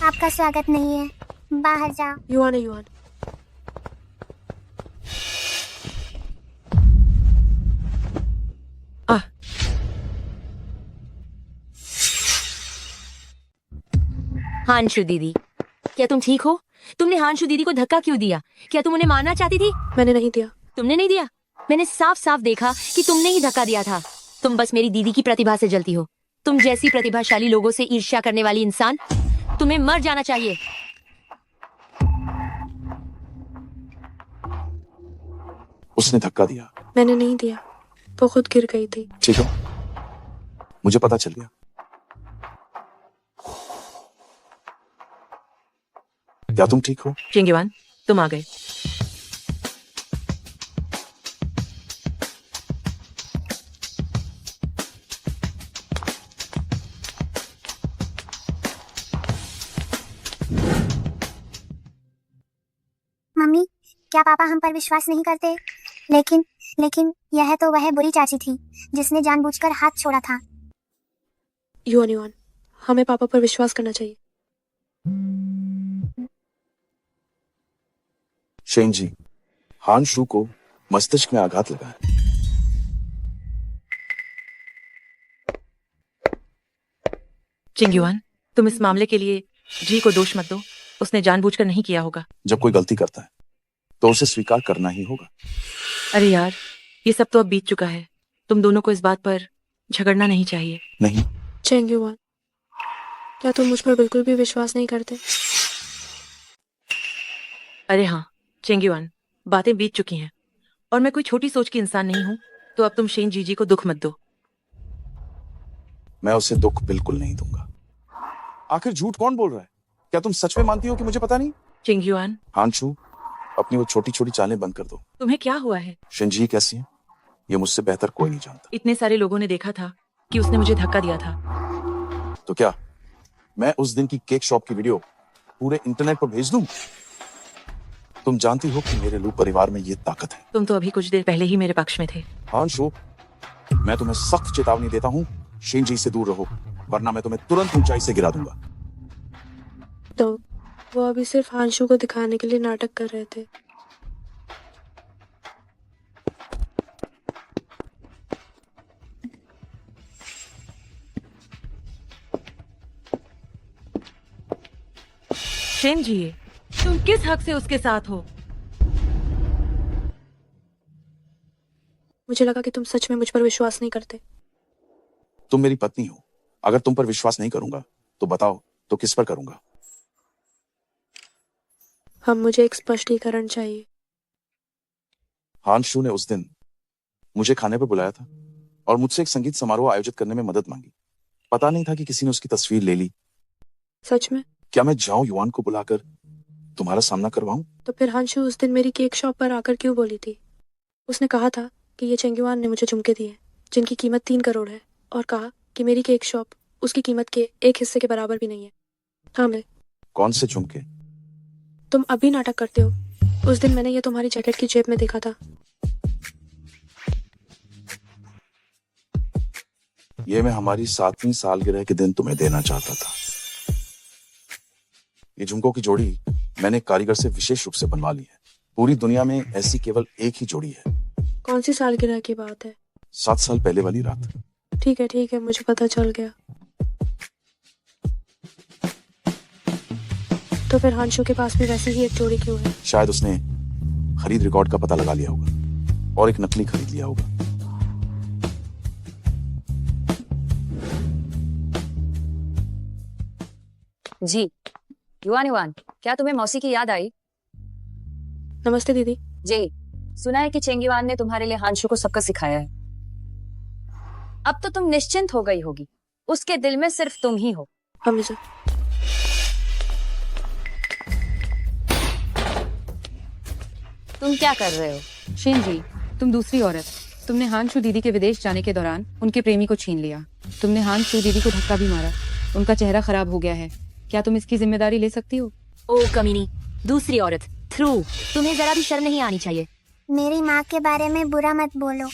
आपका स्वागत नहीं है। बाहर जाओ। युआन है युआन। हानशू दीदी, क्या तुम ठीक हो? तुमने हानशू दीदी को धक्का क्यों दिया? क्या तुम उन्हें मारना चाहती थी? मैंने नहीं दिया। तुमने नहीं दिया? मैंने साफ साफ देखा कि तुमने ही धक्का दिया था। तुम बस मेरी दीदी की प्रतिभा से जलती हो। तुम जैसी प्रतिभाशाली लोगों से ईर्ष्या करने वाली इंसान, तुम्हें मर जाना चाहिए। उसने धक्का दिया। मैंने नहीं दिया, वो खुद गिर गई थी। ठीक है, मुझे पता चल गया। क्या तुम ठीक हो? चिंगीवान, तुम आ गए। मम्मी, क्या पापा हम पर विश्वास नहीं करते? लेकिन लेकिन यह तो वह बुरी चाची थी जिसने जानबूझकर हाथ छोड़ा था। युआन, हमें पापा पर विश्वास करना चाहिए। शेन जी, हान शू को मस्तिष्क में आघात लगा है। चिंगीवान, तुम इस मामले के लिए जी को दोष मत दो। उसने जानबूझकर नहीं किया होगा। जब कोई गलती करता है तो उसे स्वीकार करना ही होगा। अरे यार, ये सब तो अब बीत चुका है। तुम दोनों को इस बात पर झगड़ना नहीं चाहिए। नहीं। चेंगयुआन, क्या तुम मुझ पर बिल्कुल भी विश्वास नहीं करते? अरे हाँ चिंगीवान, बातें बीत चुकी हैं और मैं कोई छोटी सोच की इंसान नहीं हूँ, तो अब तुम शेन जीजी को दुख मत दो। मैं उसे दुख बिल्कुल नहीं दूंगा। आखिर झूठ कौन बोल रहा है? क्या तुम सच में मानती हो कि मुझे पता नहीं? चिंगयुआन, हानशू, अपनी वो छोटी छोटी चालें बंद कर दो। तुम्हें क्या हुआ है? शिनजी कैसी है ये मुझसे बेहतर कोई नहीं जानता। इतने सारे लोगों ने देखा था कि उसने मुझे धक्का दिया था। तो क्या मैं उस दिन की केक शॉप की वीडियो पूरे इंटरनेट पर भेज दूं? तुम जानती हो कि मेरे लू परिवार में ये ताकत है। तुम तो अभी कुछ देर पहले ही मेरे पक्ष में थे। हानशू, मैं तुम्हें सख्त चेतावनी देता हूँ, शिनजी से दूर रहो, वरना मैं तुम्हें तुरंत ऊंचाई से गिरा दूंगा। तो वो अभी सिर्फ हानशू को दिखाने के लिए नाटक कर रहे थे। शेन जी, तुम किस हक से उसके साथ हो? मुझे लगा कि तुम सच में मुझ पर विश्वास नहीं करते। तुम मेरी पत्नी हो, अगर तुम पर विश्वास नहीं करूंगा तो बताओ तो किस पर करूंगा? हम मुझे एक स्पष्टीकरण चाहिए। हानशू ने उस दिन मुझे खाने पर बुलाया था और मुझसे एक संगीत समारोह आयोजित करने में मदद मांगी। पता नहीं था कि किसी ने उसकी तस्वीर ले ली। सच में? क्या मैं जाऊं युआन को बुलाकर तुम्हारा सामना करवाऊं? तो फिर हानशू उस दिन मेरी केक शॉप पर आकर क्यों बोली थी? उसने कहा था कि ये चेंगयुआन ने मुझे झुमके दिए जिनकी कीमत 3 करोड़ है, और कहा कि मेरी केक शॉप उसकी कीमत के 1 हिस्से के बराबर भी नहीं है। हाँ मैं। कौन से झुमके? तुम अभी नाटक करते हो। उस दिन मैंने ये तुम्हारी जैकेट की जेब में देखा था। ये मैं हमारी 7वीं सालगिरह के दिन तुम्हें देना चाहता था। ये झुमकों की जोड़ी मैंने कारीगर से विशेष रूप से बनवा ली है। पूरी दुनिया में ऐसी केवल एक ही जोड़ी है। कौन सी सालगिरह की बात है? 7 साल पहले वाली रात। ठीक है, मुझे पता चल गया। तो फिर हानशू के पास भी वैसी ही एक जोड़ी क्यों है? शायद उसने खरीद रिकॉर्ड का पता लगा लिया होगा और एक नकली खरीद लिया होगा। जी युआन, क्या तुम्हें मौसी की याद आई? नमस्ते दीदी। जी, सुना है कि चेंगीवान ने तुम्हारे लिए हानशू को सबका सिखाया है। अब तो तुम निश्चिंत हो गई होगी। उसके दिल में सिर्फ तुम ही हो। हमेशा। तुम क्या कर रहे हो? शेन जी, तुम दूसरी औरत। तुमने हानशू दीदी के विदेश जाने के दौरान उनके प्रेमी को छीन लिया। तुमने हानशू दीदी को धक्का भी मारा। उनका चेहरा खराब हो गया है। क्या तुम इसकी जिम्मेदारी ले सकती हो? ओ कमीनी, दूसरी औरत, थ्रू, तुम्हें जरा भी शर्म नहीं आनी चाहिए। मेरी माँ के बारे में बुरा मत बोलो।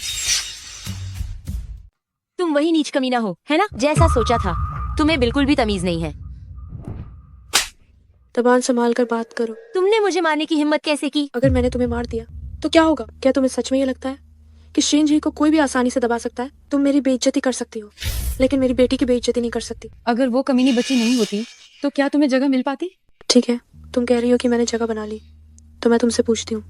तुम वही नीच कमीना हो, है ना? जैसा सोचा था। तुम्हें बिल्कुल भी तमीज नहीं है। जबान संभाल कर बात करो। तुमने मुझे मारने की हिम्मत कैसे की? अगर मैंने तुम्हें मार दिया तो क्या होगा? क्या तुम्हें सच में ये लगता है कि शेन जी को कोई भी आसानी से दबा सकता है? तुम मेरी बेइज्जती कर सकती हो, लेकिन मेरी बेटी की बेइज्जती नहीं कर सकती। अगर वो कमीनी बच्ची नहीं होती तो क्या तुम्हें जगह मिल पाती? ठीक है, तुम कह रही हो कि मैंने जगह बना ली, तो मैं तुमसे पूछती हूँ,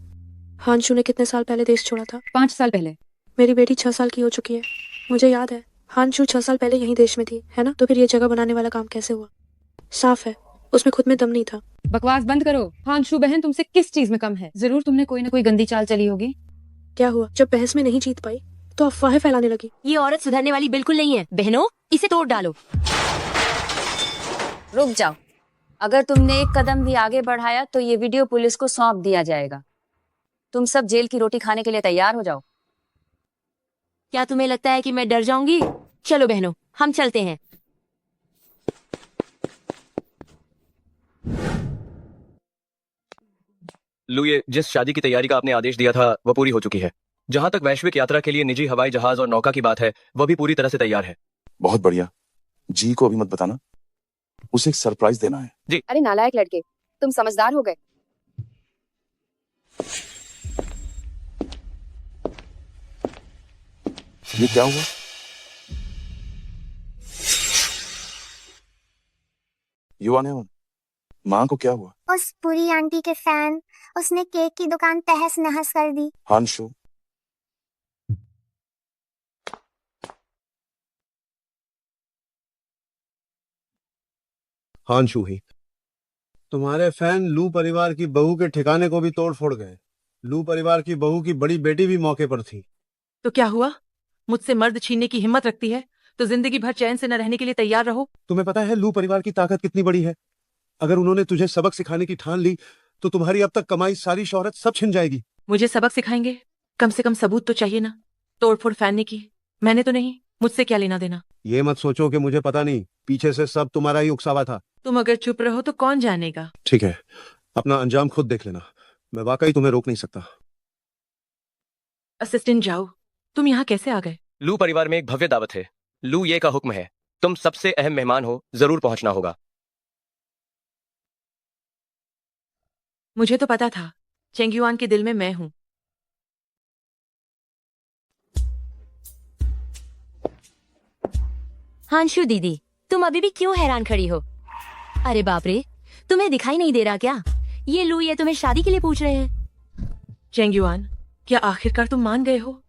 हांशु ने कितने साल पहले देश छोड़ा था? 5 साल पहले। मेरी बेटी 6 साल की हो चुकी है। मुझे याद है हांशु 6 साल पहले यही देश में थी, है ना? तो फिर ये जगह बनाने वाला काम कैसे हुआ? साफ है उसमें खुद में दम नहीं था। बकवास बंद करो। हांशु बहन तुमसे किस चीज में कम है? जरूर तुमने कोई ना कोई गंदी चाल चली होगी। क्या हुआ? जब बहस में नहीं जीत पाई तो अफवाहें फैलाने लगी। ये औरत सुधरने वाली बिल्कुल नहीं है। बहनों, इसे तोड़ डालो। रुक जाओ, अगर तुमने एक कदम भी आगे बढ़ाया तो ये वीडियो पुलिस को सौंप दिया जाएगा। तुम सब जेल की रोटी खाने के लिए तैयार हो जाओ। क्या तुम्हें लगता है कि मैं डर जाऊंगी? चलो बहनों, हम चलते हैं। लू, ये जिस शादी की तैयारी का आपने आदेश दिया था वह पूरी हो चुकी है। जहां तक वैश्विक यात्रा के लिए निजी हवाई जहाज और नौका की बात है, वह भी पूरी तरह से तैयार है। बहुत बढ़िया। जी को अभी मत बताना, उसे एक सरप्राइज देना है। जी। अरे नालायक लड़के, तुम समझदार हो गए। ये क्या हुआ? युवा ने माँ को क्या हुआ? उस बुरी आंटी के फैन, उसने केक की दुकान तहस नहस कर दी। हांशु, हांशु ही तुम्हारे फैन लू परिवार की बहू के ठिकाने को भी तोड़ फोड़ गए। लू परिवार की बहू की बड़ी बेटी भी मौके पर थी। तो क्या हुआ? मुझसे मर्द छीनने की हिम्मत रखती है तो जिंदगी भर चैन से न रहने के लिए तैयार रहो। तुम्हें पता है लू परिवार की ताकत कितनी बड़ी है? अगर उन्होंने तुझे सबक सिखाने की ठान ली तो तुम्हारी अब तक कमाई सारी शोहरत सब छिन जाएगी। मुझे सबक सिखाएंगे? कम से कम सबूत तो चाहिए ना। तोड़फोड़ फैनने की मैंने तो नहीं, मुझसे क्या लेना देना। ये मत सोचो कि मुझे पता नहीं, पीछे से सब तुम्हारा ही उकसावा था। तुम अगर चुप रहो तो कौन जानेगा। ठीक है, अपना अंजाम खुद देख लेना, मैं वाकई तुम्हें रोक नहीं सकता। असिस्टेंट जाओ, तुम यहाँ कैसे आ गए? लू परिवार में एक भव्य दावत है। लू ये का हुक्म है, तुम सबसे अहम मेहमान हो, जरूर पहुंचना होगा। मुझे तो पता था, चेंगयुआन के दिल में मैं हूँ। हांशु दीदी, तुम अभी भी क्यों हैरान खड़ी हो? अरे बाप रे, तुम्हें दिखाई नहीं दे रहा क्या? ये लू ये तुम्हें शादी के लिए पूछ रहे हैं। चेंगयुआन, क्या आखिरकार तुम मान गए हो?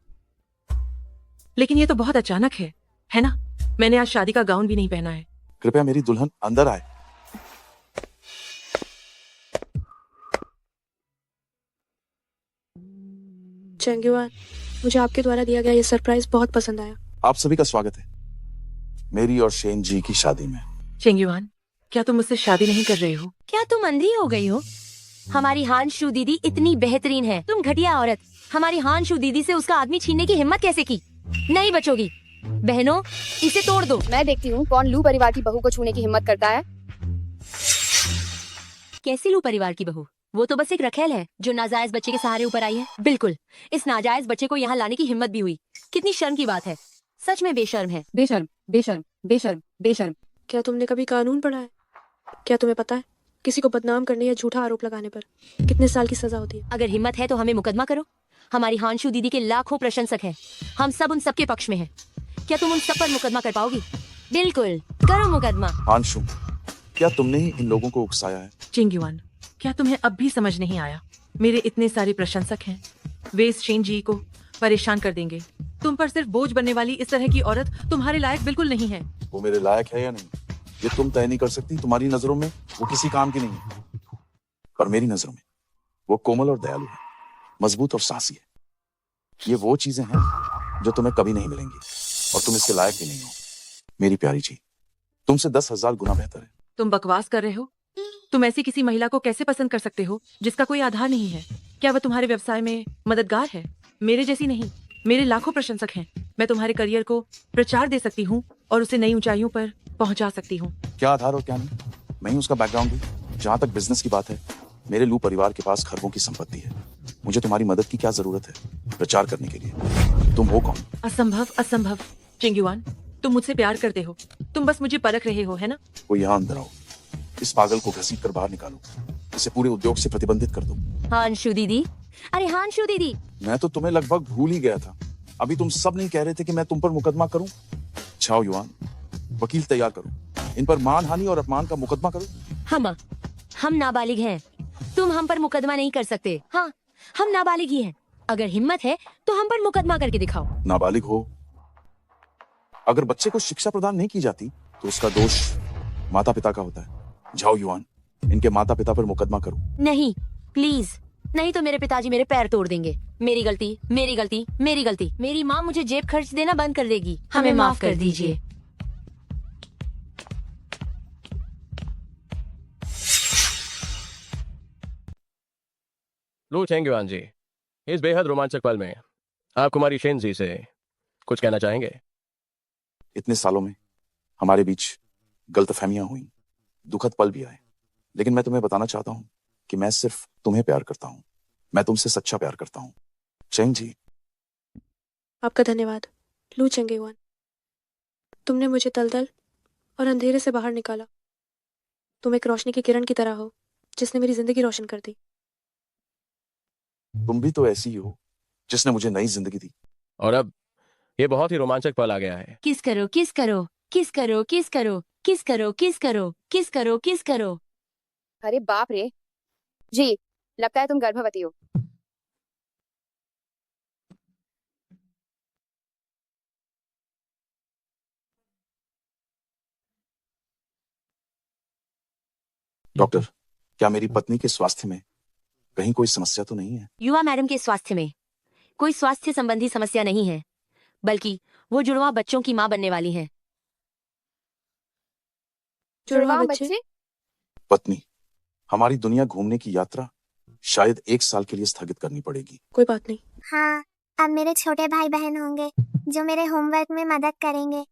लेकिन ये तो बहुत अचानक है ना? मैंने आज शादी का गाउन भी नहीं पहना है। कृपया मेरी दुल्हन अंदर आए। चेंगयुआन, मुझे आपके द्वारा दिया गया ये सरप्राइज बहुत पसंद आया। आप सभी का स्वागत है मेरी और शेन जी की शादी में। चेंगयुआन, क्या तुम मुझसे शादी नहीं कर रहे हो? क्या तुम अंधी हो गई हो? हमारी हांशु दीदी इतनी बेहतरीन है, तुम घटिया औरत। हमारी हांशु दीदी से उसका आदमी छीनने की हिम्मत कैसे की? नहीं बचोगी। बहनों, इसे तोड़ दो। मैं देखती हूँ कौन लू परिवार की बहू को छूने की हिम्मत करता है। कैसी लू परिवार की बहू? वो तो बस एक रखेल है जो नाजायज बच्चे के सहारे ऊपर आई है। बिल्कुल, इस नाजायज बच्चे को यहाँ लाने की हिम्मत भी हुई। कितनी शर्म की बात है, सच में बेशर्म है। बेशर्म, बेशर्म, बेशर्म, बेशर्म। क्या तुमने कभी कानून पढ़ा है? क्या तुम्हें पता है किसी को बदनाम करने या झूठा आरोप लगाने पर कितने साल की सजा होती है? अगर हिम्मत है तो हमें मुकदमा करो। हमारी हांशु दीदी के लाखों प्रशंसक हैं, हम सब उन सबके पक्ष में हैं। क्या तुम उन सब पर मुकदमा कर पाओगी? बिल्कुल, करो मुकदमा। हांशु, क्या तुमने ही इन लोगों को उकसाया है? चेंगयुआन, क्या तुम्हें अब भी समझ नहीं आया? मेरे इतने सारे प्रशंसक हैं, वे इस शेन जी को परेशान कर देंगे। तुम पर सिर्फ बोझ बनने वाली इस तरह की औरत तुम्हारे लायक बिल्कुल नहीं है। वो मेरे लायक है या नहीं, ये तुम तय नहीं कर सकती। तुम्हारी नजरों में वो किसी काम की नहीं है, पर मेरी नजरों में वो कोमल और दयालु है, मजबूत और साहसी है। ये वो चीजें हैं जो तुम्हें कभी नहीं मिलेंगी और तुम इसके लायक भी नहीं हो। मेरी प्यारी जी, तुमसे 10,000 गुना बेहतर है। तुम बकवास कर रहे हो? तुम ऐसी किसी महिला को कैसे पसंद कर सकते हो जिसका कोई आधार नहीं है? क्या वह तुम्हारे व्यवसाय में मददगार है? मेरे जैसी नहीं, मेरे लाखों प्रशंसक हैं। मैं तुम्हारे करियर को प्रचार दे सकती हूँ और उसे नई ऊंचाइयों पर पहुंचा सकती हूँ। क्या आधार और क्या नहीं, मैं ही उसका बैकग्राउंड भी। जहाँ तक बिजनेस की बात है, मेरे लू परिवार के पास खरबों की संपत्ति है। मुझे तुम्हारी मदद की क्या जरूरत है प्रचार करने के लिए? तुम हो कौन? असंभव, असंभव। चेंगयुआन, तुम मुझसे प्यार करते हो, तुम बस मुझे परख रहे हो, है ना? वो यहाँ अंदर आओ, इस पागल को घसीट कर बाहर निकालो, इसे पूरे उद्योग से प्रतिबंधित कर दो। हांशु दीदी, अरे हांशु दीदी। मैं तो तुम्हें लगभग भूल ही गया था। अभी तुम सब नहीं कह रहे थे कि मैं तुम पर मुकदमा करूं? छाओ युवान, वकील तैयार करो, इन पर मानहानि और अपमान का मुकदमा करो। हम नाबालिग हैं, तुम हम पर मुकदमा नहीं कर सकते। हाँ, हम नाबालिग ही हैं। अगर हिम्मत है तो हम पर मुकदमा करके दिखाओ। नाबालिग हो, अगर बच्चे को शिक्षा प्रदान नहीं की जाती तो उसका दोष माता पिता का होता है। जाओ युवान, इनके माता पिता पर मुकदमा करो। नहीं, प्लीज नहीं, तो मेरे पिताजी मेरे पैर तोड़ देंगे। मेरी गलती, मेरी गलती, मेरी गलती। मेरी माँ मुझे जेब खर्च देना बंद कर देगी। हमें माफ कर दीजिए। लू चेंगयुआन जी, इस बेहद रोमांचक पल में आप कुमारी शेन जी से कुछ कहना चाहेंगे? इतने सालों में हमारे बीच गलतफहमियां हुई, दुखद पल भी आए, लेकिन मैं तुम्हें बताना चाहता हूं कि मैं सिर्फ तुम्हें प्यार करता हूं। मैं तुमसे सच्चा प्यार करता हूं। चेंग जी, आपका धन्यवाद लू चेंगेवान। तुमने मुझे दलदल और अंधेरे से बाहर निकाला। तुम एक रोशनी की किरण की तरह हो जिसने मेरी जिंदगी रोशन कर दी। तुम भी तो ऐसी ही हो जिसने मुझे नई जिंदगी दी। और अब ये बहुत ही रोमांचक पल आ गया है। किस करो, किस करो, किस करो, किस करो, किस करो, किस करो, किस करो, किस करो। अरे बाप रे जी, लगता है तुम गर्भवती हो। डॉक्टर, क्या मेरी पत्नी के स्वास्थ्य में कहीं कोई समस्या तो नहीं है? युवा मैडम के स्वास्थ्य में कोई स्वास्थ्य संबंधी समस्या नहीं है, बल्कि वो जुड़वा बच्चों की मां बनने वाली हैं। जुड़वा बच्चे? पत्नी, हमारी दुनिया घूमने की यात्रा शायद 1 साल के लिए स्थगित करनी पड़ेगी। कोई बात नहीं। हाँ, अब मेरे छोटे भाई बहन होंगे जो मेरे होमवर्क में मदद करेंगे।